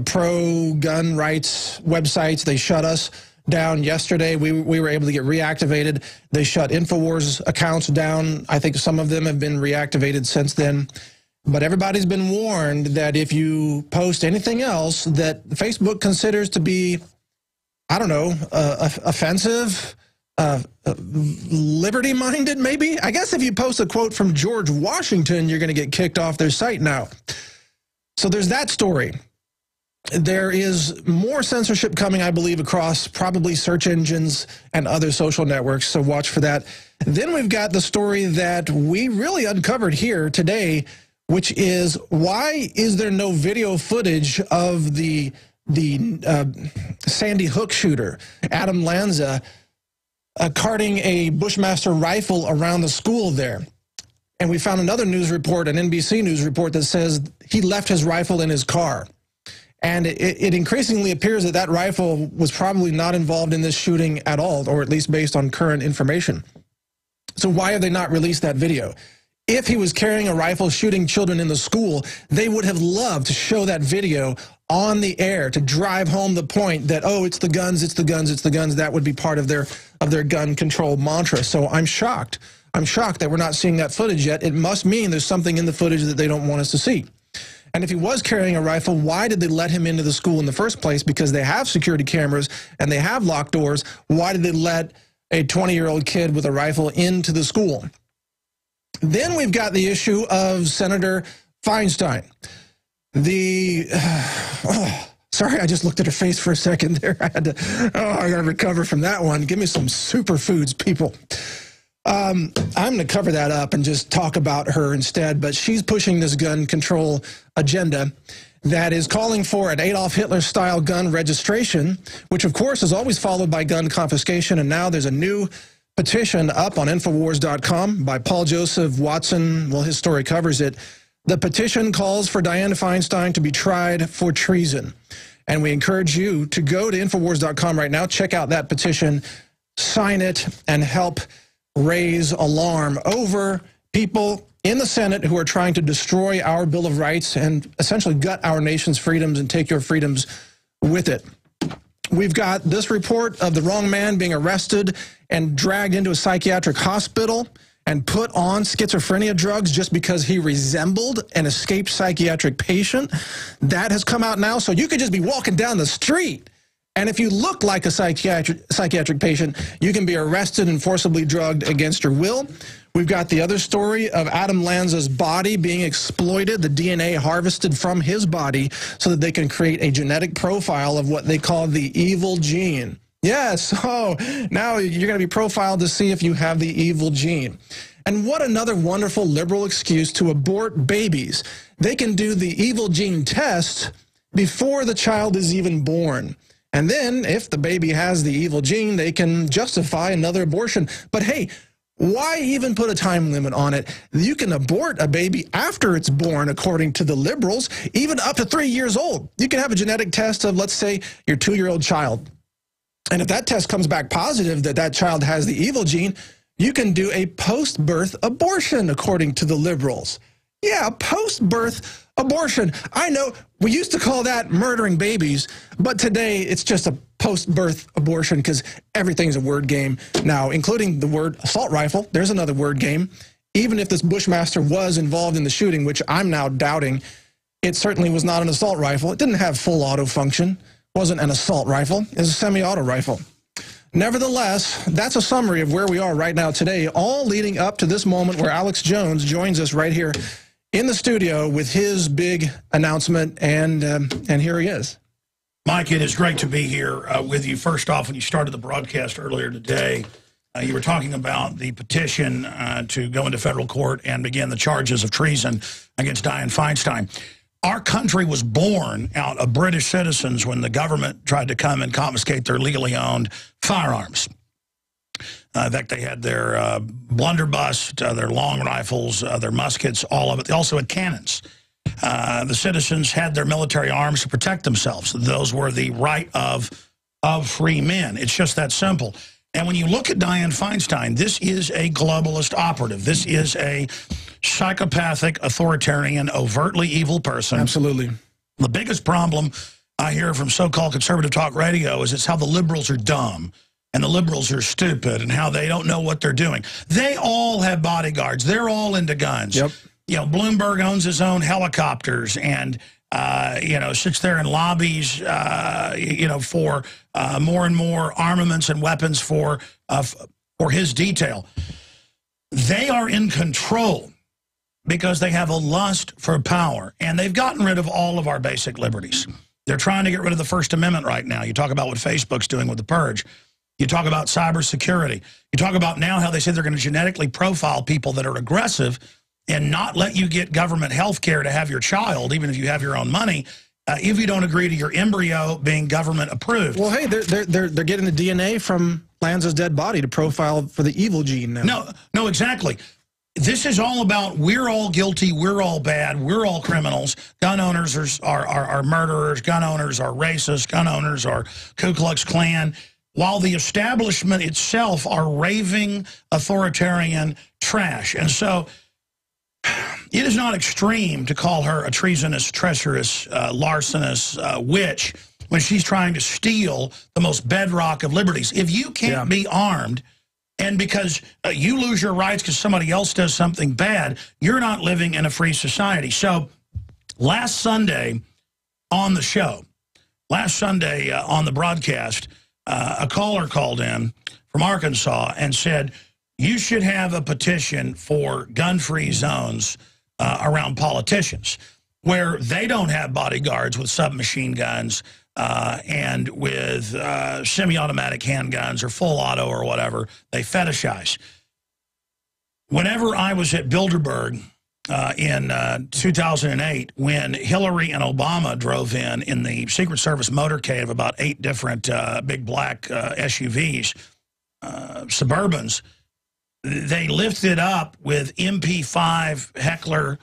pro-gun rights websites. They shut us down yesterday. We were able to get reactivated. They shut InfoWars accounts down. I think some of them have been reactivated since then. But everybody's been warned that if you post anything else that Facebook considers to be, I don't know, offensive, liberty-minded maybe? I guess if you post a quote from George Washington, you're going to get kicked off their site now. So there's that story. There is more censorship coming, I believe, across probably search engines and other social networks, so watch for that. Then we've got the story that we really uncovered here today, which is why is there no video footage of the Sandy Hook shooter, Adam Lanza, carting a Bushmaster rifle around the school there. And we found another news report, an NBC news report, that says he left his rifle in his car. And it increasingly appears that that rifle was probably not involved in this shooting at all, or at least based on current information. So why have they not released that video? If he was carrying a rifle shooting children in the school, they would have loved to show that video on the air to drive home the point that, oh, it's the guns, it's the guns, it's the guns. That would be part of their gun control mantra. So I'm shocked. I'm shocked that we're not seeing that footage yet. It must mean there's something in the footage that they don't want us to see. And if he was carrying a rifle, why did they let him into the school in the first place? Because they have security cameras and they have locked doors. Why did they let a 20-year-old kid with a rifle into the school? Then we've got the issue of Senator Feinstein. Sorry, I just looked at her face for a second there. I got to recover from that one. Give me some superfoods, people. I'm going to cover that up and just talk about her instead, but she's pushing this gun control agenda that is calling for an Adolf Hitler-style gun registration, which, of course, is always followed by gun confiscation, and now there's a new petition up on Infowars.com by Paul Joseph Watson. Well, his story covers it. The petition calls for Dianne Feinstein to be tried for treason. And we encourage you to go to Infowars.com right now, check out that petition, sign it, and help raise alarm over people in the Senate who are trying to destroy our Bill of Rights and essentially gut our nation's freedoms and take your freedoms with it. We've got this report of the wrong man being arrested and dragged into a psychiatric hospital and put on schizophrenia drugs just because he resembled an escaped psychiatric patient. That has come out now, so you could just be walking down the street, and if you look like a psychiatric patient, you can be arrested and forcibly drugged against your will. We've got the other story of Adam Lanza's body being exploited, the DNA harvested from his body so that they can create a genetic profile of what they call the evil gene. Yes, so now you're going to be profiled to see if you have the evil gene. And what another wonderful liberal excuse to abort babies. They can do the evil gene test before the child is even born. And then if the baby has the evil gene, they can justify another abortion. But hey, why even put a time limit on it? You can abort a baby after it's born, according to the liberals, even up to 3 years old. You can have a genetic test of, let's say, your 2-year-old child. And if that test comes back positive that that child has the evil gene, you can do a post-birth abortion, according to the liberals. Yeah, post-birth abortion. I know we used to call that murdering babies, but today it's just a post-birth abortion because everything's a word game now, including the word assault rifle. There's another word game. Even if this Bushmaster was involved in the shooting, which I'm now doubting, it certainly was not an assault rifle. It didn't have full auto function. Wasn't an assault rifle. It was a semi-auto rifle. Nevertheless, that's a summary of where we are right now today, all leading up to this moment where Alex Jones joins us right here in the studio with his big announcement, and here he is. Mike, it is great to be here with you. First off, when you started the broadcast earlier today, you were talking about the petition to go into federal court and begin the charges of treason against Dianne Feinstein. Our country was born out of British citizens when the government tried to come and confiscate their legally owned firearms. In fact, they had their blunderbuss, their long rifles, their muskets, all of it. They also had cannons. The citizens had their military arms to protect themselves. Those were the right of free men. It's just that simple. And when you look at Dianne Feinstein, this is a globalist operative. This is a psychopathic, authoritarian, overtly evil person. Absolutely. The biggest problem I hear from so-called conservative talk radio is it's how the liberals are dumb and the liberals are stupid and how they don't know what they're doing. They all have bodyguards. They're all into guns. Yep. You know, Bloomberg owns his own helicopters and, you know, sits there and lobbies, you know, for more and more armaments and weapons for his detail. They are in control because they have a lust for power, and they've gotten rid of all of our basic liberties. They're trying to get rid of the First Amendment right now. You talk about what Facebook's doing with the purge. You talk about cybersecurity. You talk about now how they say they're going to genetically profile people that are aggressive and not let you get government health care to have your child, even if you have your own money, if you don't agree to your embryo being government approved. Well, hey, they're getting the DNA from Lanza's dead body to profile for the evil gene now. No, exactly. This is all about we're all guilty, we're all bad, we're all criminals. Gun owners are murderers, gun owners are racist, gun owners are Ku Klux Klan, while the establishment itself are raving authoritarian trash. And so it is not extreme to call her a treasonous, treacherous, larcenous witch when she's trying to steal the most bedrock of liberties. If you can't be armed, and because you lose your rights because somebody else does something bad, you're not living in a free society. So last Sunday on the show, last Sunday on the broadcast, a caller called in from Arkansas and said, you should have a petition for gun-free zones around politicians where they don't have bodyguards with submachine guns and with semi-automatic handguns or full auto or whatever. They fetishize. Whenever I was at Bilderberg in 2008, when Hillary and Obama drove in the Secret Service motorcade of about 8 different big black SUVs, Suburbans, they lifted up with MP5 Heckler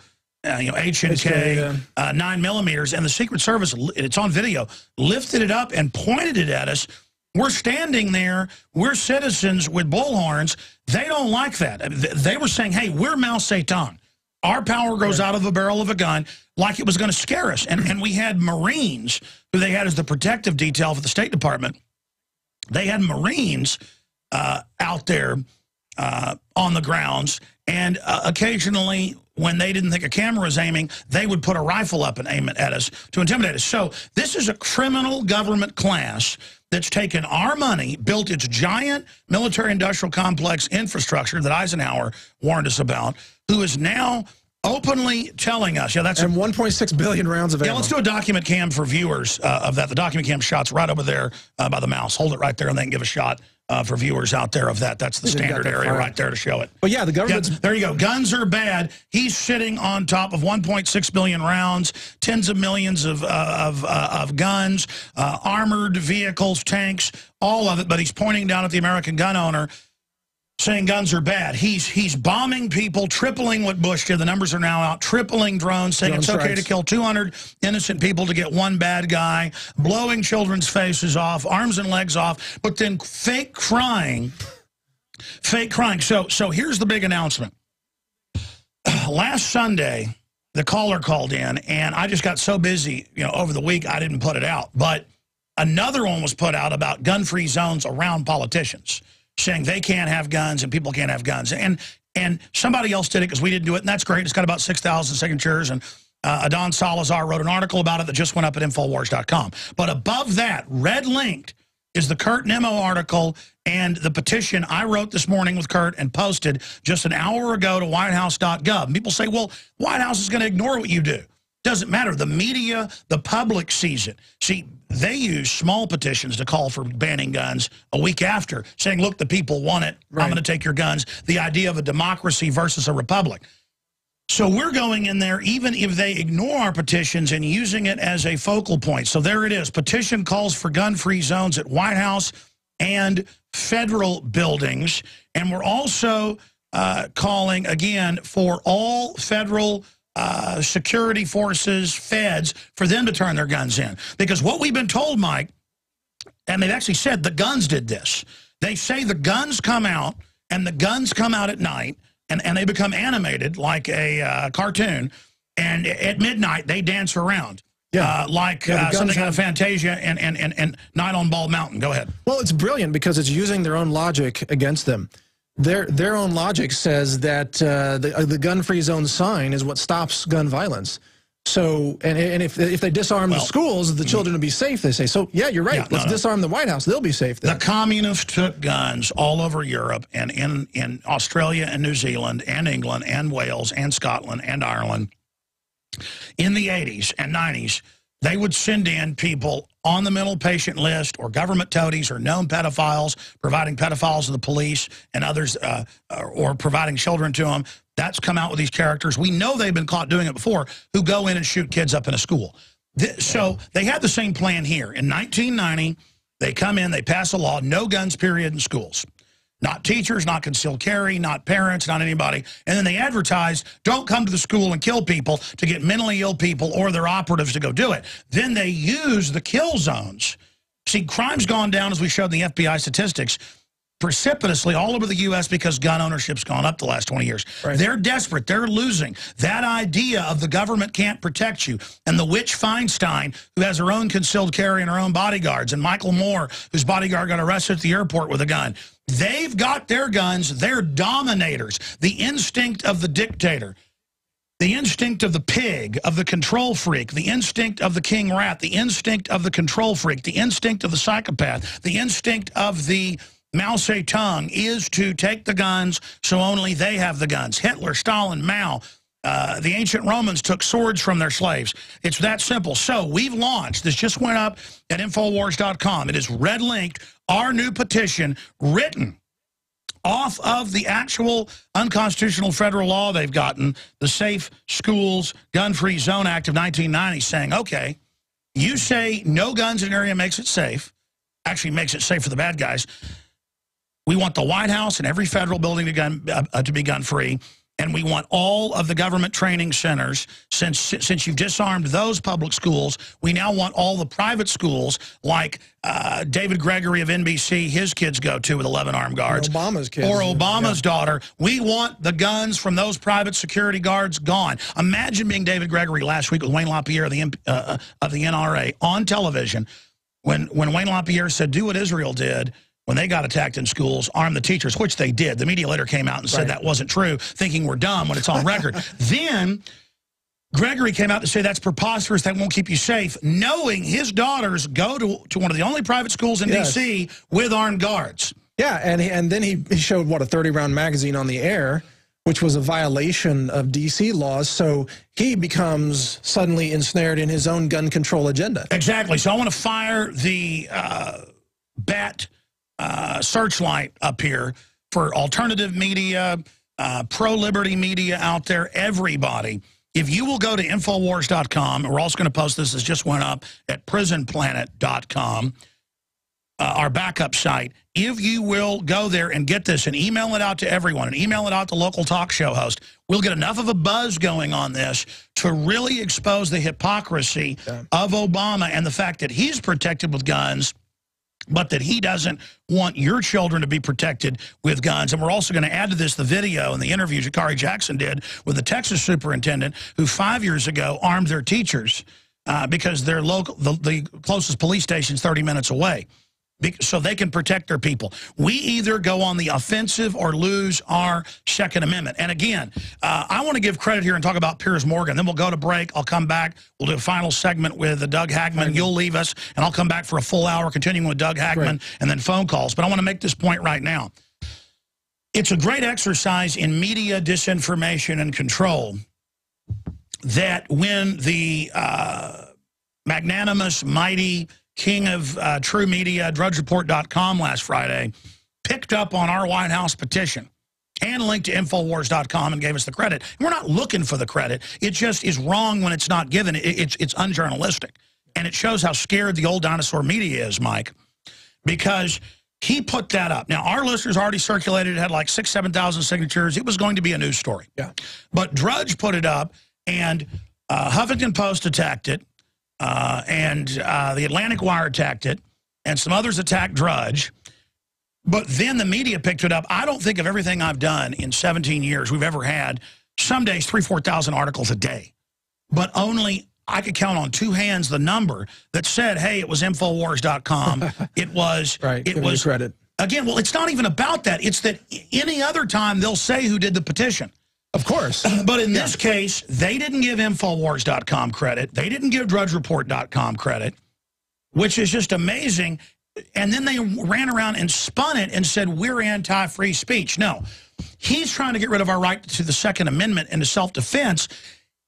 H&K, 9mm, and the Secret Service, it's on video, lifted it up and pointed it at us. We're standing there. We're citizens with bullhorns. They don't like that. They were saying, hey, we're Mao Zedong. Our power goes out of the barrel of a gun, like it was going to scare us. And we had Marines, who they had as the protective detail for the State Department. They had Marines out there on the grounds, and occasionally, when they didn't think a camera was aiming, they would put a rifle up and aim it at us to intimidate us. So this is a criminal government class that's taken our money, built its giant military-industrial complex infrastructure that Eisenhower warned us about, who is now openly telling us, that's... And 1.6 billion rounds of ammo. Yeah, let's do a document cam for viewers of that. The document cam shot's right over there by the mouse. Hold it right there, and they can give a shot for viewers out there of that. That's the standard area right there to show it. But yeah, the government's... Yeah, there you go. Guns are bad. He's sitting on top of 1.6 billion rounds, tens of millions of guns, armored vehicles, tanks, all of it. But he's pointing down at the American gun owner, saying guns are bad. He's bombing people, tripling what Bush did. The numbers are now out. Tripling drones, saying it's okay to kill 200 innocent people to get one bad guy, blowing children's faces off, arms and legs off, but then fake crying. So here's the big announcement. Last Sunday, the caller called in, and I just got so busy, over the week, I didn't put it out. But another one was put out about gun-free zones around politicians, saying they can't have guns and people can't have guns. And somebody else did it because we didn't do it, and that's great. It's got about 6,000 signatures, and Adon Salazar wrote an article about it that just went up at Infowars.com. But above that, red-linked, is the Kurt Nimmo article and the petition I wrote this morning with Kurt and posted just an hour ago to whitehouse.gov. And people say, well, White House is going to ignore what you do. Doesn't matter. The media, the public sees it. See, they use small petitions to call for banning guns a week after, saying, look, the people want it. Right. I'm going to take your guns. The idea of a democracy versus a republic. So we're going in there, even if they ignore our petitions, and using it as a focal point. So there it is. Petition calls for gun-free zones at White House and federal buildings. And we're also calling, again, for all federal security forces, feds, for them to turn their guns in. Because what we've been told, Mike, and they've actually said the guns did this. They say the guns come out, and the guns come out at night, and they become animated like a cartoon, and at midnight they dance around. Yeah, something out of Fantasia and Night on Bald Mountain. Go ahead. Well, it's brilliant because it's using their own logic against them. Their own logic says that the gun-free zone sign is what stops gun violence. So, and if they disarm the schools, the children will be safe, they say. So, yeah, you're right. Yeah, Let's disarm the White House. They'll be safe then. The communists took guns all over Europe and in Australia and New Zealand and England and Wales and Scotland and Ireland. In the 80s and 90s, they would send in people on the mental patient list or government toadies or known pedophiles, providing pedophiles to the police and others, or providing children to them. That's come out with these characters. We know they've been caught doing it before, who go in and shoot kids up in a school. So they had the same plan here. In 1990, they come in, they pass a law, no guns, period, in schools. Not teachers, not concealed carry, not parents, not anybody. And then they advertised, don't come to the school and kill people, to get mentally ill people or their operatives to go do it. Then they use the kill zones. See, crime's gone down, as we showed in the FBI statistics, precipitously all over the U.S. because gun ownership's gone up the last 20 years. Right. They're desperate. They're losing. That idea of the government can't protect you, and the witch Feinstein, who has her own concealed carry and her own bodyguards, and Michael Moore, whose bodyguard got arrested at the airport with a gun. They've got their guns. They're dominators. The instinct of the dictator, the instinct of the pig, of the control freak, the instinct of the king rat, the instinct of the control freak, the instinct of the psychopath, the instinct of the Mao Zedong is to take the guns so only they have the guns. Hitler, Stalin, Mao, the ancient Romans took swords from their slaves. It's that simple. So we've launched, this just went up at Infowars.com. It is red-linked, our new petition written off of the actual unconstitutional federal law they've gotten, the Safe Schools Gun-Free Zone Act of 1990, saying, okay, you say no guns in an area makes it safe, actually makes it safe for the bad guys. We want the White House and every federal building to be gun-free. And we want all of the government training centers, since you've disarmed those public schools, we now want all the private schools like David Gregory of NBC, his kids go to with 11 armed guards. Or Obama's kids. Or Obama's daughter. We want the guns from those private security guards gone. Imagine being David Gregory last week with Wayne LaPierre of the NRA on television when Wayne LaPierre said, do what Israel did when they got attacked in schools, arm the teachers, which they did. The media later came out and said that wasn't true, thinking we're dumb when it's on record. Then Gregory came out to say that's preposterous, that won't keep you safe, knowing his daughters go to one of the only private schools in D.C. with armed guards. Yeah, and then he showed, what, a 30-round magazine on the air, which was a violation of D.C. laws, so he becomes suddenly ensnared in his own gun control agenda. Exactly. So I want to fire the bat searchlight up here for alternative media, pro-liberty media out there, everybody. If you will go to Infowars.com, we're also going to post this, as just went up at prisonplanet.com, our backup site. If you will go there and get this and email it out to everyone and email it out to local talk show hosts, we'll get enough of a buzz going on this to really expose the hypocrisy of Obama and the fact that he's protected with guns, but that he doesn't want your children to be protected with guns. And we're also going to add to this the video and the interview Jakari Jackson did with the Texas superintendent who 5 years ago armed their teachers because their local, the closest police station is 30 minutes away, so they can protect their people. We either go on the offensive or lose our Second Amendment. And again, I want to give credit here and talk about Piers Morgan. Then we'll go to break. I'll come back. We'll do a final segment with Doug Hagmann. You'll leave us, and I'll come back for a full hour, continuing with Doug Hagmann, and then phone calls. But I want to make this point right now. It's a great exercise in media disinformation and control that when the magnanimous, mighty king of true media, drudgereport.com last Friday, picked up on our White House petition and linked to Infowars.com and gave us the credit. And we're not looking for the credit. It just is wrong when it's not given. It's unjournalistic. And it shows how scared the old dinosaur media is, Mike, because he put that up. Now, our listeners already circulated. It had like 6,000, 7,000 signatures. It was going to be a news story. Yeah. But Drudge put it up, and Huffington Post attacked it. And the Atlantic Wire attacked it, and some others attacked Drudge. But then the media picked it up. I don't think of everything I've done in 17 years we've ever had, some days 3,000, 4,000 articles a day. But only I could count on two hands the number that said, hey, it was Infowars.com. It was, it was credit. Again, well, it's not even about that. It's that any other time they'll say who did the petition. Of course. But in this case, they didn't give Infowars.com credit. They didn't give DrudgeReport.com credit, which is just amazing. And then they ran around and spun it and said, we're anti-free speech. No, he's trying to get rid of our right to the Second Amendment and to self-defense.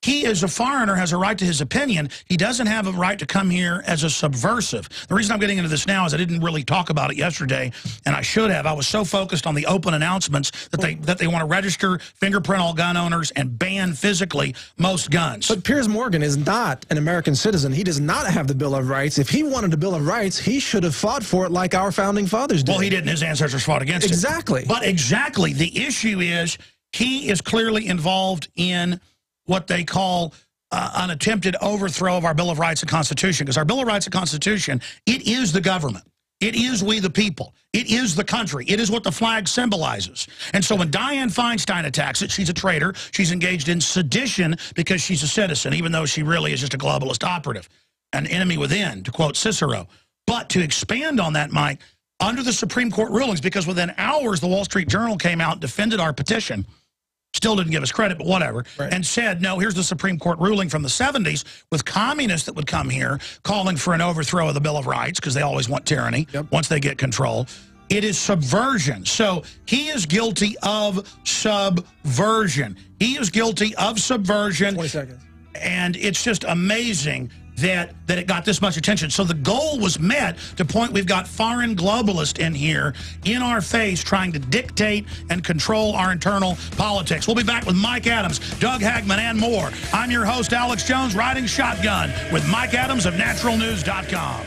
He, as a foreigner, has a right to his opinion. He doesn't have a right to come here as a subversive. The reason I'm getting into this now is I didn't really talk about it yesterday, and I should have. I was so focused on the open announcements that they want to register, fingerprint all gun owners, and ban physically most guns. But Piers Morgan is not an American citizen. He does not have the Bill of Rights. If he wanted a Bill of Rights, he should have fought for it like our founding fathers did. Well, he didn't. His ancestors fought against it. Exactly. But exactly. The issue is he is clearly involved in what they call an attempted overthrow of our Bill of Rights and Constitution. Because our Bill of Rights and Constitution, it is the government. It is we the people. It is the country. It is what the flag symbolizes. And so when Dianne Feinstein attacks it, she's a traitor. She's engaged in sedition because she's a citizen, even though she really is just a globalist operative, an enemy within, to quote Cicero. But to expand on that, Mike, under the Supreme Court rulings, because within hours the Wall Street Journal came out and defended our petition, still didn't give us credit, but whatever, and said, no, here's the Supreme Court ruling from the 70s with communists that would come here calling for an overthrow of the Bill of Rights because they always want tyranny once they get control. It is subversion. So he is guilty of subversion. He is guilty of subversion. 20 seconds. And it's just amazing that it got this much attention. So the goal was met to point we've got foreign globalists in here in our face trying to dictate and control our internal politics. We'll be back with Mike Adams, Doug Hagmann, and more. I'm your host, Alex Jones, riding shotgun with Mike Adams of naturalnews.com.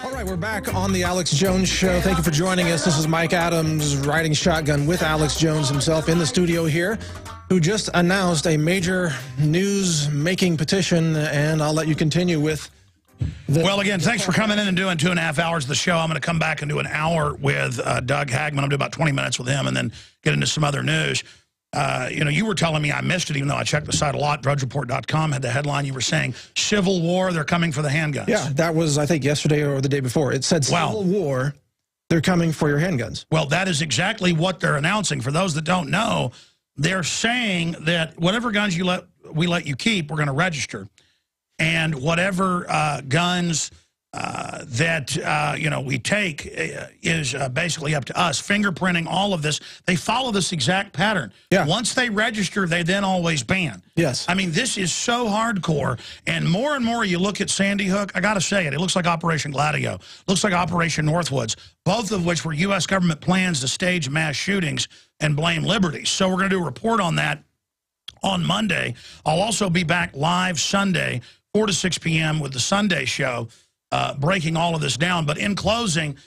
All right, we're back on the Alex Jones Show. Thank you for joining us. This is Mike Adams riding shotgun with Alex Jones himself in the studio here, who just announced a major news-making petition, and I'll let you continue with... Well, again, thanks for coming in and doing 2.5 hours of the show. I'm going to come back and do an hour with Doug Hagmann. I'll do about 20 minutes with him and then get into some other news. You know, you were telling me I missed it, even though I checked the site a lot. DrudgeReport.com had the headline. You were saying, Civil War, they're coming for the handguns. Yeah, that was, I think, yesterday or the day before. It said Civil War, they're coming for your handguns. Well, that is exactly what they're announcing. For those that don't know, they're saying that whatever guns we let you keep, we're going to register. And whatever guns that, you know, we take is basically up to us. Fingerprinting, all of this, they follow this exact pattern. Yeah. Once they register, they then always ban. Yes. I mean, this is so hardcore. And more you look at Sandy Hook, I got to say it looks like Operation Gladio. Looks like Operation Northwoods, both of which were U.S. government plans to stage mass shootings and blame liberties. So we're going to do a report on that on Monday. I'll also be back live Sunday, 4 to 6 p.m. with the Sunday show, breaking all of this down. But in closing,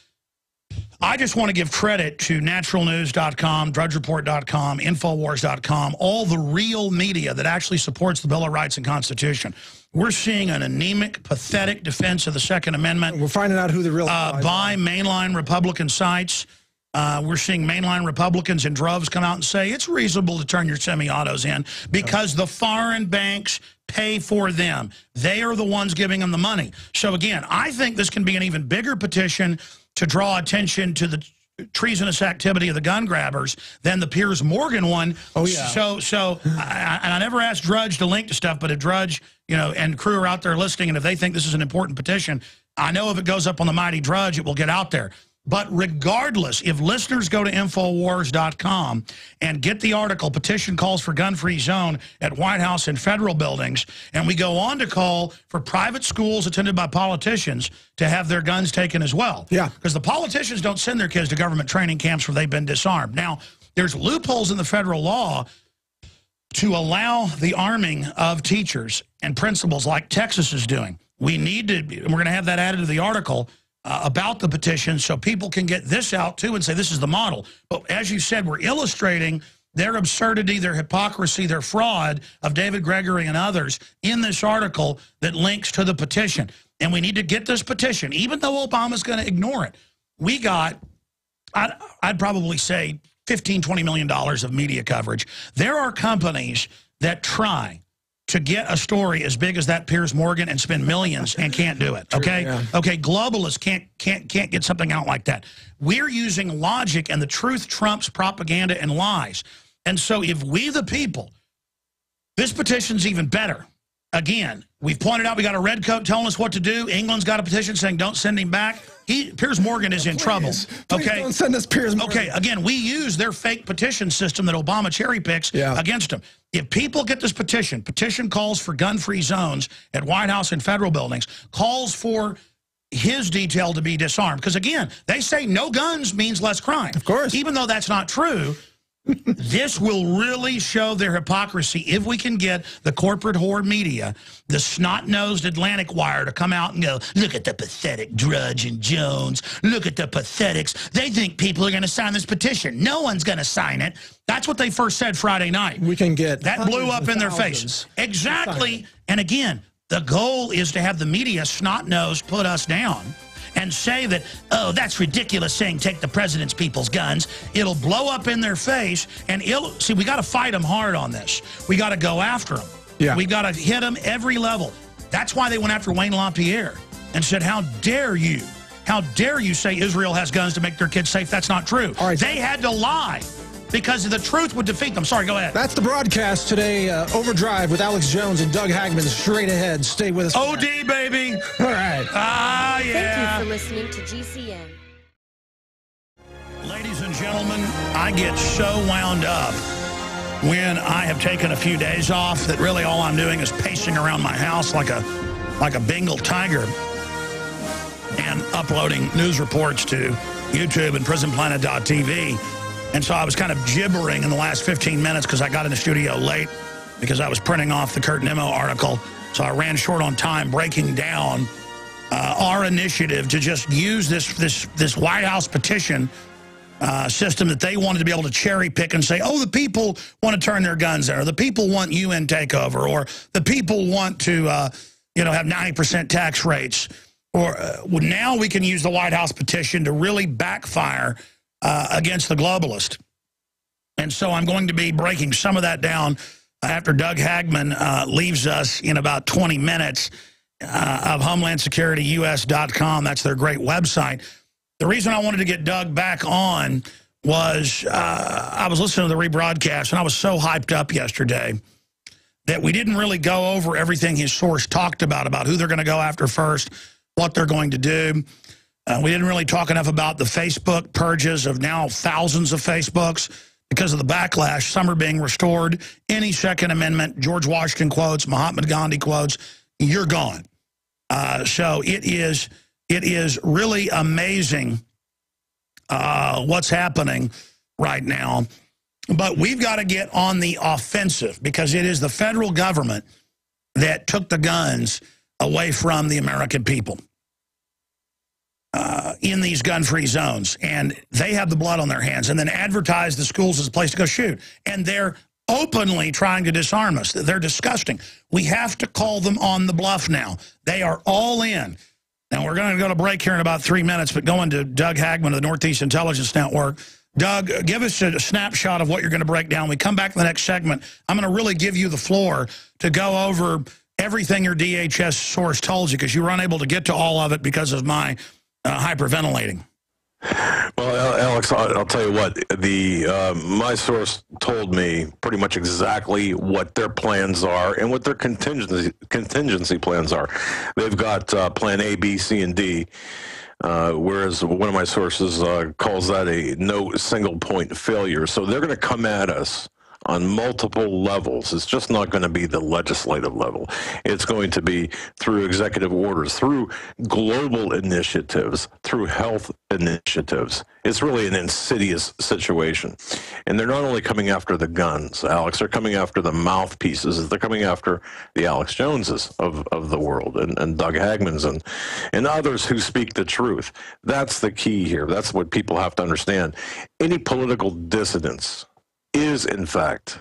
I just want to give credit to naturalnews.com, drudgereport.com, infowars.com, all the real media that actually supports the Bill of Rights and Constitution. We're seeing an anemic, pathetic defense of the Second Amendment. We're finding out who the real by mainline Republican sites. We're seeing mainline Republicans in droves come out and say it's reasonable to turn your semi-autos in because the foreign banks pay for them. They are the ones giving them the money. So, again, I think this can be an even bigger petition to draw attention to the treasonous activity of the gun grabbers than the Piers Morgan one. Oh, yeah. So I never asked Drudge to link to stuff, but if Drudge, you know, and crew are out there listening, and if they think this is an important petition, I know if it goes up on the mighty Drudge, it will get out there. But regardless, if listeners go to Infowars.com and get the article, Petition Calls for Gun-Free Zone at White House and federal buildings, and we go on to call for private schools attended by politicians to have their guns taken as well. Yeah. Because the politicians don't send their kids to government training camps where they've been disarmed. Now, there's loopholes in the federal law to allow the arming of teachers and principals like Texas is doing. We need to, and we're going to have that added to the article, about the petition so people can get this out, too, and say this is the model. But as you said, we're illustrating their absurdity, their hypocrisy, their fraud of David Gregory and others in this article that links to the petition. And we need to get this petition, even though Obama's going to ignore it. We got, I'd probably say, $15, $20 million of media coverage. There are companies that try to get a story as big as that Piers Morgan and spend millions and can't do it, okay? True, yeah. Okay, globalists can't get something out like that. We're using logic, and the truth trumps propaganda and lies. And so if we, the people, this petition's even better. Again, we've pointed out we got a red coat telling us what to do. England's got a petition saying don't send him back. Piers Morgan is in trouble. Okay, don't send us Piers Morgan. Okay, again, we use their fake petition system that Obama cherry picks against them. If people get this petition calls for gun-free zones at White House and federal buildings, calls for his detail to be disarmed. Because, again, they say no guns means less crime. Of course. Even though that's not true, this will really show their hypocrisy if we can get the corporate whore media, the snot-nosed Atlantic Wire, to come out and go, look at the pathetic Drudge and Jones. Look at the pathetics. They think people are going to sign this petition. No one's going to sign it. That's what they first said Friday night. We can get that blew up in their face. Exactly. And again, the goal is to have the media snot-nosed put us down and say that, oh, that's ridiculous saying take the president's people's guns. It'll blow up in their face, and see, we got to fight them hard on this. We got to go after them. Yeah. We got to hit them every level. That's why they went after Wayne LaPierre and said, how dare you? How dare you say Israel has guns to make their kids safe? That's not true. All right, they had to lie because the truth would defeat them. Sorry, go ahead. That's the broadcast today. Overdrive with Alex Jones and Doug Hagmann straight ahead. Stay with us. OD, baby. All right. Ah, yeah. Thank you for listening to GCN. Ladies and gentlemen, I get so wound up when I have taken a few days off that really all I'm doing is pacing around my house like a Bengal tiger and uploading news reports to YouTube and PrisonPlanet.tv. And so I was kind of gibbering in the last 15 minutes because I got in the studio late because I was printing off the Kurt Nimmo article. So I ran short on time breaking down our initiative to just use this White House petition system that they wanted to be able to cherry pick and say, oh, the people want to turn their guns in, or the people want UN takeover, or the people want to, you know, have 90% tax rates. Or now we can use the White House petition to really backfire against the globalist. And so I'm going to be breaking some of that down after Doug Hagmann leaves us in about 20 minutes of HomelandSecurityUS.com. That's their great website. The reason I wanted to get Doug back on was I was listening to the rebroadcast, and I was so hyped up yesterday that we didn't really go over everything his source talked about who they're going to go after first, what they're going to do. We didn't really talk enough about the Facebook purges of now thousands of Facebooks because of the backlash. Some are being restored. Any Second Amendment, George Washington quotes, Mahatma Gandhi quotes, you're gone. So it is really amazing what's happening right now. But we've got to get on the offensive because it is the federal government that took the guns away from the American people in these gun-free zones. And they have the blood on their hands and then advertise the schools as a place to go shoot. And they're openly trying to disarm us. They're disgusting. We have to call them on the bluff now. They are all in. Now, we're going to go to break here in about 3 minutes, but going to Doug Hagmann of the Northeast Intelligence Network. Doug, give us a snapshot of what you're going to break down. We come back to the next segment. I'm going to really give you the floor to go over everything your D.H.S. source told you because you were unable to get to all of it because of my hyperventilating. Well, Alex, I'll tell you what, my source told me pretty much exactly what their plans are and what their contingency plans are. They've got plan A, B, C, and D, whereas one of my sources calls that a no single point failure. So they're going to come at us on multiple levels. It's just not going to be the legislative level. It's going to be through executive orders, through global initiatives, through health initiatives. It's really an insidious situation. And they're not only coming after the guns, Alex, they're coming after the mouthpieces. They're coming after the Alex Joneses of the world and Doug Hagmann's and others who speak the truth. That's the key here. That's what people have to understand. Any political dissidents is, in fact,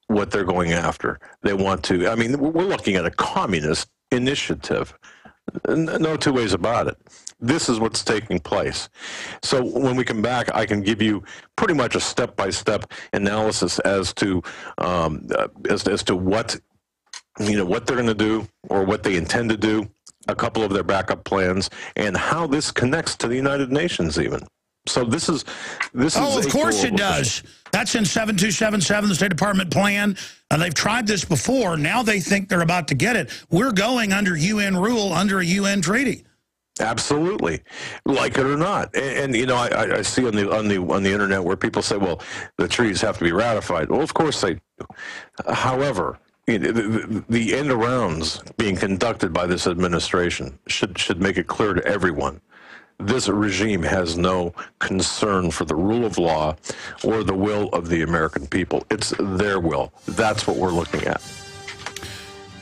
what they're going after. They want to, I mean, we're looking at a communist initiative. No two ways about it. This is what's taking place. So when we come back, I can give you pretty much a step-by-step analysis as to what, you know, what they're going to do or what they intend to do, a couple of their backup plans, and how this connects to the United Nations even. So this is oh, of course it does. That's in 7277, the State Department plan. They've tried this before. Now they think they're about to get it. We're going under UN rule, under a UN treaty. Absolutely, like it or not. And you know, I see on the internet where people say, well, the treaties have to be ratified. Well, of course they do. However, the end arounds being conducted by this administration should make it clear to everyone. This regime has no concern for the rule of law or the will of the American people. It's their will. That's what we're looking at.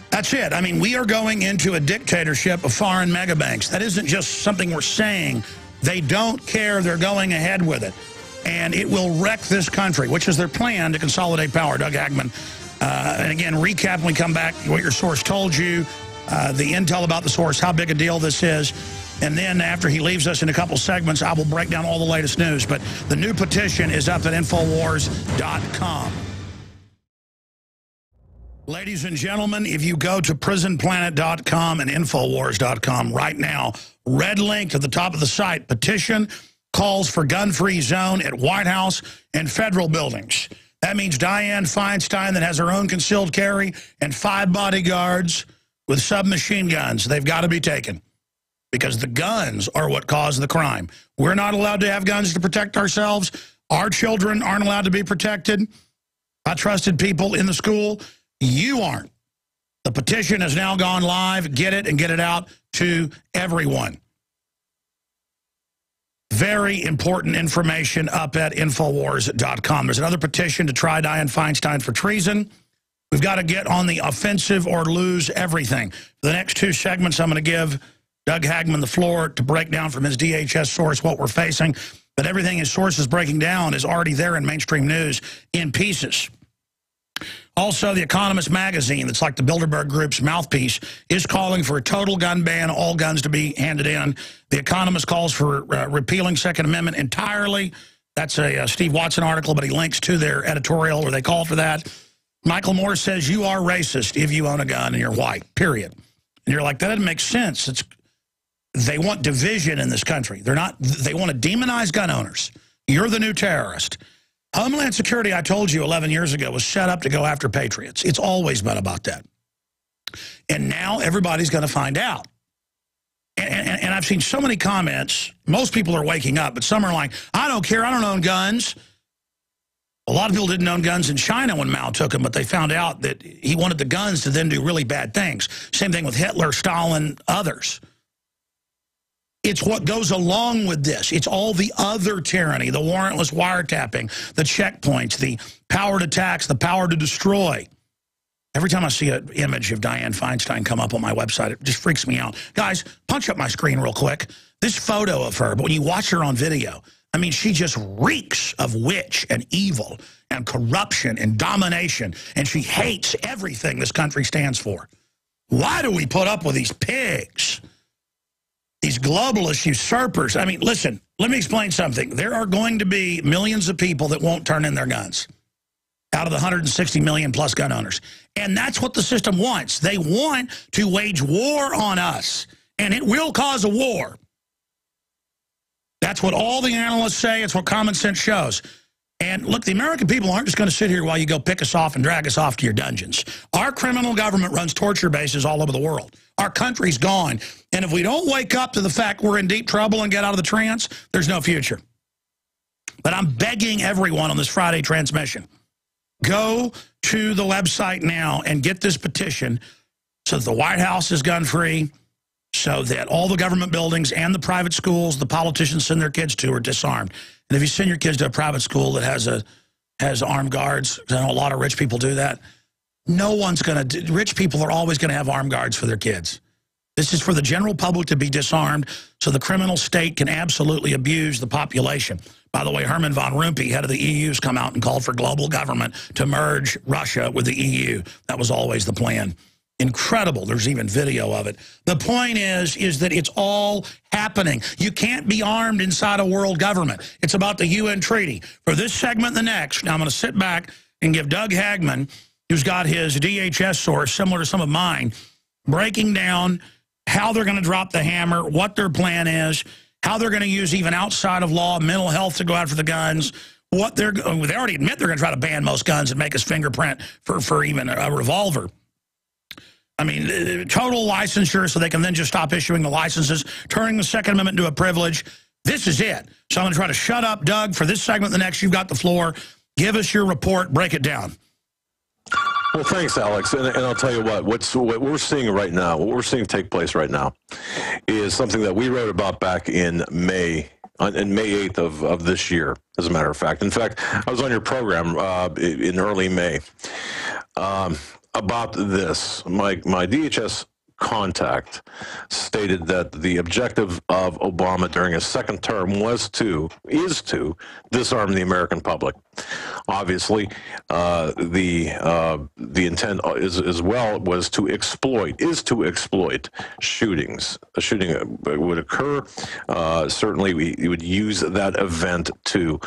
That's it. I mean, we are going into a dictatorship of foreign megabanks. That isn't just something we're saying. They don't care. They're going ahead with it. And it will wreck this country, which is their plan to consolidate power. Doug Hagmann. And again, recap when we come back, what your source told you, the intel about the source, how big a deal this is. And then after he leaves us in a couple segments, I will break down all the latest news. But the new petition is up at Infowars.com. Ladies and gentlemen, if you go to prisonplanet.com and Infowars.com right now, red link at the top of the site, petition calls for gun-free zone at White House and federal buildings. That means Dianne Feinstein that has her own concealed carry and 5 bodyguards with submachine guns. They've got to be taken. Because the guns are what caused the crime. We're not allowed to have guns to protect ourselves. Our children aren't allowed to be protected by trusted people in the school. You aren't. The petition has now gone live. Get it and get it out to everyone. Very important information up at Infowars.com. There's another petition to try Dianne Feinstein for treason. We've got to get on the offensive or lose everything. For the next 2 segments, I'm going to give Doug Hagmann the floor to break down from his D.H.S. source what we're facing. But everything his source is breaking down is already there in mainstream news in pieces. Also, The Economist magazine, that's like the Bilderberg Group's mouthpiece, is calling for a total gun ban, all guns to be handed in. The Economist calls for repealing Second Amendment entirely. That's a Steve Watson article, but he links to their editorial where they call for that. Michael Moore says you are racist if you own a gun and you're white, period. And you're like, that doesn't make sense. They want division in this country. They want to demonize gun owners. You're the new terrorist. Homeland Security, I told you 11 years ago, was set up to go after patriots. It's always been about that. And now everybody's going to find out. And I've seen so many comments. Most people are waking up, but some are like, I don't care, I don't own guns. A lot of people didn't own guns in China when Mao took them, but they found out that he wanted the guns to then do really bad things. Same thing with Hitler, Stalin, others. It's what goes along with this. It's all the other tyranny, the warrantless wiretapping, the checkpoints, the power to tax, the power to destroy. Every time I see an image of Dianne Feinstein come up on my website, it just freaks me out. Guys, punch up my screen real quick. This photo of her, but when you watch her on video, I mean, she just reeks of witch and evil and corruption and domination, and she hates everything this country stands for. Why do we put up with these pigs? These globalist usurpers. I mean, listen, let me explain something. There are going to be millions of people that won't turn in their guns out of the 160 million plus gun owners. And that's what the system wants. They want to wage war on us, and it will cause a war. That's what all the analysts say. It's what common sense shows. And look, the American people aren't just going to sit here while you go pick us off and drag us off to your dungeons. Our criminal government runs torture bases all over the world. Our country's gone. And if we don't wake up to the fact we're in deep trouble and get out of the trance, there's no future. But I'm begging everyone on this Friday transmission, go to the website now and get this petition so that the White House is gun-free, so that all the government buildings and the private schools the politicians send their kids to are disarmed. And if you send your kids to a private school that has armed guards, I know a lot of rich people do that, no one's going to, rich people are always going to have armed guards for their kids. This is for the general public to be disarmed so the criminal state can absolutely abuse the population. By the way, Herman von Rompuy, head of the EU, has come out and called for global government to merge Russia with the EU. That was always the plan. Incredible. There's even video of it. The point is that it's all happening. You can't be armed inside a world government. It's about the UN treaty. For this segment and the next, now I'm going to sit back and give Doug Hagmann, who's got his D.H.S. source, similar to some of mine, breaking down how they're going to drop the hammer, what their plan is, how they're going to use even outside of law, mental health to go after the guns, what they already admit they're going to try to ban most guns and make us fingerprint for even a revolver. I mean, total licensure so they can then just stop issuing the licenses, turning the Second Amendment into a privilege. This is it. So I'm going to try to shut up, Doug. For this segment, the next, you've got the floor. Give us your report. Break it down. Well, thanks, Alex. And I'll tell you what we're seeing right now, what we're seeing take place right now is something that we wrote about back in May 8th of this year, as a matter of fact. In fact, I was on your program in early May about this. My DHS contact stated that the objective of Obama during his second term is to disarm the American public. Obviously, the intent was to exploit shootings. A shooting would occur. Certainly, we would use that event to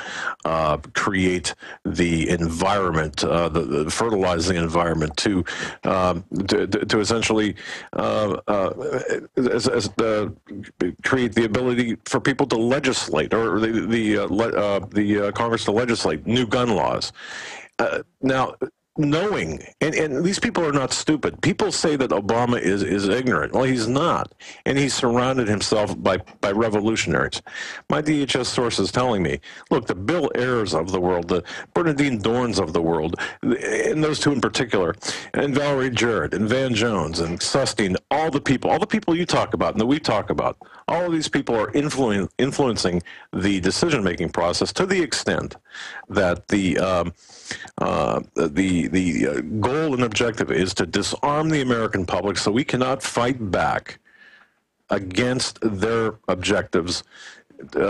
create the environment, fertilize the environment to essentially create the ability for people to legislate, or the Congress to legislate new gun laws. Now, knowing, and these people are not stupid. People say that Obama is ignorant. Well, he's not. And he's surrounded himself by revolutionaries. My DHS source is telling me, look, the Bill Ayers of the world, the Bernadine Dorns of the world, and those two in particular, and Valerie Jarrett, and Van Jones, and Sustein, all the people you talk about and that we talk about, all of these people are influencing the decision-making process to the extent that the goal and objective is to disarm the American public so we cannot fight back against their objectives,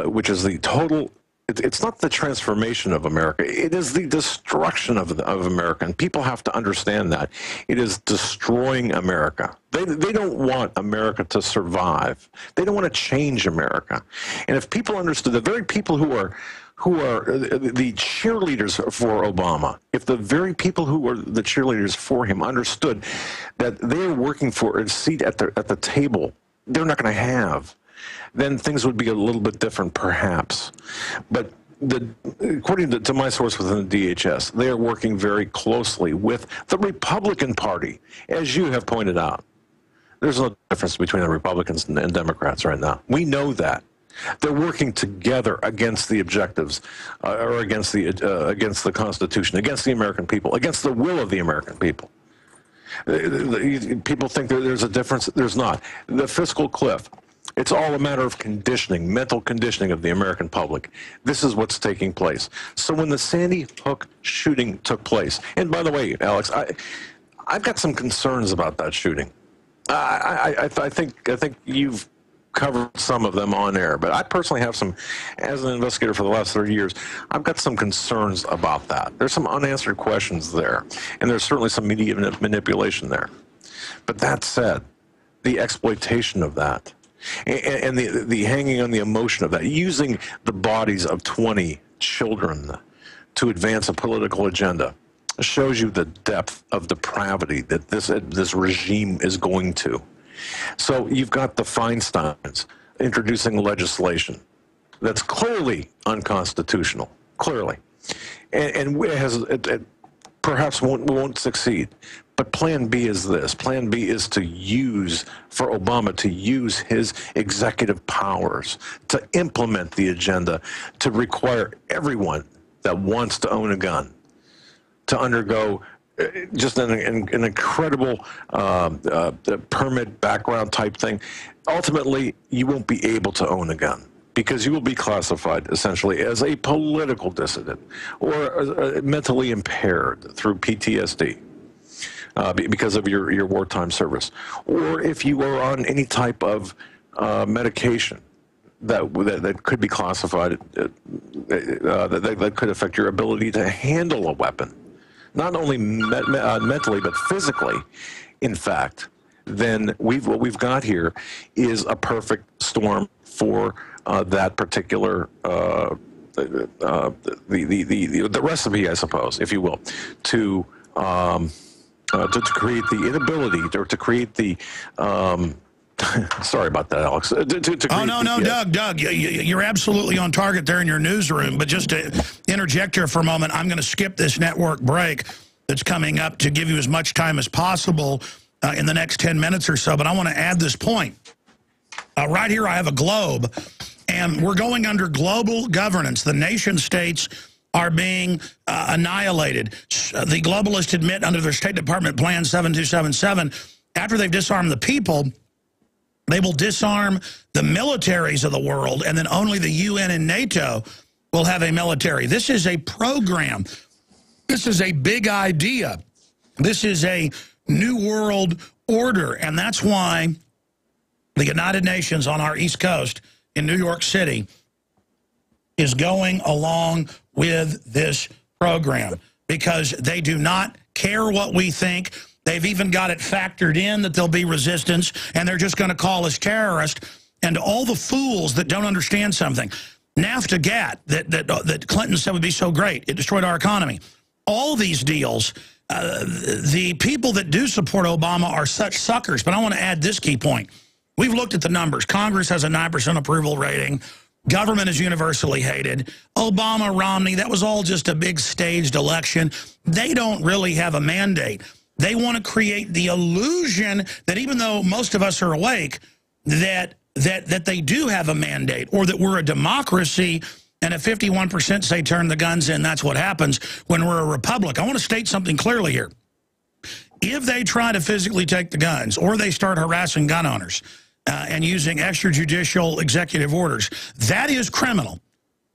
which is the total. It's not the transformation of America. It is the destruction of America. And people have to understand that. It is destroying America. They don't want America to survive. They don't want to change America. And if people understood, the very people who are the cheerleaders for Obama, if the very people who were the cheerleaders for him understood that they're working for a seat at the table they're not going to have, then things would be a little bit different, perhaps. But according to my source within the D.H.S., they are working very closely with the Republican Party, as you have pointed out. There's no difference between the Republicans and Democrats right now. We know that. They're working together against the objectives, or against the Constitution, against the American people, against the will of the American people. People think that there's a difference. There's not. The fiscal cliff. It's all a matter of conditioning, mental conditioning of the American public. This is what's taking place. So when the Sandy Hook shooting took place, and by the way, Alex, I've got some concerns about that shooting. I think you've covered some of them on air, but I personally have some, as an investigator for the last 30 years, I've got some concerns about that. There's some unanswered questions there, and there's certainly some media manipulation there. But that said, the exploitation of that, and the hanging on the emotion of that, using the bodies of 20 children to advance a political agenda, shows you the depth of depravity that this regime is going to. So you've got the Feinsteins introducing legislation that's clearly unconstitutional, clearly, and it perhaps won't succeed. But Plan B is this. Plan B is for Obama to use his executive powers to implement the agenda, to require everyone that wants to own a gun to undergo just an incredible permit background type thing. Ultimately, you won't be able to own a gun because you will be classified essentially as a political dissident or mentally impaired through PTSD. Because of your wartime service, or if you are on any type of medication that could be classified, that could affect your ability to handle a weapon, not only mentally but physically. In fact, then what we've got here is a perfect storm for that particular the recipe, I suppose, if you will, to create the inability, or to create the, sorry about that, Alex. Doug, you're absolutely on target there in your newsroom. But just to interject here for a moment, I'm going to skip this network break that's coming up to give you as much time as possible in the next 10 minutes or so. But I want to add this point. Right here I have a globe, and we're going under global governance. The nation states are being annihilated. The globalists admit under their State Department Plan 7277, after they've disarmed the people, they will disarm the militaries of the world, and then only the UN and NATO will have a military. This is a program. This is a big idea. This is a new world order, and that's why the United Nations on our East Coast in New York City is going along with this program, because they do not care what we think. They've even got it factored in that there'll be resistance, and they're just going to call us terrorists. And all the fools that don't understand something, NAFTA-GATT, that Clinton said would be so great, it destroyed our economy. All these deals, the people that do support Obama are such suckers. But I want to add this key point. We've looked at the numbers. Congress has a 9% approval rating. Government is universally hated. Obama, Romney, that was all just a big staged election. They don't really have a mandate. They want to create the illusion that even though most of us are awake, that they do have a mandate, or that we're a democracy, and if 51% say turn the guns in, that's what happens when we're a republic. I want to state something clearly here. If they try to physically take the guns, or they start harassing gun owners, and using extrajudicial executive orders, that is criminal.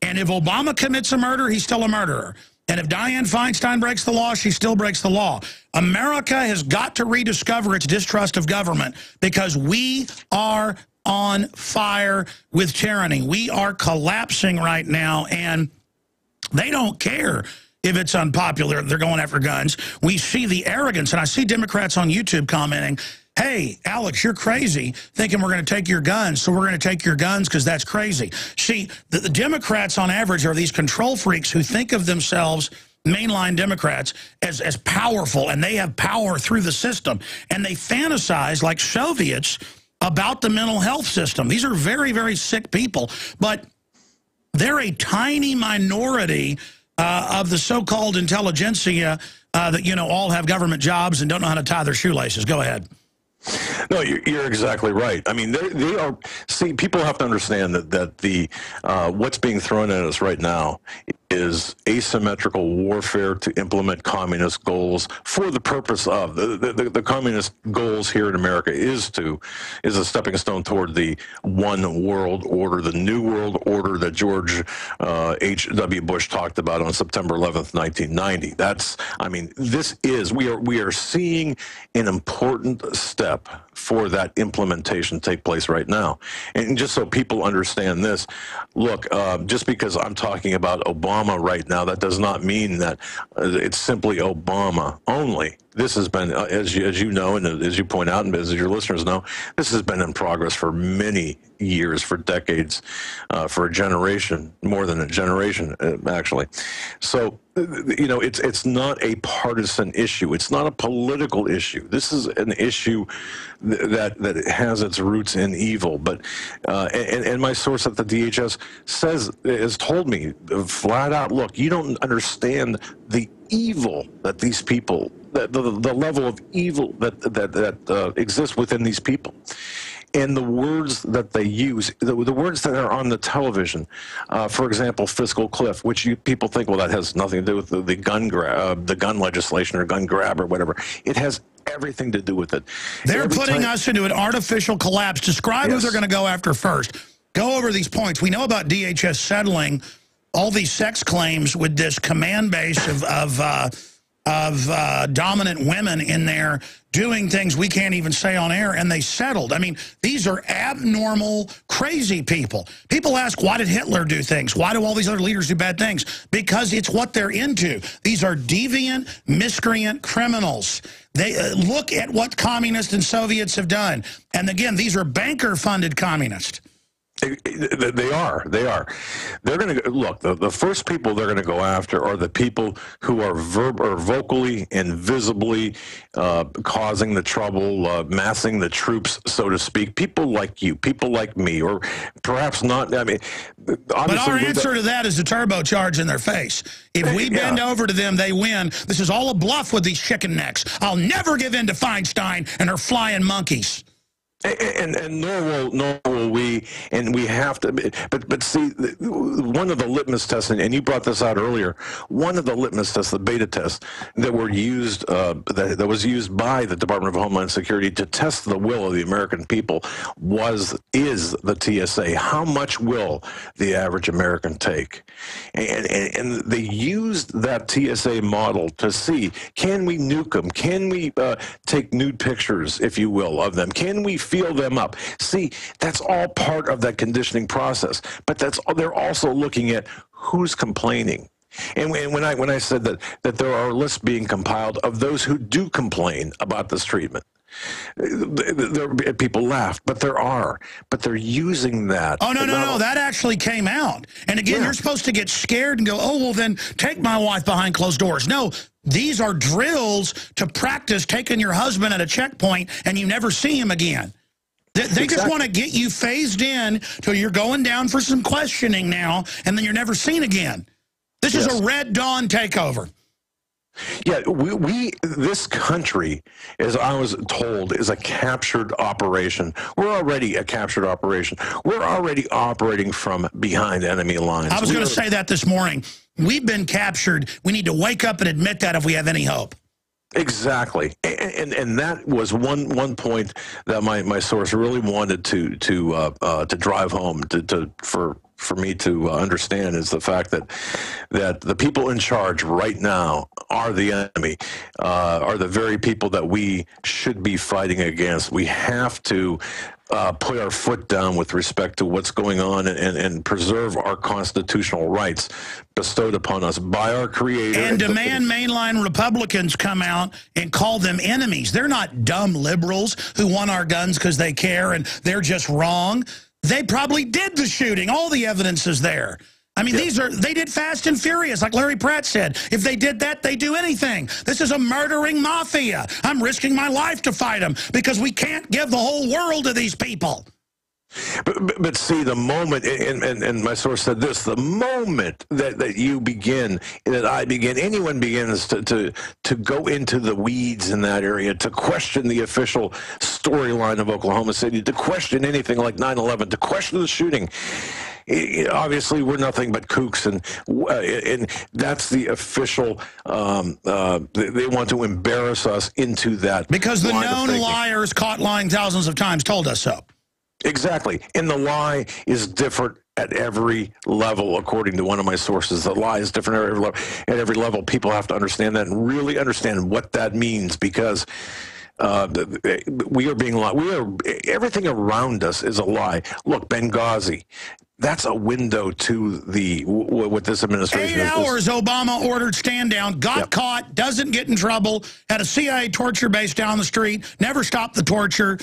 And if Obama commits a murder, he's still a murderer. And if Dianne Feinstein breaks the law, she still breaks the law. America has got to rediscover its distrust of government, because we are on fire with tyranny. We are collapsing right now, and they don't care if it's unpopular. They're going after guns. We see the arrogance, and I see Democrats on YouTube commenting, hey, Alex, you're crazy, thinking we're going to take your guns, so we're going to take your guns because that's crazy. See, the Democrats on average are these control freaks who think of themselves, mainline Democrats, as powerful, and they have power through the system. And they fantasize like Soviets about the mental health system. These are very, very sick people, but they're a tiny minority of the so-called intelligentsia that, you know, all have government jobs and don't know how to tie their shoelaces. Go ahead. No, you're exactly right. I mean, they are. See, people have to understand that the what's being thrown at us right now is asymmetrical warfare to implement communist goals for the purpose of the communist goals here in America is a stepping stone toward the one world order, the new world order that George H.W. Bush talked about on September 11th, 1990. That's, I mean, we are seeing an important step for that implementation take place right now. And just so people understand this, look, just because I'm talking about Obama right now, that does not mean that it's simply Obama only. This has been, as you know, and as you point out, and as your listeners know, this has been in progress for many years, for decades, for a generation, more than a generation, actually. So, you know, it's not a partisan issue. It's not a political issue. This is an issue that has its roots in evil. But and my source at the D.H.S. has told me flat out, look, you don't understand the evil that these people, the level of evil that exists within these people. And the words that they use, the words that are on the television, for example, fiscal cliff, which people think, well, that has nothing to do with the gun legislation or gun grab or whatever. It has everything to do with it. They're putting us into an artificial collapse. Describe who they're going to go after first. Go over these points. We know about D.H.S. settling all these sex claims with this command base of dominant women in there doing things we can't even say on air, and they settled. I mean, these are abnormal, crazy people. People ask, why did Hitler do things? Why do all these other leaders do bad things? Because it's what they're into. These are deviant, miscreant criminals. They look at what communists and Soviets have done. And again, these are banker-funded communists. They are. They're going to look. The first people they're going to go after are the people who are vocally and visibly causing the trouble, massing the troops, so to speak. People like you, people like me, or perhaps not. I mean, but our answer to that is a turbocharge in their face. If we bend over to them, they win. This is all a bluff with these chicken necks. I'll never give in to Feinstein and her flying monkeys. And nor will we, and we have to. But see, one of the litmus tests, and you brought this out earlier. One of the litmus tests, the beta tests that were used, that was used by the Department of Homeland Security to test the will of the American people, is the TSA. How much will the average American take? And they used that TSA model to see, can we nuke them? Can we take nude pictures, if you will, of them? Can we feel them up? See, that's all part of that conditioning process. But they're also looking at who's complaining. And when I said that there are lists being compiled of those who do complain about this treatment, people laughed, but they're using that. Oh, no, that actually came out. And again, you're supposed to get scared and go, oh, well, then take my wife behind closed doors. No, these are drills to practice taking your husband at a checkpoint and you never see him again. They just want to get you phased in till you're going down for some questioning now, and then you're never seen again. This is a Red Dawn takeover. Yeah, this country, as I was told, is a captured operation. We're already a captured operation. We're already operating from behind enemy lines. I was going to say that this morning. We've been captured. We need to wake up and admit that if we have any hope. Exactly, and that was one point that my source really wanted to drive home for me to understand, is the fact that the people in charge right now are the enemy, are the very people that we should be fighting against. We have to put our foot down with respect to what's going on and preserve our constitutional rights bestowed upon us by our Creator. And demand mainline Republicans come out and call them enemies. They're not dumb liberals who want our guns because they care and they're just wrong. They probably did the shooting. All the evidence is there. I mean, they did Fast and Furious, like Larry Pratt said. If they did that, they do anything. This is a murdering mafia. I'm risking my life to fight them because we can't give the whole world to these people. But see, the moment, and my source said this, the moment that you begin, that I begin, anyone begins to go into the weeds in that area, to question the official storyline of Oklahoma City, to question anything like 9/11, to question the shooting, obviously we're nothing but kooks, and that's the official, they want to embarrass us into that. Because the known liars caught lying thousands of times told us so. Exactly. And the lie is different at every level, according to one of my sources. The lie is different at every level. People have to understand that and really understand what that means, because we are being lied. Everything around us is a lie. Look, Benghazi. That's a window to what this administration 8 hours Obama ordered stand down, got caught, doesn't get in trouble, had a CIA torture base down the street, never stopped the torture,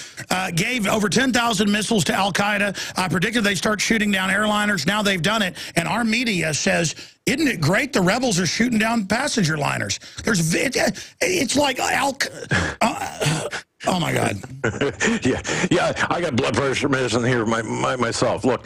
gave over 10,000 missiles to Al-Qaeda. I predicted they'd start shooting down airliners. Now they've done it. And our media says, isn't it great the rebels are shooting down passenger liners? It's like oh, my God. yeah, I got blood pressure medicine here myself. Look,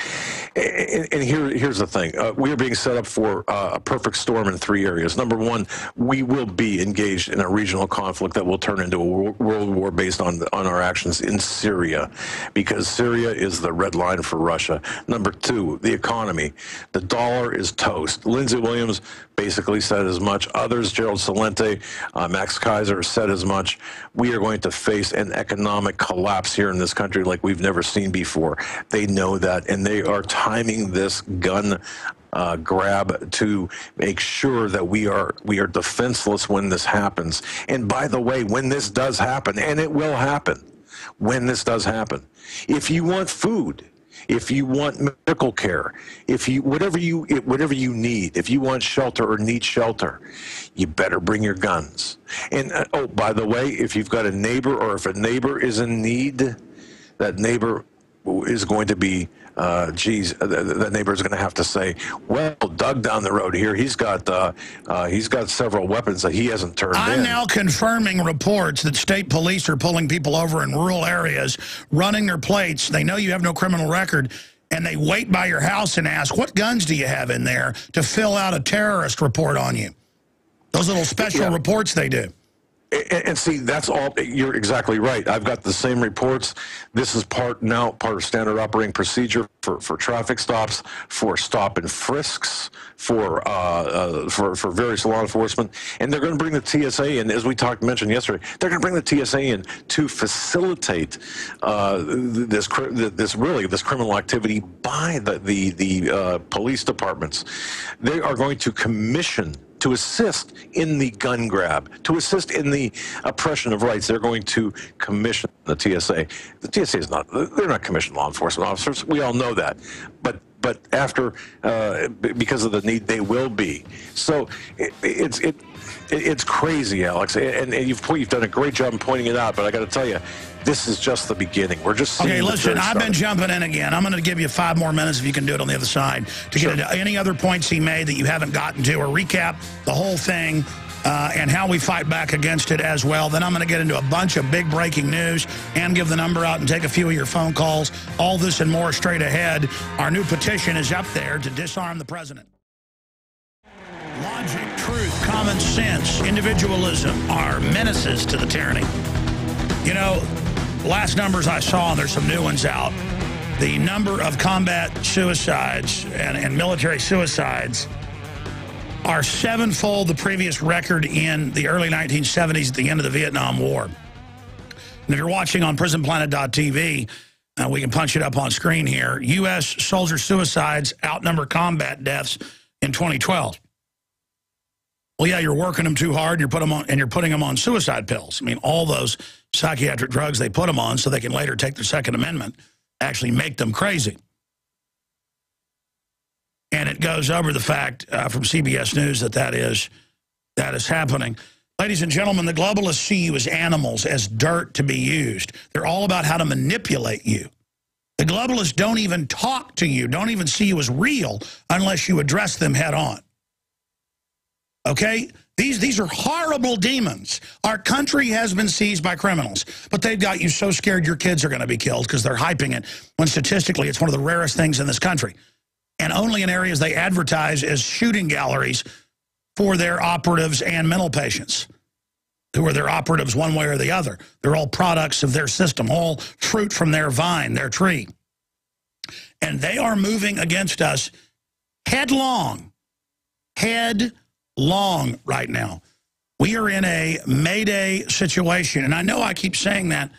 and here's the thing. We are being set up for a perfect storm in 3 areas. Number one, we will be engaged in a regional conflict that will turn into a world war based on our actions in Syria, because Syria is the red line for Russia. Number two, the economy. The dollar is toast. Lindsey Williams basically said as much. Others, Gerald Celente, Max Kaiser, said as much. We are going to face an economic collapse here in this country like we've never seen before. They know that, and they are timing this gun grab to make sure that we are defenseless when this happens. And by the way, when this does happen, and it will happen, when this does happen, if you want food, if you want medical care, if you whatever you need, if you want shelter or need shelter, you better bring your guns. And oh, by the way, if you've got a neighbor, or if a neighbor is in need, that neighbor is going to be, that neighbor is going to have to say, well, Doug down the road here, he's got several weapons that he hasn't turned in. I'm now confirming reports that state police are pulling people over in rural areas, running their plates. They know you have no criminal record, and they wait by your house and ask, what guns do you have in there, to fill out a terrorist report on you. Those little special reports they do. And see, that's all. You're exactly right. I've got the same reports. This is part of standard operating procedure for traffic stops, for stop and frisks, for various law enforcement. And they're going to bring the TSA in, as we mentioned yesterday. They're going to bring the TSA in to facilitate this criminal activity by the police departments. They are going to commission to assist in the gun grab, to assist in the oppression of rights. They're going to commission the TSA. The TSA is they're not commissioned law enforcement officers. We all know that. But after, because of the need, they will be. So it's crazy, Alex. And you've done a great job in pointing it out, but I got to tell you, this is just the beginning. We're just seeing. Okay, listen, I've been jumping in again. I'm going to give you 5 more minutes, if you can do it on the other side, to get into any other points he made that you haven't gotten to, or recap the whole thing and how we fight back against it as well. Then I'm going to get into a bunch of big breaking news and give the number out and take a few of your phone calls. All this and more straight ahead. Our new petition is up there to disarm the president. Logic, truth, common sense, individualism are menaces to the tyranny. You know, last numbers I saw, and there's some new ones out, the number of combat suicides and military suicides are 7-fold the previous record in the early 1970s at the end of the Vietnam War. And if you're watching on prisonplanet.tv, we can punch it up on screen here. U.S. soldier suicides outnumber combat deaths in 2012. Well, yeah, you're working them too hard, and you're putting them on suicide pills. I mean, all those psychiatric drugs they put them on so they can later take their Second Amendment, actually make them crazy. And it goes over the fact from CBS News that is happening. Ladies and gentlemen, the globalists see you as animals, as dirt to be used. They're all about how to manipulate you. The globalists don't even talk to you, don't even see you as real unless you address them head on. Okay? These are horrible demons. Our country has been seized by criminals, but they've got you so scared your kids are going to be killed because they're hyping it, when statistically it's one of the rarest things in this country. And only in areas they advertise as shooting galleries for their operatives and mental patients, who are their operatives one way or the other. They're all products of their system, all fruit from their vine, their tree. And they are moving against us headlong right now. We are in a Mayday situation, and I know I keep saying that.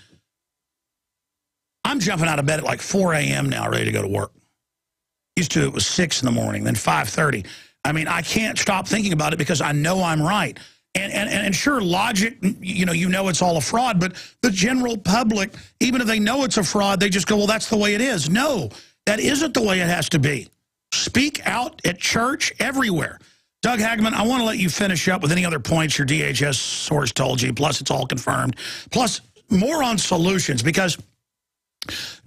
I'm jumping out of bed at like 4 a.m. now, ready to go to work. Used to it was 6 in the morning, then 5:30. I mean, I can't stop thinking about it because I know I'm right. And sure, logic, you know it's all a fraud, but the general public, even if they know it's a fraud, they just go, well, that's the way it is. No, that isn't the way it has to be. Speak out at church, everywhere. Doug Hagmann, I want to let you finish up with any other points your D.H.S. source told you, plus it's all confirmed, plus more on solutions, because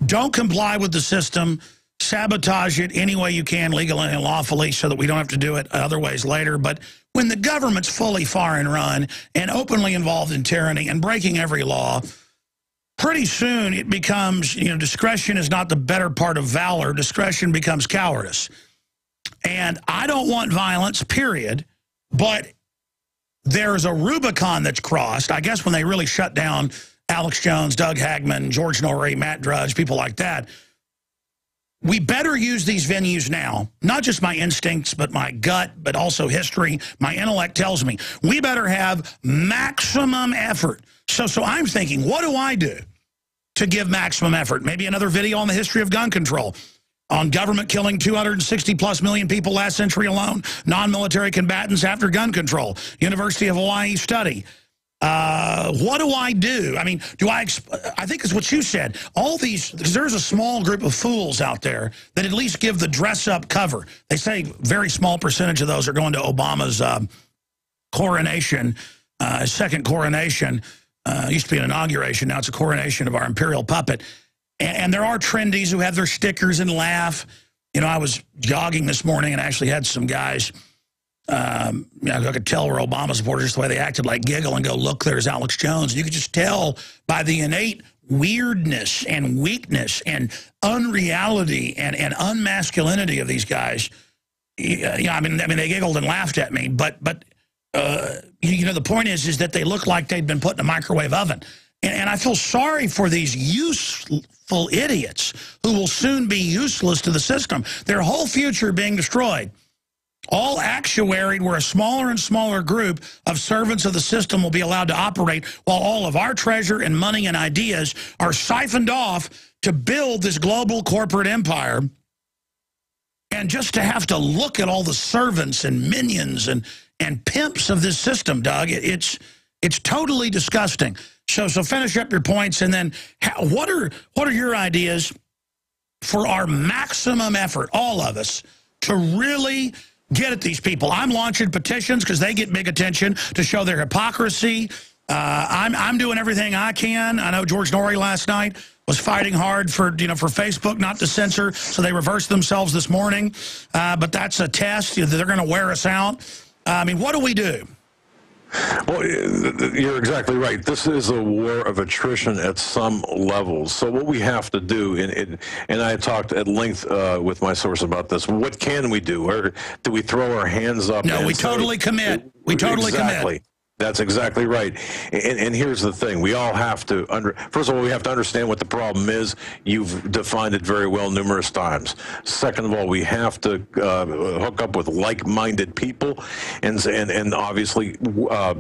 don't comply with the system. Sabotage it any way you can, legally and lawfully, so that we don't have to do it other ways later. But when the government's fully far and run and openly involved in tyranny and breaking every law, pretty soon it becomes, discretion is not the better part of valor. Discretion becomes cowardice. And I don't want violence, period. But there's a Rubicon that's crossed, I guess, when they really shut down Alex Jones, Doug Hagmann, George Norrie, Matt Drudge, people like that. We better use these venues now, not just my instincts, but my gut, but also history. My intellect tells me we better have maximum effort. So I'm thinking, what do I do to give maximum effort? Maybe another video on the history of gun control, on government killing 260+ million people last century alone, non-military combatants after gun control, University of Hawaii study. What do I do? I mean, I think it's what you said. All these, because there's a small group of fools out there that at least give the dress-up cover. They say very small percentage of those are going to Obama's coronation, second coronation. Used to be an inauguration. Now it's a coronation of our imperial puppet. And there are trendies who have their stickers and laugh. I was jogging this morning and actually had some guys... I could tell were Obama supporters, just the way they acted, like giggle and go, look, there's Alex Jones. And you could just tell by the innate weirdness and weakness and unreality and unmasculinity of these guys. I mean, they giggled and laughed at me, but the point is that they look like they'd been put in a microwave oven. And I feel sorry for these useful idiots who will soon be useless to the system. Their whole future being destroyed. All actuaried where a smaller and smaller group of servants of the system will be allowed to operate while all of our treasure and money and ideas are siphoned off to build this global corporate empire. And just to have to look at all the servants and minions and pimps of this system, Doug, it's totally disgusting. So finish up your points, and then what are your ideas for our maximum effort, all of us, to really get at these people? I'm launching petitions because they get big attention to show their hypocrisy. I'm doing everything I can. I know George Norrie last night was fighting hard for Facebook not to censor, so they reversed themselves this morning. But that's a test. They're going to wear us out. I mean, what do we do? Well, you're exactly right. This is a war of attrition at some levels. So what we have to do, and I talked at length with my source about this, what can we do? Or do we throw our hands up? No, we totally commit. We totally commit. That's exactly right. And here's the thing. We all have to, first of all, we have to understand what the problem is. You've defined it very well numerous times. Second of all, we have to hook up with like-minded people and obviously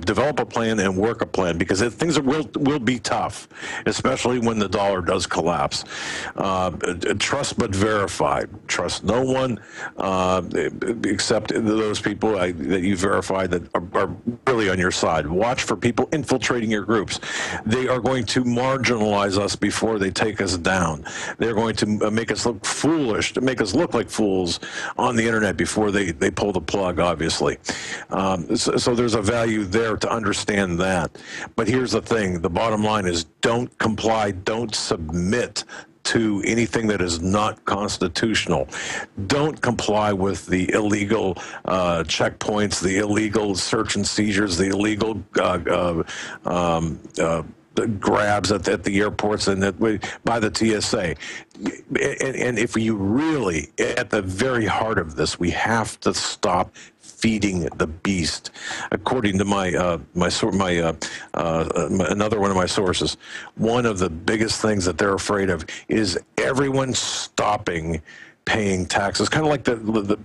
develop a plan and work a plan, because things will be tough, especially when the dollar does collapse. Trust but verify. Trust no one except those people that you verify that are really on your side. Watch for people infiltrating your groups. They are going to marginalize us before they take us down. They're going to make us look foolish, to make us look like fools on the internet before they pull the plug, obviously. So there's a value there to understand that. But here's the thing. The bottom line is don't comply, don't submit to anything that is not constitutional. Don't comply with the illegal checkpoints, the illegal search and seizures, the illegal the grabs at the airports and by the TSA. And if you really, at the very heart of this, we have to stop feeding the beast. According to another one of my sources, one of the biggest things that they're afraid of is everyone stopping paying taxes, kind of like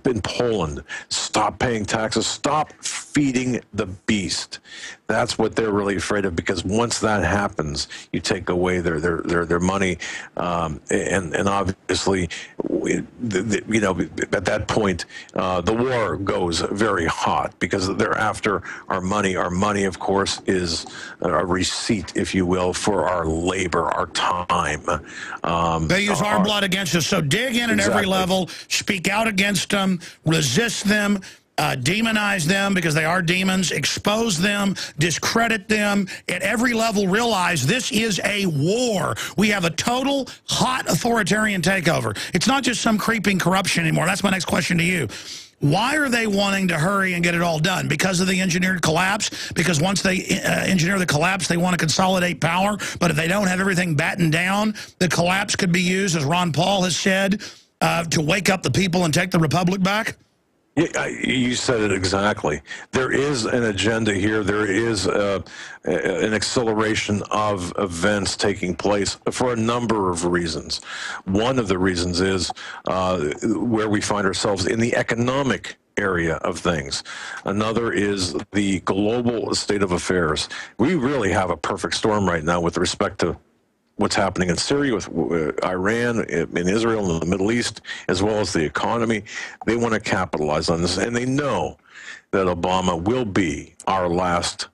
in Poland. Stop paying taxes. Stop feeding the beast. That's what they're really afraid of, because once that happens, you take away their money, and obviously, at that point, the war goes very hot, because they're after our money. Our money, of course, is a receipt, if you will, for our labor, our time. They use our blood against us. So dig in at every level, speak out against them, resist them, demonize them because they are demons, expose them, discredit them. At every level, realize this is a war. We have a total hot authoritarian takeover. It's not just some creeping corruption anymore. That's my next question to you. Why are they wanting to hurry and get it all done? Because of the engineered collapse? Because once they engineer the collapse, they want to consolidate power. But if they don't have everything battened down, the collapse could be used, as Ron Paul has said, to wake up the people and take the republic back? Yeah, you said it exactly. There is an agenda here. There is an acceleration of events taking place for a number of reasons. One of the reasons is where we find ourselves in the economic area of things. Another is the global state of affairs. We really have a perfect storm right now with respect to what's happening in Syria, with Iran, in Israel, in the Middle East, as well as the economy. They want to capitalize on this, and they know that Obama will be our last,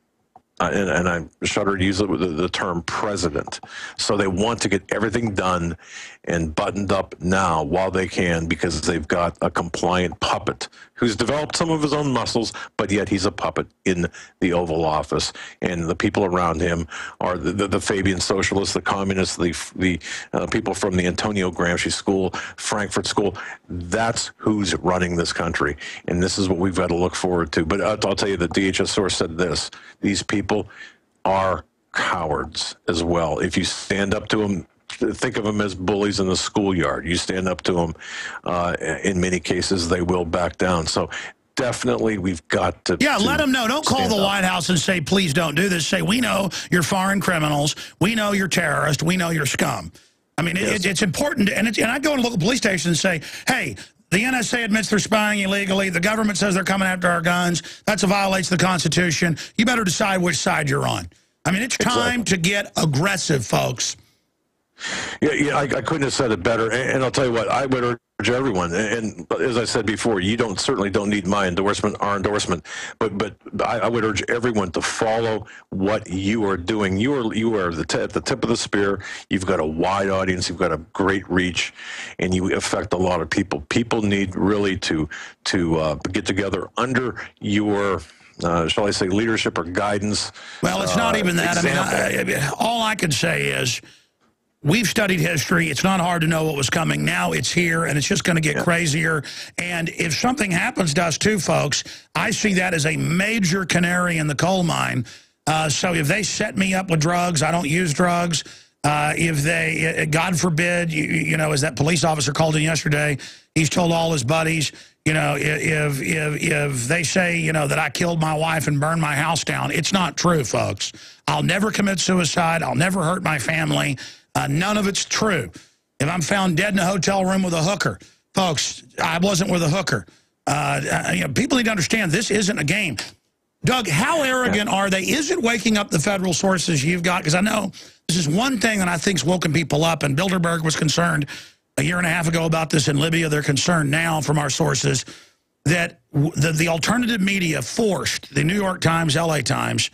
and I shudder to use the term president. So they want to get everything done and buttoned up now while they can, because they've got a compliant puppet who's developed some of his own muscles, but yet he's a puppet in the Oval Office. And the people around him are the Fabian socialists, the communists, the people from the Antonio Gramsci School, Frankfurt School. That's who's running this country. And this is what we've got to look forward to. But I'll tell you, the D.H.S. source said this: these people are cowards as well. If you stand up to them, think of them as bullies in the schoolyard. You stand up to them, in many cases, they will back down. So definitely we've got to... Yeah, let them know. Don't call the White House and say, please don't do this. Say, we know you're foreign criminals. We know you're terrorists. We know you're scum. I mean, yes. It's important. And I'd go to local police station and say, hey, the NSA admits they're spying illegally. The government says they're coming after our guns. That violates the Constitution. You better decide which side you're on. I mean, it's time to get aggressive, folks. Yeah, I couldn't have said it better. And I'll tell you what, I would urge everyone, and as I said before, you certainly don't need my endorsement, our endorsement, but I would urge everyone to follow what you are doing. You are at the tip of the spear. You've got a wide audience. You've got a great reach, and you affect a lot of people. People need really to get together under your... shall I say, leadership or guidance. Well, it's not even that. I mean, all I can say is we've studied history. It's not hard to know what was coming. Now it's here, and it's just going to get crazier. And if something happens to us too, folks, I see that as a major canary in the coal mine. So if they set me up with drugs, I don't use drugs. if they, God forbid, you know, as that police officer called in yesterday, he's told all his buddies, you know, if they say, you know, that I killed my wife and burned my house down, it's not true, folks. I'll never commit suicide. I'll never hurt my family. None of it's true. If I'm found dead in a hotel room with a hooker, folks, I wasn't with a hooker. You know, people need to understand this isn't a game. Doug, how arrogant are they? Is it waking up the federal sources you've got? Because I know this is one thing that I think's woken people up, and Bilderberg was concerned a year and a half ago about this in Libya. They're concerned now from our sources that the alternative media forced the New York Times, LA Times,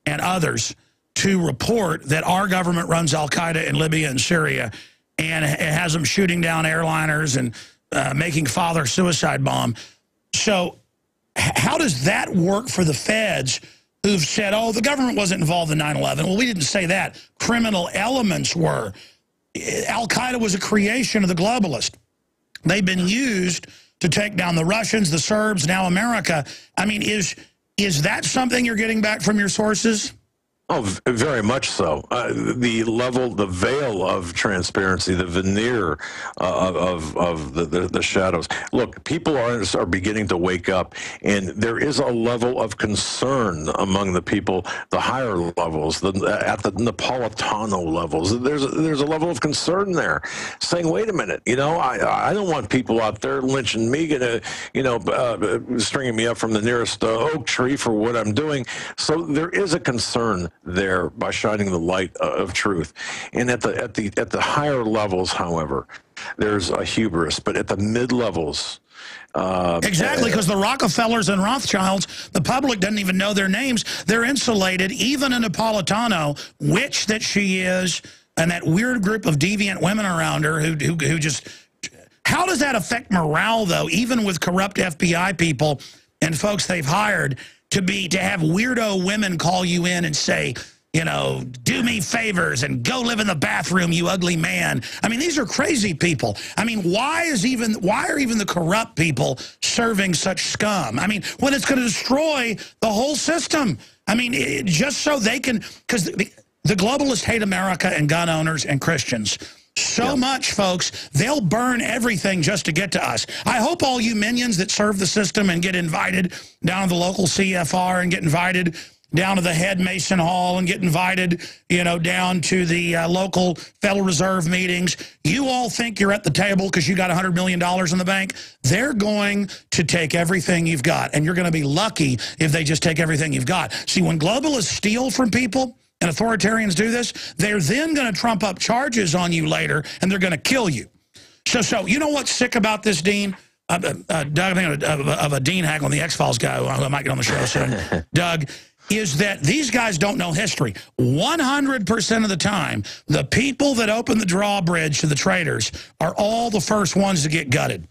and others to report that our government runs al-Qaeda in Libya and Syria, and it has them shooting down airliners and making father suicide bomb. So how does that work for the feds who've said, oh, the government wasn't involved in 9/11? Well, we didn't say that. Criminal elements were. Al-Qaeda was a creation of the globalists. They've been used to take down the Russians, the Serbs, now America. I mean, is that something you're getting back from your sources? Oh, very much so. The level, the veil of transparency, the veneer of the shadows. Look, people are beginning to wake up, and there is a level of concern among the people, the higher levels, at the Napolitano levels. There's a level of concern there, saying, wait a minute, you know, I don't want people out there lynching me, stringing me up from the nearest oak tree for what I'm doing. So there is a concern there by shining the light of truth. And at the higher levels, however, there's a hubris, but at the mid levels, exactly, because the Rockefellers and Rothschilds, the public doesn't even know their names. They're insulated. Even a Napolitano, witch that she is, and that weird group of deviant women around her who just... How does that affect morale, though, even with corrupt FBI people and folks they've hired to have weirdo women call you in and say, you know, do me favors and go live in the bathroom, you ugly man. I mean, these are crazy people. I mean, why are even the corrupt people serving such scum? I mean, when it's going to destroy the whole system. I mean, just so they can, because the globalists hate America and gun owners and Christians so much, folks, they'll burn everything just to get to us. I hope all you minions that serve the system and get invited down to the local CFR and get invited down to the head Mason Hall and get invited, you know, down to the local Federal Reserve meetings. You all think you're at the table because you got $100 million in the bank. They're going to take everything you've got, and you're going to be lucky if they just take everything you've got. See, when globalists steal from people and authoritarians do this, they're then going to trump up charges on you later, and they're going to kill you. So you know what's sick about this, Dean? Doug, I think of a Dean Hagmann, the X-Files guy who I might get on the show soon. Doug, is that these guys don't know history. 100% of the time, the people that open the drawbridge to the traitors are all the first ones to get gutted.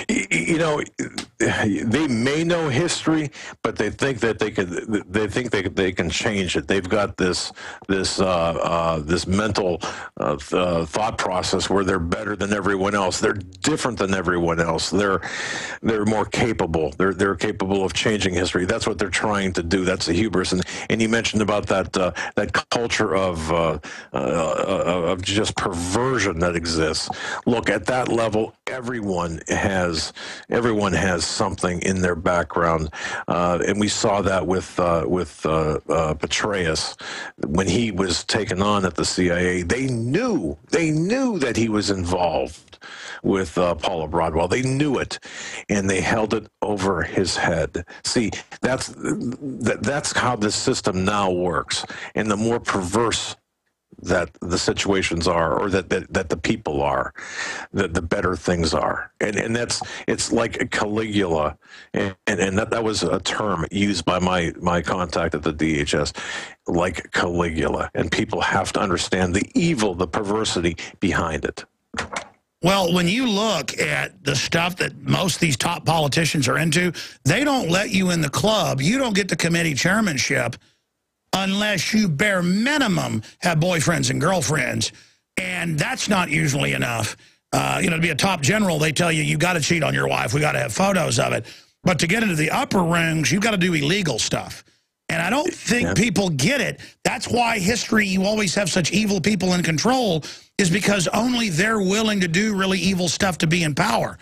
You know, they may know history, but they think that they can change it. They've got this mental thought process where they're better than everyone else. They're different than everyone else. They're more capable. They're capable of changing history. That's what they're trying to do. That's the hubris. And you mentioned about that culture of just perversion that exists. Look, at that level, everyone has something in their background, and we saw that with Petraeus when he was taken on at the CIA. They knew that he was involved with Paula Broadwell. They knew it, and they held it over his head. See, that's how the system now works, and the more perverse that the situations are, or that the people are, the better things are. And it's like Caligula, and that was a term used by my contact at the D.H.S, like Caligula. And people have to understand the evil, the perversity behind it. Well, when you look at the stuff that most of these top politicians are into, they don't let you in the club. You don't get the committee chairmanship unless you bare minimum have boyfriends and girlfriends, and that's not usually enough. You know, to be a top general, they tell you got to cheat on your wife. We got to have photos of it. But to get into the upper rooms, you got to do illegal stuff. And I don't think people get it. That's why history, you always have such evil people in control, is because only they're willing to do really evil stuff to be in power.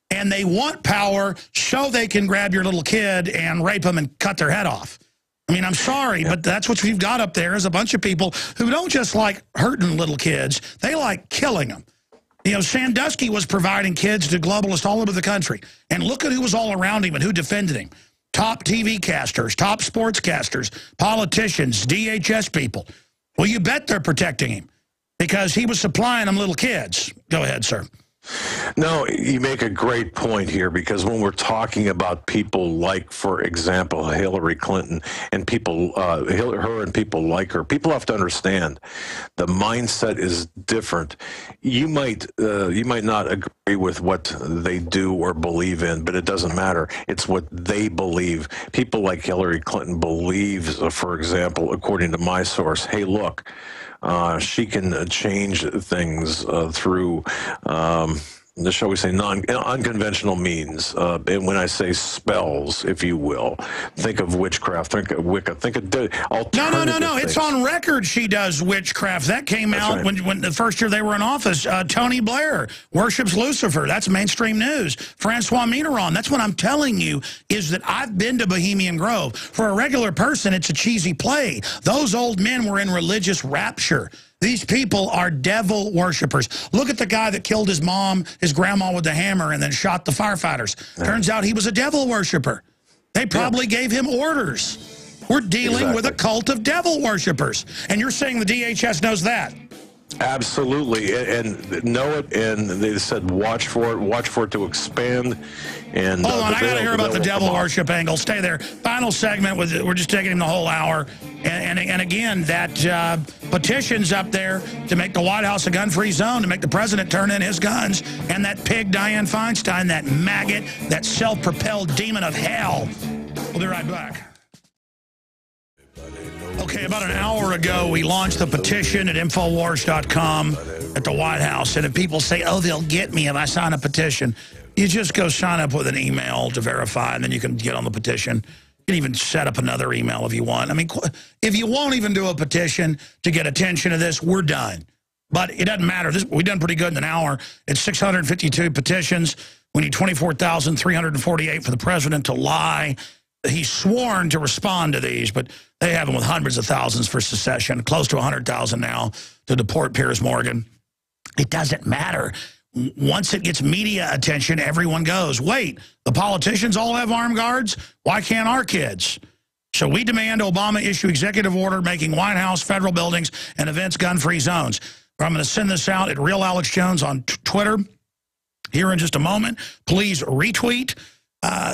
And they want power so they can grab your little kid and rape them and cut their head off. I mean, I'm sorry, but that's what we've got up there is a bunch of people who don't just like hurting little kids. They like killing them. You know, Sandusky was providing kids to globalists all over the country. And look at who was all around him and who defended him. Top TV casters, top sportscasters, politicians, D.H.S. people. Well, you bet they're protecting him because he was supplying them little kids. Go ahead, sir. No, you make a great point here, because when we're talking about people like, for example, Hillary Clinton and people, her and people like her, people have to understand the mindset is different. You might not agree with what they do or believe in, but it doesn't matter. It's what they believe. People like Hillary Clinton believes, for example, according to my source, hey, look, she can change things through, shall we say, unconventional means. And when I say spells, if you will, think of witchcraft, think of Wicca, think of alternative No. things. It's on record she does witchcraft. That came out when the first year they were in office. Tony Blair worships Lucifer. That's mainstream news. Francois Mitterrand. That's what I'm telling you, is that I've been to Bohemian Grove. For a regular person, it's a cheesy play. Those old men were in religious rapture. These people are devil worshipers. Look at the guy that killed his mom, his grandma with the hammer, and then shot the firefighters. Turns out he was a devil worshiper. They probably gave him orders. We're dealing with a cult of devil worshipers. And you're saying the D.H.S. knows that? Absolutely, and know it, and they said watch for it to expand. And hold on, I got to hear about the devil worship angle. Stay there. Final segment, we're just taking him the whole hour. And again, that petition's up there to make the White House a gun-free zone, to make the president turn in his guns, and that pig Dianne Feinstein, that maggot, that self-propelled demon of hell. We'll be right back. Okay, about an hour ago, we launched the petition at Infowars.com at the White House. And if people say, oh, they'll get me if I sign a petition, you just go sign up with an email to verify, and then you can get on the petition. You can even set up another email if you want. I mean, if you won't even do a petition to get attention to this, we're done. But it doesn't matter. We've done pretty good in an hour. It's 652 petitions. We need 24,348 for the president to lie. He's sworn to respond to these, but they have him with hundreds of thousands for secession, close to 100,000 now to deport Piers Morgan. It doesn't matter. Once it gets media attention, everyone goes, wait, the politicians all have armed guards? Why can't our kids? So we demand Obama issue executive order making White House, federal buildings, and events gun-free zones. I'm going to send this out at Real Alex Jones on Twitter here in just a moment. Please retweet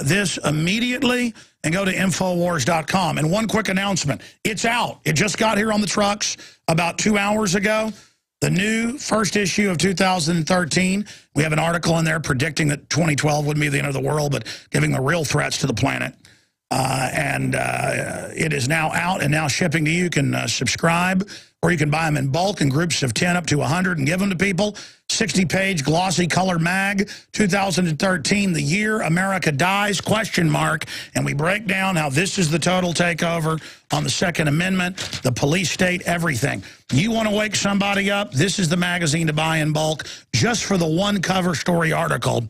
this immediately and go to Infowars.com. And one quick announcement. It's out. It just got here on the trucks about 2 hours ago. The new first issue of 2013. We have an article in there predicting that 2012 wouldn't be the end of the world, but giving the real threats to the planet. It is now out and now shipping to you. You can subscribe, or you can buy them in bulk in groups of 10 up to 100 and give them to people. 60-page glossy color mag, 2013, the year America dies, ? And we break down how this is the total takeover on the Second Amendment, the police state, everything. You want to wake somebody up? This is the magazine to buy in bulk, just for the one cover story article.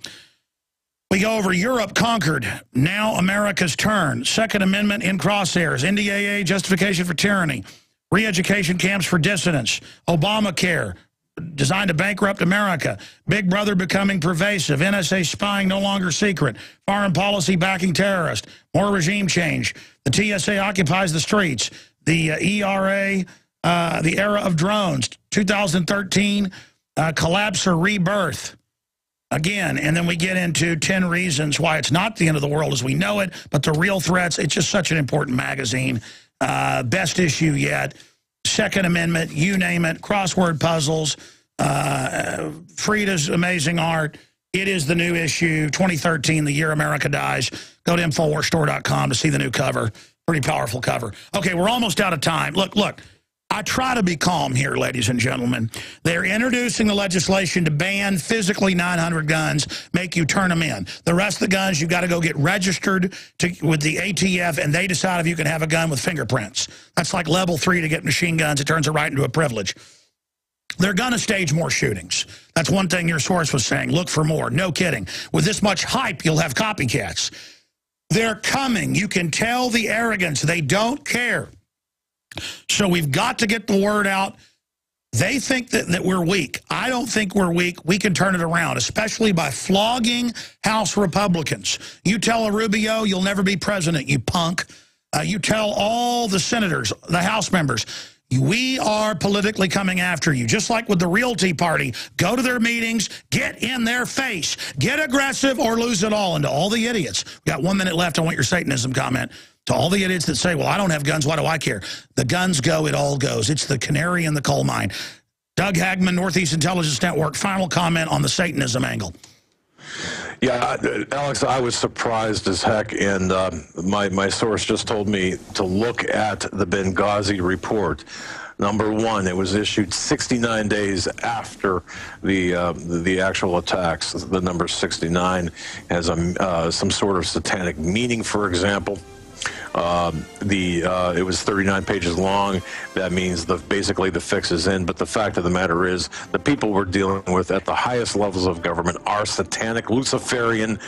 We go over Europe conquered, now America's turn, Second Amendment in crosshairs, NDAA justification for tyranny, re-education camps for dissidents, Obamacare, designed to bankrupt America, Big Brother becoming pervasive, NSA spying no longer secret, foreign policy backing terrorists, more regime change, the TSA occupies the streets, the ERA, the era of drones, 2013, collapse or rebirth. Again, and then we get into 10 reasons why it's not the end of the world as we know it, but the real threats. It's just such an important magazine. Best issue yet. Second Amendment, you name it, crossword puzzles, Frida's amazing art. It is the new issue, 2013, the year America dies. Go to InfoWarsStore.com to see the new cover. Pretty powerful cover. Okay, we're almost out of time. Look. I try to be calm here, ladies and gentlemen. They're introducing the legislation to ban physically 900 guns, make you turn them in. The rest of the guns, you've got to go get registered with the ATF, and they decide if you can have a gun with fingerprints. That's like level 3 to get machine guns. It turns it right into a privilege. They're going to stage more shootings. That's one thing your source was saying. Look for more. No kidding. With this much hype, you'll have copycats. They're coming. You can tell the arrogance. They don't care. So we've got to get the word out. They think that we're weak. I don't think we're weak. We can turn it around, especially by flogging House Republicans. You tell a Rubio, you'll never be president, you punk. You tell all the senators, the House members, we are politically coming after you. Just like with the real Tea Party, go to their meetings, get in their face, get aggressive or lose it all. And to all the idiots, we got 1 minute left. I want your Satanism comment. To all the idiots that say, well, I don't have guns, why do I care? The guns go, it all goes. It's the canary in the coal mine. Doug Hagmann, Northeast Intelligence Network, final comment on the Satanism angle. Yeah, Alex, I was surprised as heck, and my source just told me to look at the Benghazi report. Number one, it was issued 69 days after the actual attacks. The number 69 has some sort of satanic meaning, for example. It was 39 pages long. That means basically the fix is in. But the fact of the matter is, the people we're dealing with at the highest levels of government are satanic, Luciferian,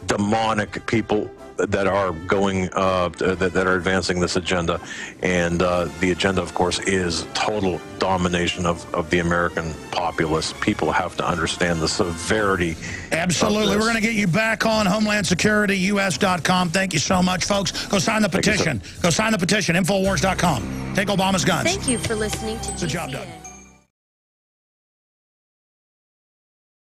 demonic people that are going that are advancing this agenda, and the agenda, of course, is total domination of the American populace. People have to understand the severity. Absolutely. We're going to get you back on Homeland Security, US.com. Thank you so much, folks. Go sign the petition. Go sign the petition. Infowars.com. Take Obama's guns. Thank you for listening to GCN. Good job, Doug.